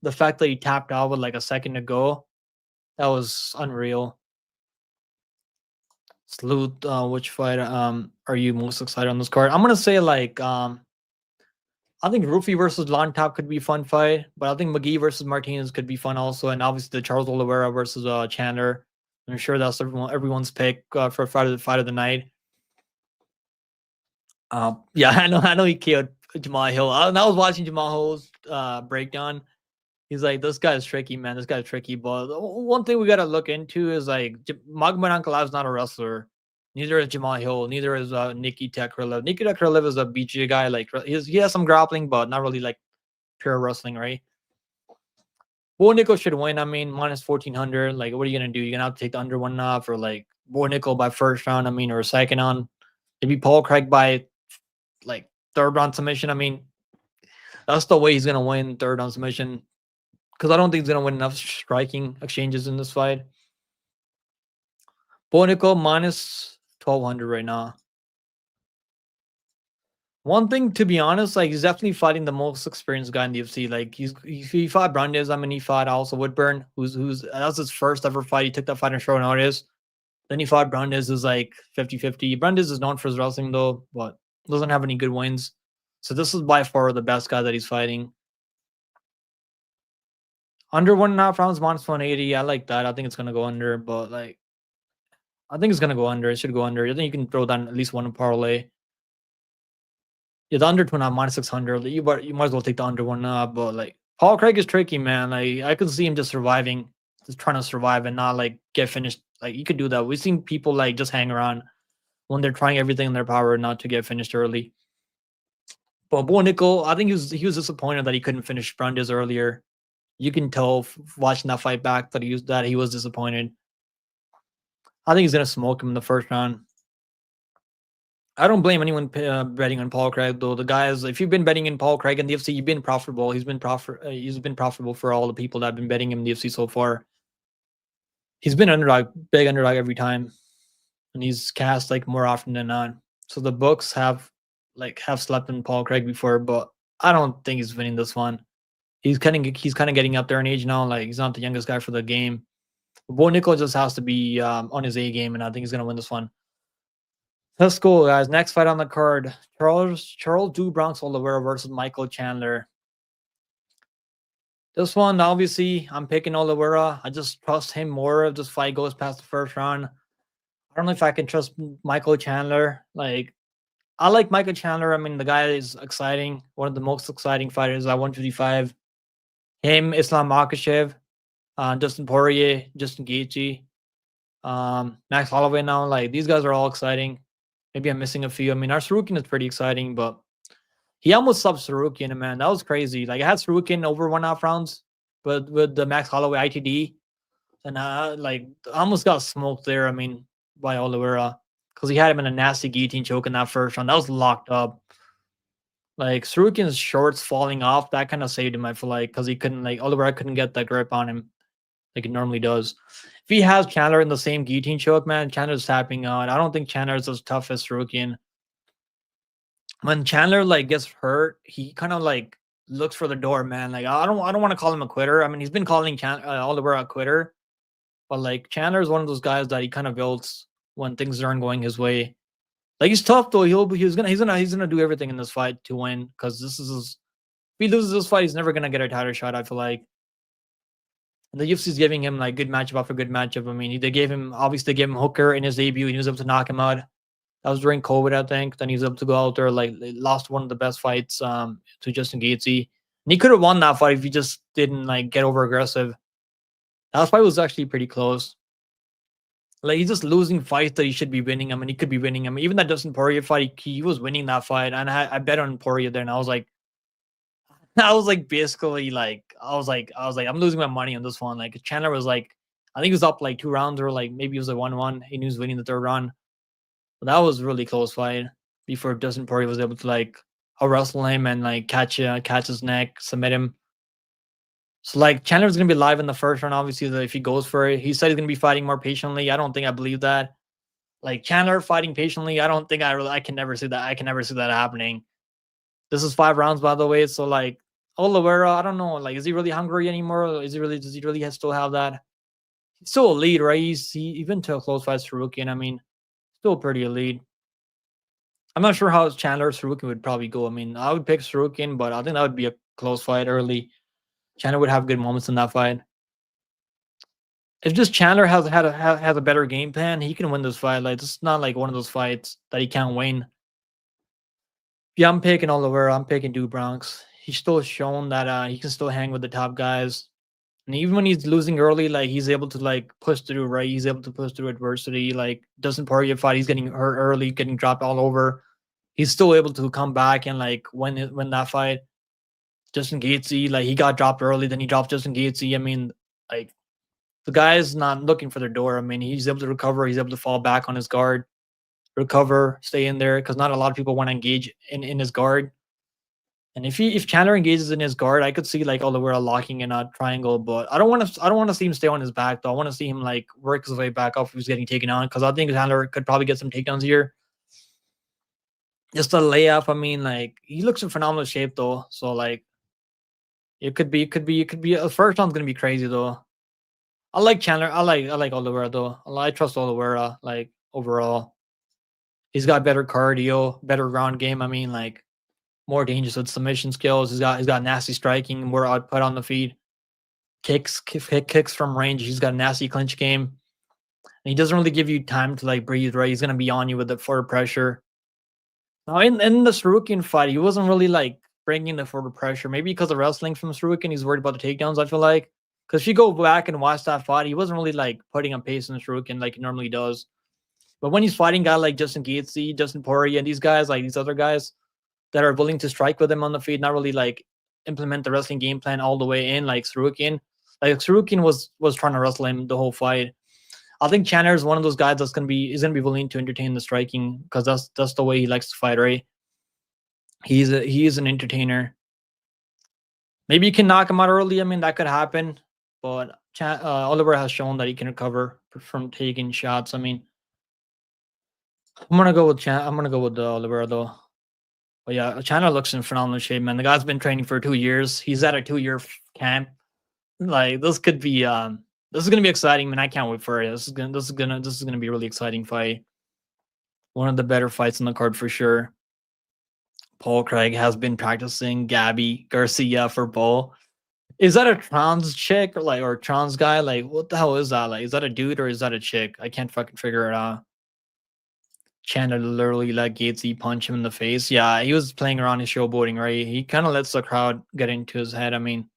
The fact that he tapped out with like a second to go, that was unreal. Salute, which fight are you most excited on this card? I'm gonna say like I think Ruffy versus Long Top could be a fun fight, but I think McGee versus Martinez could be fun also, and obviously the Charles Oliveira versus Chandler. I'm sure that's everyone's pick for fight of the night. Yeah, I know he killed Jamal Hill. I was watching Jamal Hill's breakdown. He's like, this guy's tricky, man. This guy's tricky. But one thing we gotta look into is like Magomed Ankalaev is not a wrestler. Neither is Jamal Hill. Neither is Nikita Krylov. Nikita Krylov is a BJ guy. Like he has some grappling, but not really like pure wrestling, right? Bo Nickal should win. I mean, minus 1400. Like, what are you gonna do? You're gonna have to take the under 1.5, or like Bo Nickal by first round. I mean, or second round. Maybe Paul Craig by like third round submission. I mean, that's the way he's gonna win, third round submission. Because I don't think he's gonna win enough striking exchanges in this fight. Bo Nickal minus 1200 right now. One thing, to be honest, like he's definitely fighting the most experienced guy in the UFC. Like he fought Brandis. I mean, he fought also Woodburn, who's that was his first ever fight. He took that fight in short notice. Then he fought Brandis, who's like 50-50. Brandis is known for his wrestling though, but doesn't have any good wins. So this is by far the best guy that he's fighting. Under 1.5 rounds, minus 180. I like that. I think it's gonna go under, but like I think it's gonna go under. It should go under. I think you can throw down at least one parlay. Yeah, the under 2.5 minus 600. You might as well take the under 1.5. But like Paul Craig is tricky, man. Like I could see him just surviving, just trying to survive and not like get finished. Like you could do that. We've seen people like just hang around when they're trying everything in their power not to get finished early. But Bo Nickal, I think he was disappointed that he couldn't finish Brandis earlier. You can tell watching that fight back that he was disappointed. I think he's gonna smoke him in the first round. I don't blame anyone betting on Paul Craig though. The guys, if you've been betting in Paul Craig in the UFC, you've been profitable. He's been profitable for all the people that have been betting him in the UFC so far. He's been underdog, big underdog every time, and he's cast like more often than not. So the books have slept in Paul Craig before, but I don't think he's winning this one. He's kind of getting up there in age now. Like he's not the youngest guy for the game. Bo Nickal just has to be on his A game, and I think he's gonna win this one. Let's go, guys. Next fight on the card: Charles Do Bronx Oliveira versus Michael Chandler. This one, obviously, I'm picking Oliveira. I just trust him more if this fight goes past the first round. I don't know if I can trust Michael Chandler. Like, I like Michael Chandler. I mean, the guy is exciting. One of the most exciting fighters at 155. Him, Islam Makhachev, Dustin Poirier, Justin Gaethje, Max Holloway now. Like, these guys are all exciting. Maybe I'm missing a few. I mean, our Sarukian is pretty exciting, but he almost subbed Sarukian, man. That was crazy. Like, I had Sarukian over 1.5 rounds, but with the Max Holloway ITD, and I almost got smoked there. I mean, by Oliveira, because he had him in a nasty guillotine choke in that first round. That was locked up. Like, Sarukian's shorts falling off, that kind of saved him, I feel like, because he couldn't, Oliveira couldn't get that grip on him like it normally does. If he has Chandler in the same guillotine choke, man, Chandler's tapping out. I don't think Chandler is as tough as Sarukian. When Chandler gets hurt, he kind of looks for the door, man. Like, I don't want to call him a quitter. I mean, he's been calling Oliveira a quitter, but Chandler is one of those guys that he kind of builds when things aren't going his way. Like, he's tough though. He's gonna do everything in this fight to win, because if he loses this fight, he's never gonna get a title shot, I feel like. And the UFC's giving him good matchup after good matchup. I mean, they gave him Hooker in his debut, and he was able to knock him out. That was during COVID, I think. Then he was able to go out there, lost one of the best fights to Justin Gaethje. And he could have won that fight if he just didn't get over aggressive. That fight was actually pretty close. He's just losing fights that he should be winning. I mean, he could be winning. I mean, even that Dustin Poirier fight, he was winning that fight, and I bet on Poirier there, and I was like, basically I'm losing my money on this one. Chandler was I think he was up 2 rounds, or maybe it was 1-1. He was winning the 3rd round. But that was a really close fight before Dustin Poirier was able to wrestle him and catch his neck, submit him. So Chandler's gonna be live in the first round. Obviously, if he goes for it, he said he's gonna be fighting more patiently. I don't think I believe that. Chandler fighting patiently, I don't think I can never see that. I can never see that happening. This is 5 rounds, by the way. So Oliveira, I don't know. Is he really hungry anymore? Does he really still have that? He's still elite, right? He even to a close fight Sarukian. I mean, still pretty elite. I'm not sure how Chandler Sarukian would probably go. I mean, I would pick Sarukian, but I think that would be a close fight early. Chandler would have good moments in that fight. If just Chandler has a better game plan, he can win this fight. This is not one of those fights that he can't win. Yeah, I'm picking Oliveira. I'm picking Do Bronx. He's still shown that he can still hang with the top guys. And even when he's losing early, he's able to push through, right? He's able to push through adversity. Doesn't Poirier fight, he's getting hurt early, getting dropped all over. He's still able to come back and win that fight. Justin Gaethje, he got dropped early, then he dropped Justin Gaethje. I mean, the guy is not looking for the door. I mean, he's able to recover. He's able to fall back on his guard, recover, stay in there, because not a lot of people want to engage in his guard. And if Chandler engages in his guard, I could see Oliveira locking in a triangle, but I don't want to see him stay on his back though. I want to see him work his way back up if he's getting taken on, because I think Chandler could probably get some takedowns here. Just a layup. I mean, he looks in phenomenal shape though, so it could be a first round's gonna be crazy though. I like Chandler. I like Oliveira though. I trust Oliveira overall. He's got better cardio, better ground game. I mean, more dangerous with submission skills. He's got nasty striking, more output on the feet. Kicks from range. He's got a nasty clinch game. And he doesn't really give you time to breathe, right? He's gonna be on you with the forward pressure. Now in the Sarukian fight, he wasn't really bringing the forward pressure. Maybe because of wrestling from Sarukian, he's worried about the takedowns, I feel like. Because if you go back and watch that fight, he wasn't really putting on pace in the Sarukian like he normally does. But when he's fighting guys like Justin Gaethje, Justin Poirier, and these guys, these other guys that are willing to strike with him on the feet, not really implement the wrestling game plan all the way in, Sarukian. Sarukian was trying to wrestle him the whole fight. I think Chandler is one of those guys that's gonna be willing to entertain the striking because that's the way he likes to fight, right? He is an entertainer. Maybe you can knock him out early. I mean, that could happen, but Oliver has shown that he can recover from taking shots. I mean, I'm gonna go with Oliveira though. But yeah, Chandler looks in phenomenal shape, man. The guy's been training for 2 years. He's at a 2-year camp. Like this could be this is gonna be exciting, man. I can't wait for it. This is gonna be a really exciting fight. One of the better fights on the card for sure. Paul Craig has been practicing Gabby Garcia for Paul. Is that a trans chick or trans guy? Like, what the hell is that? Like, is that a dude or is that a chick? I can't fucking figure it out. Chandler literally let Gatesy punch him in the face. Yeah, he was playing around his showboating, right? He kind of lets the crowd get into his head. I mean,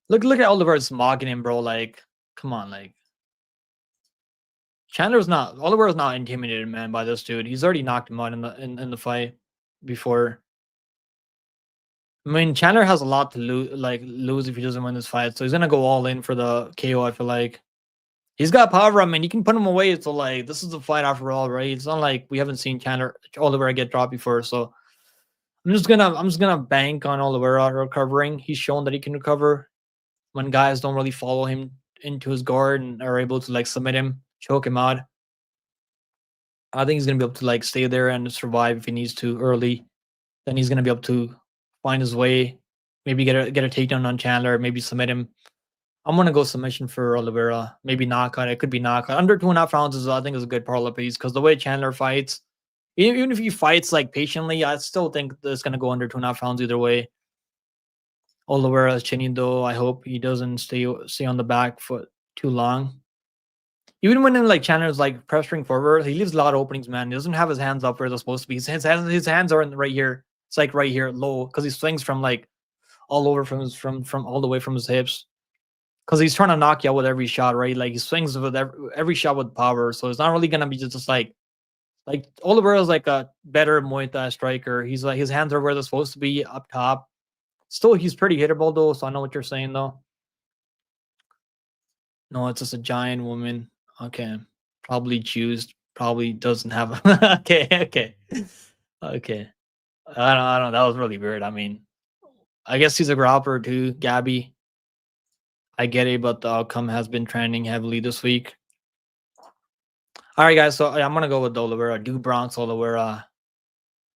look at Oliver's mocking him, bro. Like, come on, like. Oliver's not intimidated, man, by this dude. He's already knocked him out in the fight before. I mean, Chandler has a lot to lose if he doesn't win this fight, so he's gonna go all in for the KO. I feel like he's got power. I mean, you can put him away. So like, this is a fight after all, right? It's not like we haven't seen Oliveira get dropped before. So I'm just gonna bank on Oliveira recovering. He's shown that he can recover when guys don't really follow him into his guard and are able to like submit him, choke him out. I think he's gonna be able to like stay there and survive if he needs to early. Then he's gonna be able to find his way, maybe get a takedown on Chandler, maybe submit him. I'm gonna go submission for Oliveira, maybe knockout. It could be knockout. Under 2.5 rounds I think is a good parlay piece because the way Chandler fights, even if he fights like patiently, I still think it's gonna go under 2.5 rounds either way. Oliveira is chinning though. I hope he doesn't stay on the back foot too long. Even when like Chandler's like pressuring forward, he leaves a lot of openings, man. He doesn't have his hands up where they're supposed to be. His hands are right here. It's like right here, low, because he swings from like all over from all the way from his hips. Because he's trying to knock you out with every shot, right? Like he swings with every shot with power. So it's not really gonna be just like Oliveira is like a better Muay Thai striker. He's like his hands are where they're supposed to be up top. Still, he's pretty hittable though. So I know what you're saying though. No, it's just a giant woman. Okay, probably juiced. Probably doesn't have. Okay. I don't. That was really weird. I mean, I guess he's a grappler too, Gabby. I get it, but the outcome has been trending heavily this week. All right, guys. So I'm gonna go with Oliveira. Do Bronx Oliveira.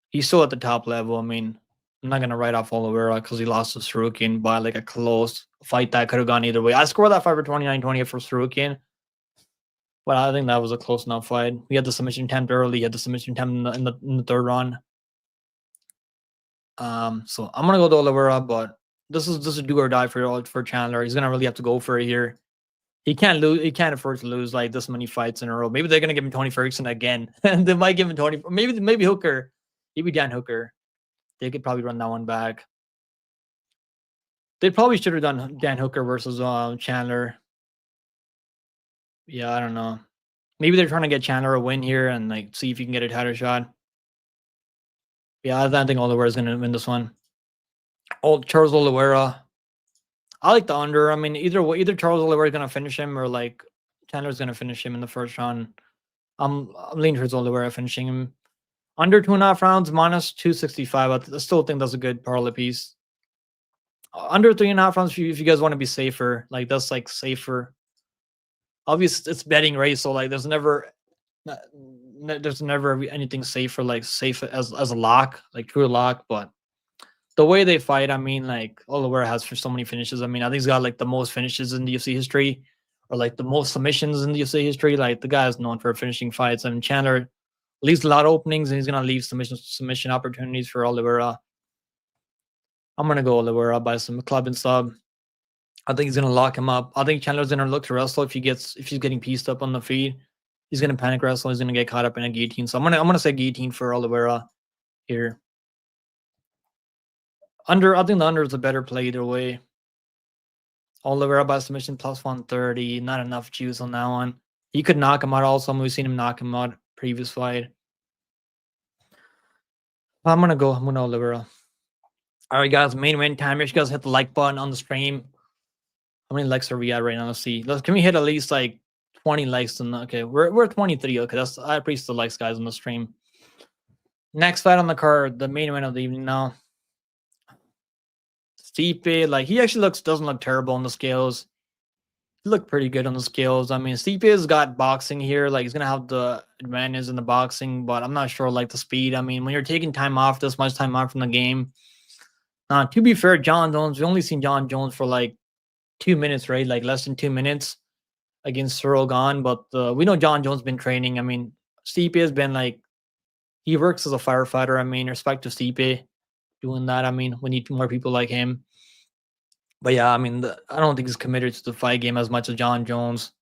He's still at the top level. I mean, I'm not gonna write off Oliveira because he lost to Sarukian by like a close fight that could have gone either way. I scored that fight for 29-28 for Sarukian. But I think that was a close enough fight. We had the submission attempt early. He had the submission attempt in the third round. So I'm gonna go to Oliveira, but this is do or die for Chandler. He's gonna really have to go for it here. He can't lose. He can't afford to lose like this many fights in a row. Maybe they're gonna give him Tony Ferguson again. They might give him Tony. Maybe Hooker. Maybe Dan Hooker. They could probably run that one back. They probably should have done Dan Hooker versus Chandler. Yeah, I don't know. Maybe they're trying to get Chandler a win here and like see if he can get a title shot. Yeah, I don't think Oliveira is going to win this one. Charles Oliveira. I like the under. I mean, either Charles Oliveira is going to finish him or like Chandler's going to finish him in the first round. I'm leaning towards Oliveira finishing him. Under 2.5 rounds, minus 265. I still think that's a good parlay piece. Under 3.5 rounds, if you guys want to be safer, like that's like safer. Obviously, it's betting, right? So like, there's never anything safe as a lock, like true lock. But the way they fight, I mean, like Oliveira has for so many finishes. I mean, I think he's got like the most finishes in the UFC history, or like the most submissions in the UFC history. Like the guy is known for finishing fights. I mean, Chandler leaves a lot of openings, and he's gonna leave submission opportunities for Oliveira. I'm gonna go Oliveira by some club and sub. I think he's gonna lock him up. I think Chandler's gonna look to wrestle if he's getting pieced up on the feet. He's gonna panic wrestle. He's gonna get caught up in a guillotine. So I'm gonna say guillotine for Oliveira here. I think the under is a better play either way. Oliveira by submission plus 130. Not enough juice on that one. He could knock him out also. We've seen him knock him out previous fight. I'm gonna Oliveira. All right, guys. Main event time. Make sure you guys hit the like button on the stream. How many likes are we at right now? Let's see. Can we hit at least like 20 likes and okay, we're 23. Okay, that's I appreciate the likes, guys, on the stream. Next fight on the card, the main event of the evening now. Stipe, like he actually doesn't look terrible on the scales. He looked pretty good on the scales. I mean, Stipe has got boxing here. Like he's gonna have the advantage in the boxing, but I'm not sure like the speed. I mean, when you're taking time off, this much time off from the game. To be fair, John Jones, we only seen John Jones for like 2 minutes, right? Like less than 2 minutes against Cyril Gahn. But we know John Jones been training. I mean, Stipe has been like he works as a firefighter. I mean, respect to Stipe doing that. I mean, we need more people like him. But yeah, I mean, I don't think he's committed to the fight game as much as John Jones.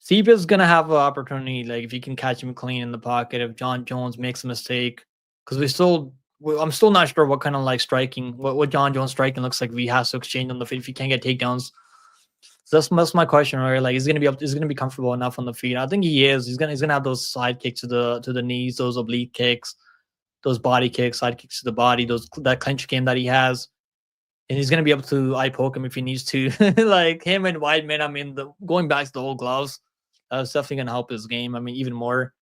Stipe is gonna have an opportunity, like if you can catch him clean in the pocket, if John Jones makes a mistake, because I'm still not sure what kind of like striking, what John Jones striking looks like if he has to exchange on the feet, if he can't get takedowns. So that's my question, right? Like, is gonna be comfortable enough on the feet? I think he is. He's gonna have those side kicks to the knees, those oblique kicks, those body kicks, side kicks to the body, that clinch game that he has. And he's gonna be able to eye poke him if he needs to. Like him and Weidman, I mean, going back to the old gloves, that's definitely gonna help his game. I mean, even more.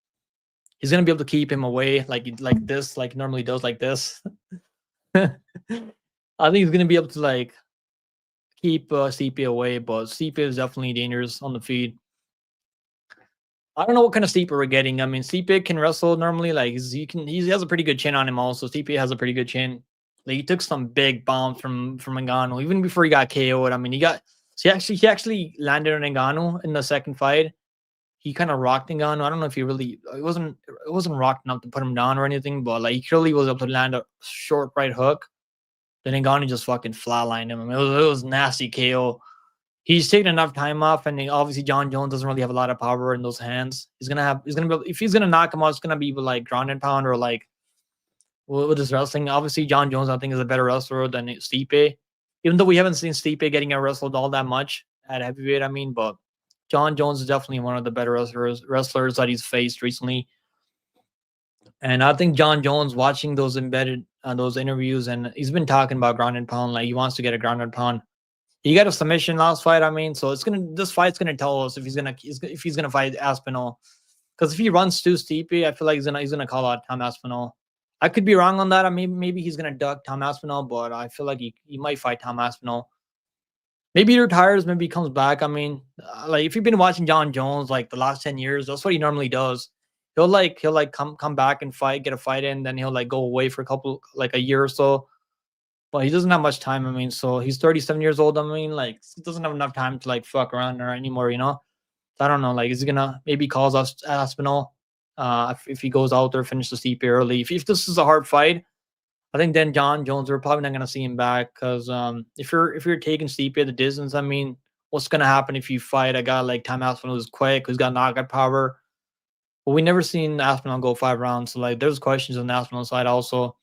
He's gonna be able to keep him away like this, like he normally does, like this. I think he's gonna be able to like keep Stipe away, but Stipe is definitely dangerous on the feet. I don't know what kind of Stipe we're getting. I mean, Stipe can wrestle normally. Like he has a pretty good chin on him. Also, Stipe has a pretty good chin. Like he took some big bombs from Ngannou even before he got KO'd. I mean, he actually landed on Ngannou in the second fight. He kind of rocked Ngannou. I don't know if it wasn't rocked enough to put him down or anything, but like he clearly was able to land a short right hook. Then Ngannou just fucking flatlined him. I mean, it was nasty KO. He's taken enough time off, and obviously John Jones doesn't really have a lot of power in those hands. If he's gonna knock him out, it's gonna be with like ground and pound or like with his wrestling. Obviously, John Jones, I think, is a better wrestler than Stipe. Even though we haven't seen Stipe getting wrestled all that much at heavyweight, I mean, but John Jones is definitely one of the better wrestlers that he's faced recently. And I think John Jones, watching those those interviews, and he's been talking about ground and pound, like he wants to get a ground and pound. He got a submission last fight. I mean, so this fight's gonna tell us if he's gonna fight Aspinall. Because if he runs to Stipe, I feel like he's gonna call out Tom Aspinall. I could be wrong on that. I mean, maybe he's gonna duck Tom Aspinall, but I feel like he might fight Tom Aspinall. Maybe he retires, maybe he comes back. I mean, like if you've been watching John Jones like the last 10 years, that's what he normally does. He'll come back and get a fight in, then he'll like go away for a year or so. But he doesn't have much time. I mean, so he's 37 years old. I mean, like he doesn't have enough time to like fuck around or anymore, you know? I don't know. Like, is he gonna maybe calls us Aspinall? If he goes out there, finishes Stipe early. If this is a hard fight, I think then John Jones, we're probably not gonna see him back because if you're taking Stipe the distance, I mean, what's gonna happen if you fight a guy like Tom Aspinall who's quick, who's got knockout power? But we never seen Aspinall go 5 rounds. So like, there's questions on the Aspinall side also.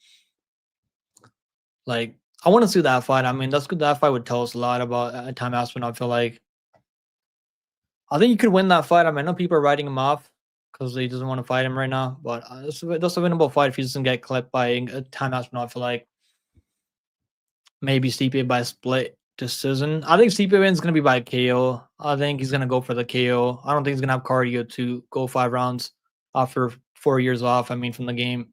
Like, I want to see that fight. I mean, that's good. That fight would tell us a lot about Tom Aspinall. I feel like. I think you could win that fight. I mean, I know people are writing him off because he doesn't want to fight him right now. But that's a winnable fight if he doesn't get clipped by Tom Aspinall. I feel like maybe Stipe by split decision. I think Stipe wins going to be by KO. I think he's going to go for the KO. I don't think he's going to have cardio to go 5 rounds after 4 years off. I mean, from the game.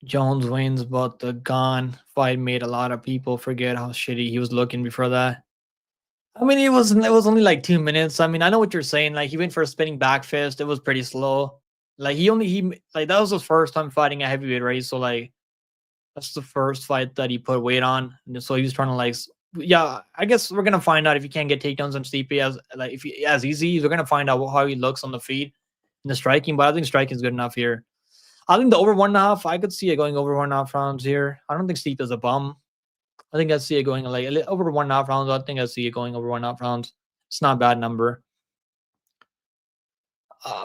Jones wins, but the Gahn fight made a lot of people forget how shitty he was looking before that. I mean, it was only like 2 minutes. I mean, I know what you're saying. Like he went for a spinning back fist. It was pretty slow. Like he like that was his first time fighting a heavyweight race. So like that's the first fight that he put weight on. And so he was trying to like, yeah, I guess we're gonna find out if he can't get takedowns on Stipe as easy. We're gonna find out how he looks on the feet in the striking. But I think striking is good enough here. I think the over 1.5, I could see it going over 1.5 rounds here. I don't think Stipe is a bum. I think I see it going like over 1.5 rounds. I think I see it going over 1.5 rounds. It's not a bad number.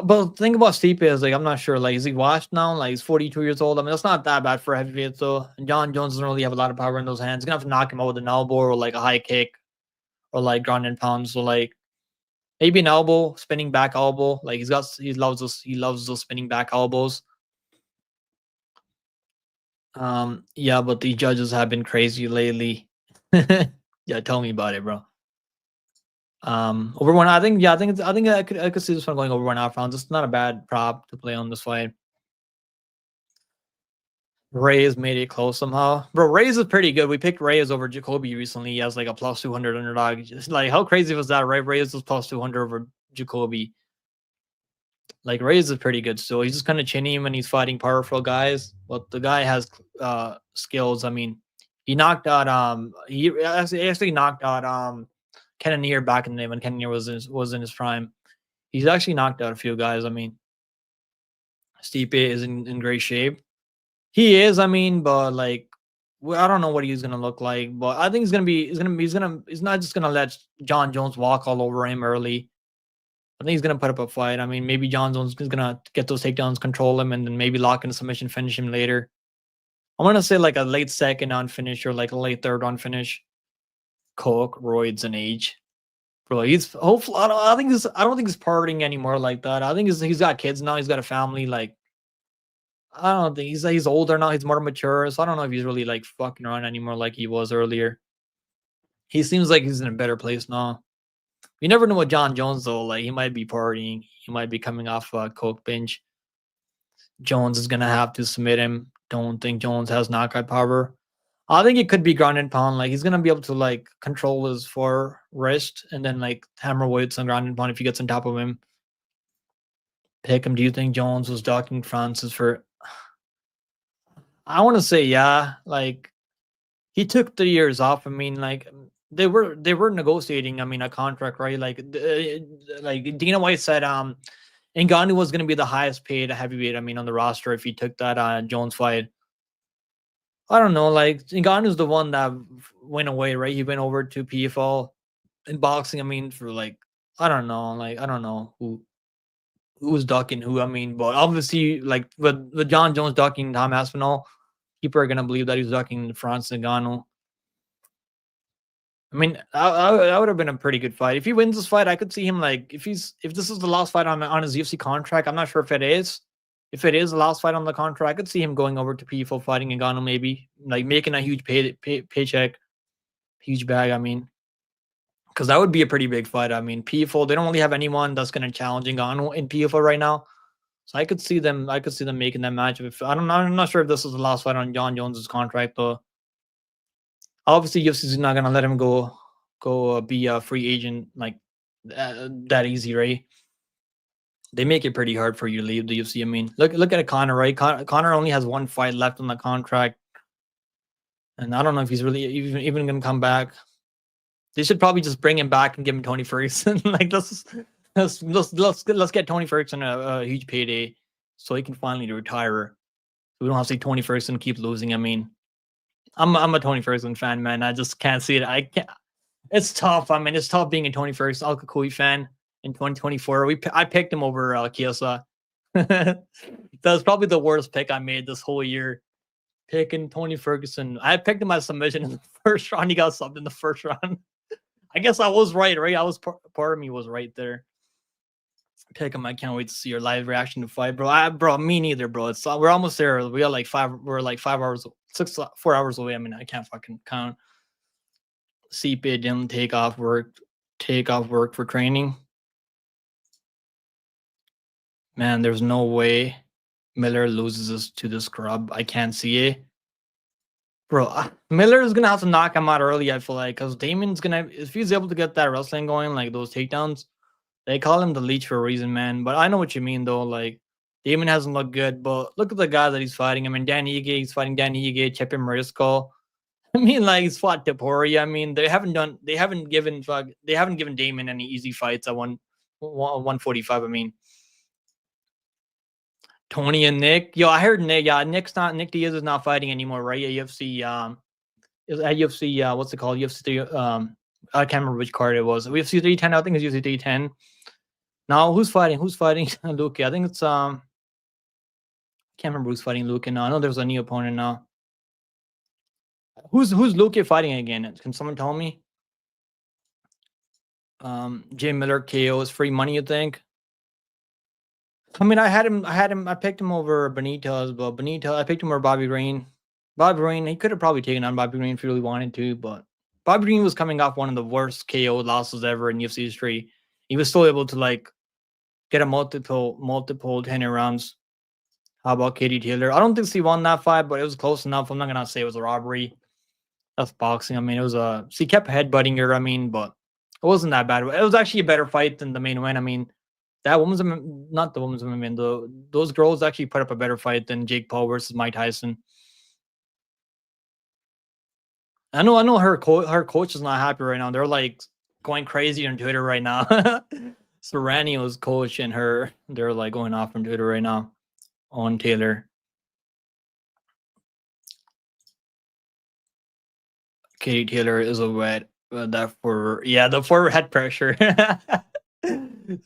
But the thing about Stipe is like I'm not sure. Like is he washed now? Like he's 42 years old. I mean that's not that bad for a heavyweight though. And John Jones doesn't really have a lot of power in those hands. He's gonna have to knock him out with an elbow or like a high kick or like ground and pound. So like maybe an elbow, spinning back elbow. Like he loves those spinning back elbows. Yeah, but the judges have been crazy lately. Yeah, tell me about it, bro. Over 1. I think. Yeah, I could see this one going over 1.5 rounds. It's not a bad prop to play on this fight. Reyes made it close somehow. Bro, Reyes is pretty good. We picked Reyes over Jacoby recently as like a plus 200 underdog. Just like, how crazy was that, right? Reyes was plus 200 over Jacoby. Like, Reyes is pretty good still. He's just kind of chinny when he's fighting powerful guys. But the guy has skills. I mean, he knocked out he actually knocked out Cannonier back in the day when Cannonier was in his prime. He's actually knocked out a few guys. I mean, Stipe is in great shape. He is, I mean, but like, I don't know what he's gonna look like, but I think he's not just gonna let John Jones walk all over him early. I think he's gonna put up a fight. I mean, maybe John Jones is gonna get those takedowns, control him, and then maybe lock in a submission, finish him later. I'm gonna say like a late second on finish or like a late third on finish. Coke, roids, and age. Bro, he's hopefully. I don't think he's partying anymore like that. I think he's got kids now. He's got a family. Like, I don't think he's older now. He's more mature, so I don't know if he's really like fucking around anymore like he was earlier. He seems like he's in a better place now. You never know with John Jones though. Like, he might be partying. He might be coming off a coke binge. Jones is gonna have to submit him. Don't think Jones has knockout power. I think it could be ground and pound. Like, he's gonna be able to like control his fore wrist and then like hammer weights on ground and pound if he gets on top of him. Pick him. Do you think Jones was docking Francis for? I want to say yeah. Like, he took 3 years off. I mean, like, they were negotiating. I mean, a contract, right? Like Dana White said, Ngannou was going to be the highest paid heavyweight. I mean, on the roster if he took that Jones fight. I don't know. Like, Ngannou's the one that went away, right? He went over to PFL in boxing. I mean, for like, I don't know. Like, I don't know who was ducking who. I mean, but obviously, like with John Jones ducking Tom Aspinall, people are gonna believe that he's ducking Francis Ngannou. I mean, that would have been a pretty good fight. If he wins this fight, I could see him like if this is the last fight on his UFC contract. I'm not sure if it is. If it is the last fight on the contract, I could see him going over to PFL fighting Ngannou, maybe like making a huge paycheck, huge bag. I mean, because that would be a pretty big fight. I mean, PFL, they don't really have anyone that's going to challenge Ngannou in PFL right now. So I could see them making that match. I'm not sure if this is the last fight on John Jones's contract though. Obviously, UFC is not going to let him go be a free agent like that easy, right? They make it pretty hard for you to leave the UFC. I mean, look at Conor, right? Conor only has 1 fight left on the contract, and I don't know if he's really even going to come back. They should probably just bring him back and give him Tony Ferguson. Like, let's get Tony Ferguson a huge payday so he can finally retire. We don't have to see Tony Ferguson keep losing. I mean, I'm a Tony Ferguson fan, man. I just can't see it. I can't. It's tough. I mean, it's tough being a Tony Ferguson Al Kakui fan in 2024. I picked him over Kiyosa. That was probably the worst pick I made this whole year. Picking Tony Ferguson. I picked him as submission in the first round. He got subbed in the first round. I guess I was right? I was part of me was right there. Pick him. I can't wait to see your live reaction to fight, bro. Bro, me neither, bro. It's we're almost there. We are like 5 hours, 4 hours away. I mean, I can't fucking count. CP didn't take off work for training. Man, there's no way Miller loses this to this scrub. I can't see it. Bro, Miller is going to have to knock him out early, I feel like, because Damon's going to, if he's able to get that wrestling going, like those takedowns, they call him the leech for a reason, man. But I know what you mean, though. Like, Damon hasn't looked good, but look at the guy that he's fighting. I mean, he's fighting Danny Ige, Chip Marisco. I mean, like, he's fought Tapori. I mean, they haven't given Damon any easy fights at 145. I mean, Tony and Nick. Yo, I heard Nick. Yeah, Nick Diaz is not fighting anymore, right? At UFC. At UFC. What's it called? UFC. I can't remember which card it was. UFC 310. I think it's UFC 310. Now, who's fighting? Who's fighting Luke? I think it's can't remember who's fighting Luke now. I know there's a new opponent now. Who's Luke fighting again? Can someone tell me? Jay Miller KO is free money, you think? I mean, I picked him over Benitez, but I picked him over Bobby Green. Bobby Green, he could have probably taken on Bobby Green if he really wanted to, but Bobby Green was coming off one of the worst KO losses ever in UFC history. He was still able to like get a multiple 10 rounds. How about Katie Taylor? I don't think she won that fight, but it was close enough. I'm not gonna say it was a robbery. That's boxing. I mean, it was a she kept headbutting her. I mean, but it wasn't that bad. It was actually a better fight than the main event. I mean, that woman's not the woman's women. Those girls actually put up a better fight than Jake Paul versus Mike Tyson. I know. Her coach is not happy right now. They're like going crazy on Twitter right now. Serranio's coach and her, they're like going off on Twitter right now on Taylor. Katie Taylor is a wet. That for the forehead pressure.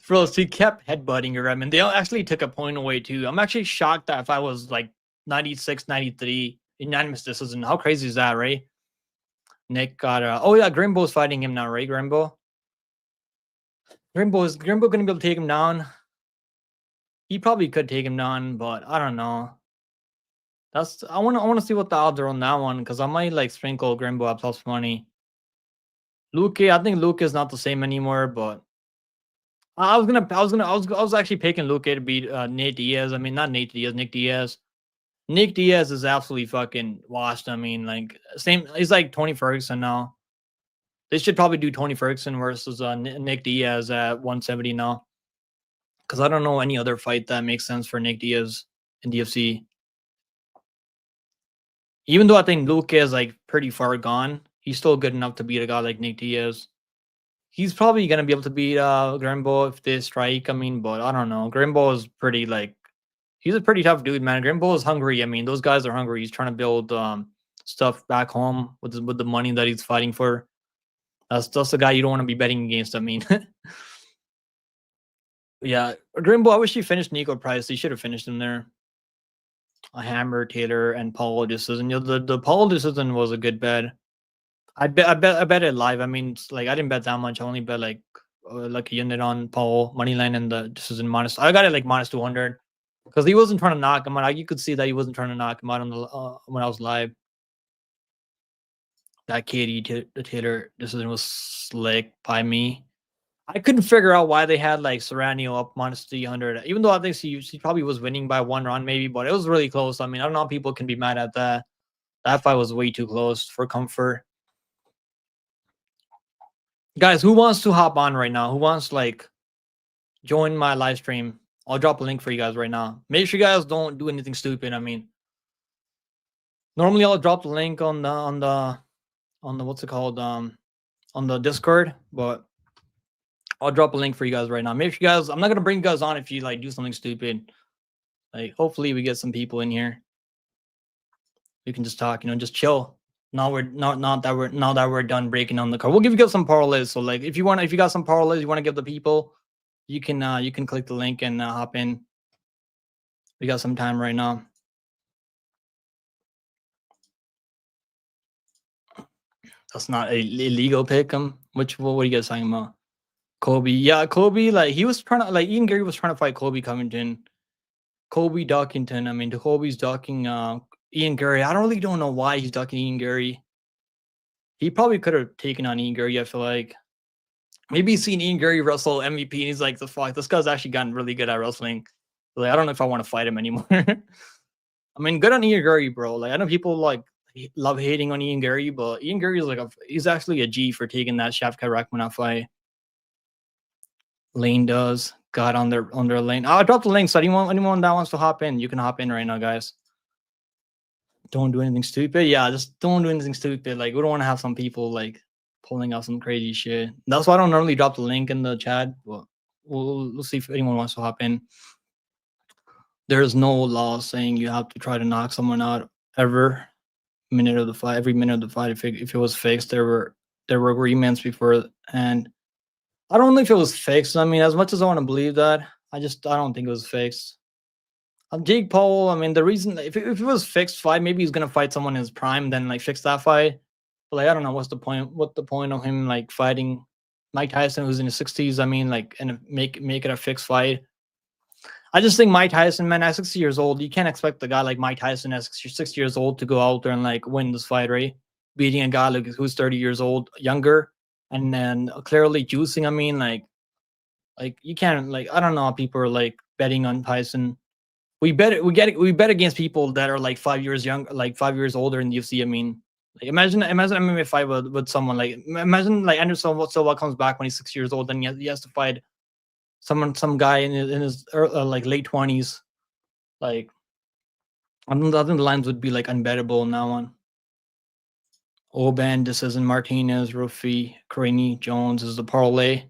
Bro, she kept headbutting her. I mean, they actually took a point away too. I'm actually shocked that if I was like 96, 93, unanimous decision. How crazy is that, right? Nick got oh yeah, Grimbo's fighting him now, right? Grimbo gonna be able to take him down? He probably could take him down, but I don't know. I wanna see what the odds are on that one because I might like sprinkle Grimbo at plus money. Luke, I think Luke is not the same anymore, but I was actually picking Luke to beat Nate Diaz. I mean, not Nate Diaz, Nick Diaz. Nick Diaz is absolutely fucking washed. I mean, like same. He's like Tony Ferguson now. They should probably do Tony Ferguson versus Nick Diaz at 170 now, because I don't know any other fight that makes sense for Nick Diaz in UFC. Even though I think Luke is like pretty far gone, he's still good enough to beat a guy like Nick Diaz. He's probably gonna be able to beat Grimbo if they strike. I mean, but I don't know. Grimbo is pretty like he's a pretty tough dude, man. Grimbo is hungry. I mean, those guys are hungry. He's trying to build stuff back home with the money that he's fighting for. That's the guy you don't want to be betting against. I mean, yeah, Grimbo. I wish he finished Nico Price. He should have finished him there. A Hammer, Taylor, and Paul decision. You know, the Paul decision was a good bet. I bet it live. I mean, like I didn't bet that much. I only bet like a unit on Paul moneyline and the decision minus. I got it like minus 200 because he wasn't trying to knock him out. You could see that he wasn't trying to knock him out on the when I was live. That Katie Taylor decision was slick by me. I couldn't figure out why they had like Serrano up minus 300, even though I think she probably was winning by 1 round maybe, but it was really close. I mean, I don't know how people can be mad at that. That fight was way too close for comfort. Guys, who wants to hop on right now? Who wants like join my live stream? I'll drop a link for you guys right now. Make sure you guys don't do anything stupid. I mean, normally I'll drop the link on the what's it called on the Discord, but I'll drop a link for you guys right now. Make sure you guys. I'm not gonna bring you guys on if you like do something stupid. Like, hopefully we get some people in here. We can just talk, just chill. Now that we're done breaking on the card. We'll give you guys some parlays. So like if you got some parlays you want to give the people, you can click the link and hop in. We got some time right now. That's not a illegal pick. What are you guys talking about? Kobe. Yeah, Kobe, like he was trying to like Ian Gary was trying to fight Kobe Covington. Kobe Duckington. I mean, Kobe's ducking Ian Gary. I don't know why he's ducking Ian Gary. He probably could have taken on Ian Gary, I feel like. Maybe he's seen Ian Gary wrestle MVP and he's like, the fuck, this guy's actually gotten really good at wrestling. Like, I don't know if I want to fight him anymore. I mean, good on Ian Gary, bro. Like, I know people like love hating on Ian Gary, but Ian Gary is like he's actually a G for taking that Shavkat Rakhmonov fight. Lane got on their lane. I dropped the link, so anyone that wants to hop in, you can hop in right now, guys. Don't do anything stupid. Yeah, just don't do anything stupid. Like, we don't want to have some people like pulling out some crazy shit. That's why I don't normally drop the link in the chat, but we'll see if anyone wants to hop in. There's no law saying you have to try to knock someone out every minute of the fight. If it was fixed, there were agreements before, and I don't know if it was fixed. I mean, as much as I want to believe that, I don't think it was fixed. Jake Paul, I mean, the reason if it was fixed fight, maybe he's gonna fight someone in his prime, then like fix that fight. But like, I don't know what's the point. What the point of him like fighting Mike Tyson, who's in his 60s? I mean, like, and make it a fixed fight. I just think Mike Tyson, man, at 60 years old, you can't expect the guy like Mike Tyson at 60 years old to go out there and like win this fight, right? beating a guy who's 30 years old, younger, and then clearly juicing. I mean, like you can't like I don't know how people are like betting on Tyson. We bet against people that are like 5 years young, like 5 years older in the UFC. I mean, like imagine MMA fight with someone like imagine like Anderson Silva comes back when he's 6 years old, then he has to fight some guy in his like late 20s. Like I think the lines would be like unbettable in that one. Oban, Decision, Martinez, Ruffy, Karini, Jones is the parlay.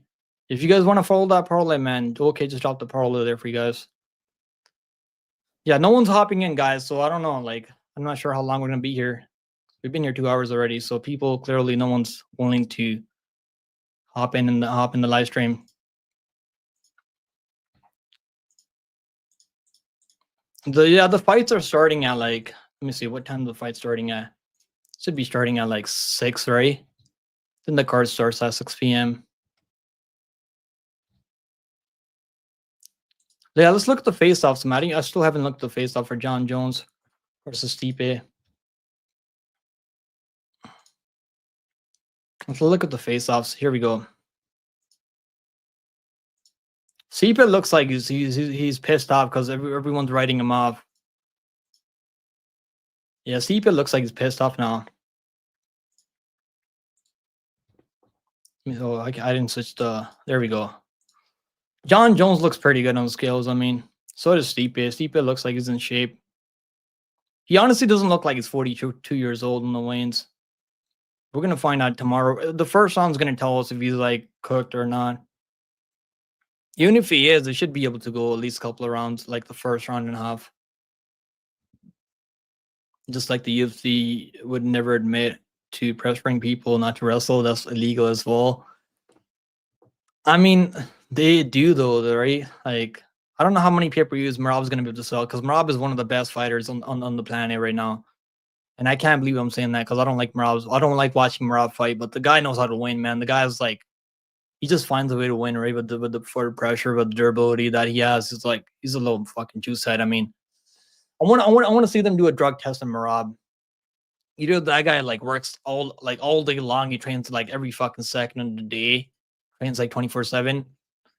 If you guys want to follow that parlay, man, okay, just drop the parlay there for you guys. Yeah, no one's hopping in, guys. So I don't know. Like, I'm not sure how long we're gonna be here. We've been here 2 hours already, so people clearly no one's willing to hop in the live stream. The fights are starting at like let me see what time the fight's starting at. Should be starting at like 6, right? Then the card starts at 6 p.m. Yeah, let's look at the face-offs, Matty. I still haven't looked at the face-off for John Jones versus Stipe. Let's look at the face-offs. Here we go. Stipe looks like he's pissed off because everyone's writing him off. Yeah, Stipe looks like he's pissed off now. Oh, I didn't switch the. There we go. John Jones looks pretty good on the scales. I mean, so does Stipe. Stipe looks like he's in shape. He honestly doesn't look like he's 42 years old in the weigh-ins. We're gonna find out tomorrow. The first round's gonna tell us if he's like cooked or not. Even if he is, they should be able to go at least a couple of rounds, like the first round and a half. Just like the UFC would never admit to pressuring people not to wrestle. That's illegal as well. I mean, they do though, right? Like, I don't know how many pay-per-views Merab's gonna be able to sell because Merab is one of the best fighters on the planet right now. And I can't believe I'm saying that because I don't like Merab. I don't like watching Merab fight, but the guy knows how to win, man. The guy's like, he just finds a way to win, right? With the forward pressure, with the durability that he has. It's like he's a little fucking juice head. I mean, I want to see them do a drug test on Merab. You know, that guy like works all day long. He trains like every fucking second of the day. Trains like 24/7.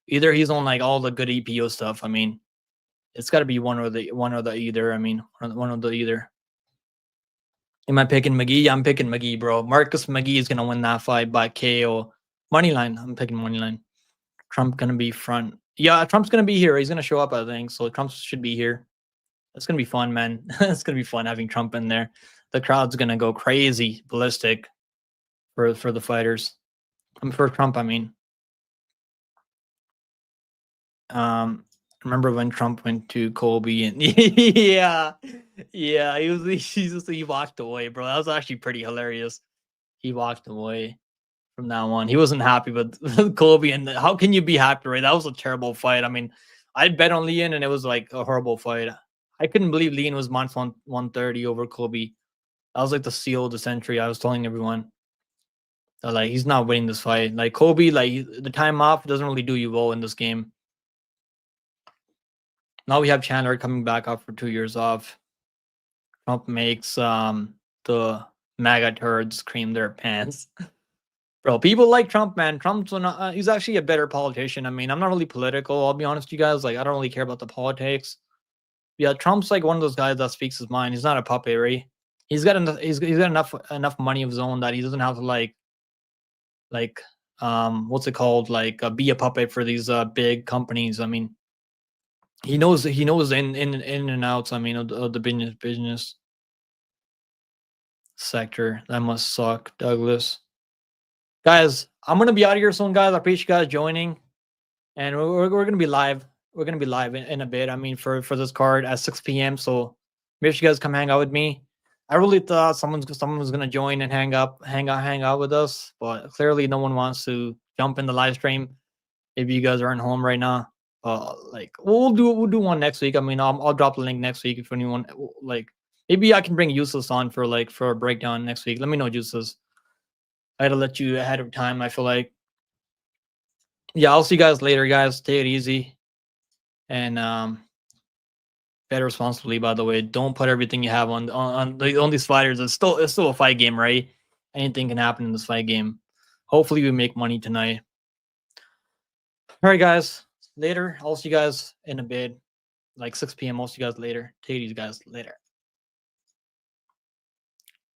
Either he's on like all the good EPO stuff. I mean, it's got to be one or the either. I mean, one of the either. Am I picking McGee? Yeah, I'm picking McGee, bro. Marcus McGee is gonna win that fight by KO. Moneyline. I'm picking moneyline. Trump gonna be front. Yeah, Trump's gonna be here. He's gonna show up, I think. So Trump should be here. It's gonna be fun, man. It's gonna be fun having Trump in there. The crowd's gonna go crazy, ballistic for the fighters. For Trump, I mean. Remember when Trump went to Kobe and yeah, he walked away, bro. That was actually pretty hilarious. He walked away from that one. He wasn't happy with Kobe, and how can you be happy, right? That was a terrible fight. I mean, I bet on Leon, and it was like a horrible fight. I couldn't believe Leon was minus 130 over Kobe. That was like the steal of the century. I was telling everyone that like he's not winning this fight. Like Kobe, like the time off doesn't really do you well in this game. Now we have Chandler coming back after 2 years off. Trump makes the MAGA turds cream their pants. Bro, people like Trump, man. Trump's he's actually a better politician. I mean, I'm not really political. I'll be honest with you guys. Like, I don't really care about the politics. Yeah, Trump's like one of those guys that speaks his mind. He's not a puppet, right? He's got enough money of his own that he doesn't have to like what's it called? Like be a puppet for these big companies. I mean, he knows in and outs. I mean, of the business sector. That must suck, Douglas. Guys, I'm gonna be out of here soon, guys. I appreciate you guys joining, and we're gonna be live. We're gonna be live in a bit. I mean, for this card at 6 p.m. So make sure you guys come hang out with me. I really thought someone was gonna join and hang out with us, but clearly no one wants to jump in the live stream. If you guys aren't home right now, like we'll do one next week. I mean, I'll drop the link next week if anyone like. Maybe I can bring Useless on for a breakdown next week. Let me know, Useless. I had to let you ahead of time. I feel like. Yeah, I'll see you guys later, guys. Take it easy, and bet responsibly. By the way, don't put everything you have on these fighters. It's still a fight game, right? Anything can happen in this fight game. Hopefully we make money tonight. All right, guys. Later. I'll see you guys in a bit. Like 6 p.m. I'll see you guys later. Take it easy, guys. Later.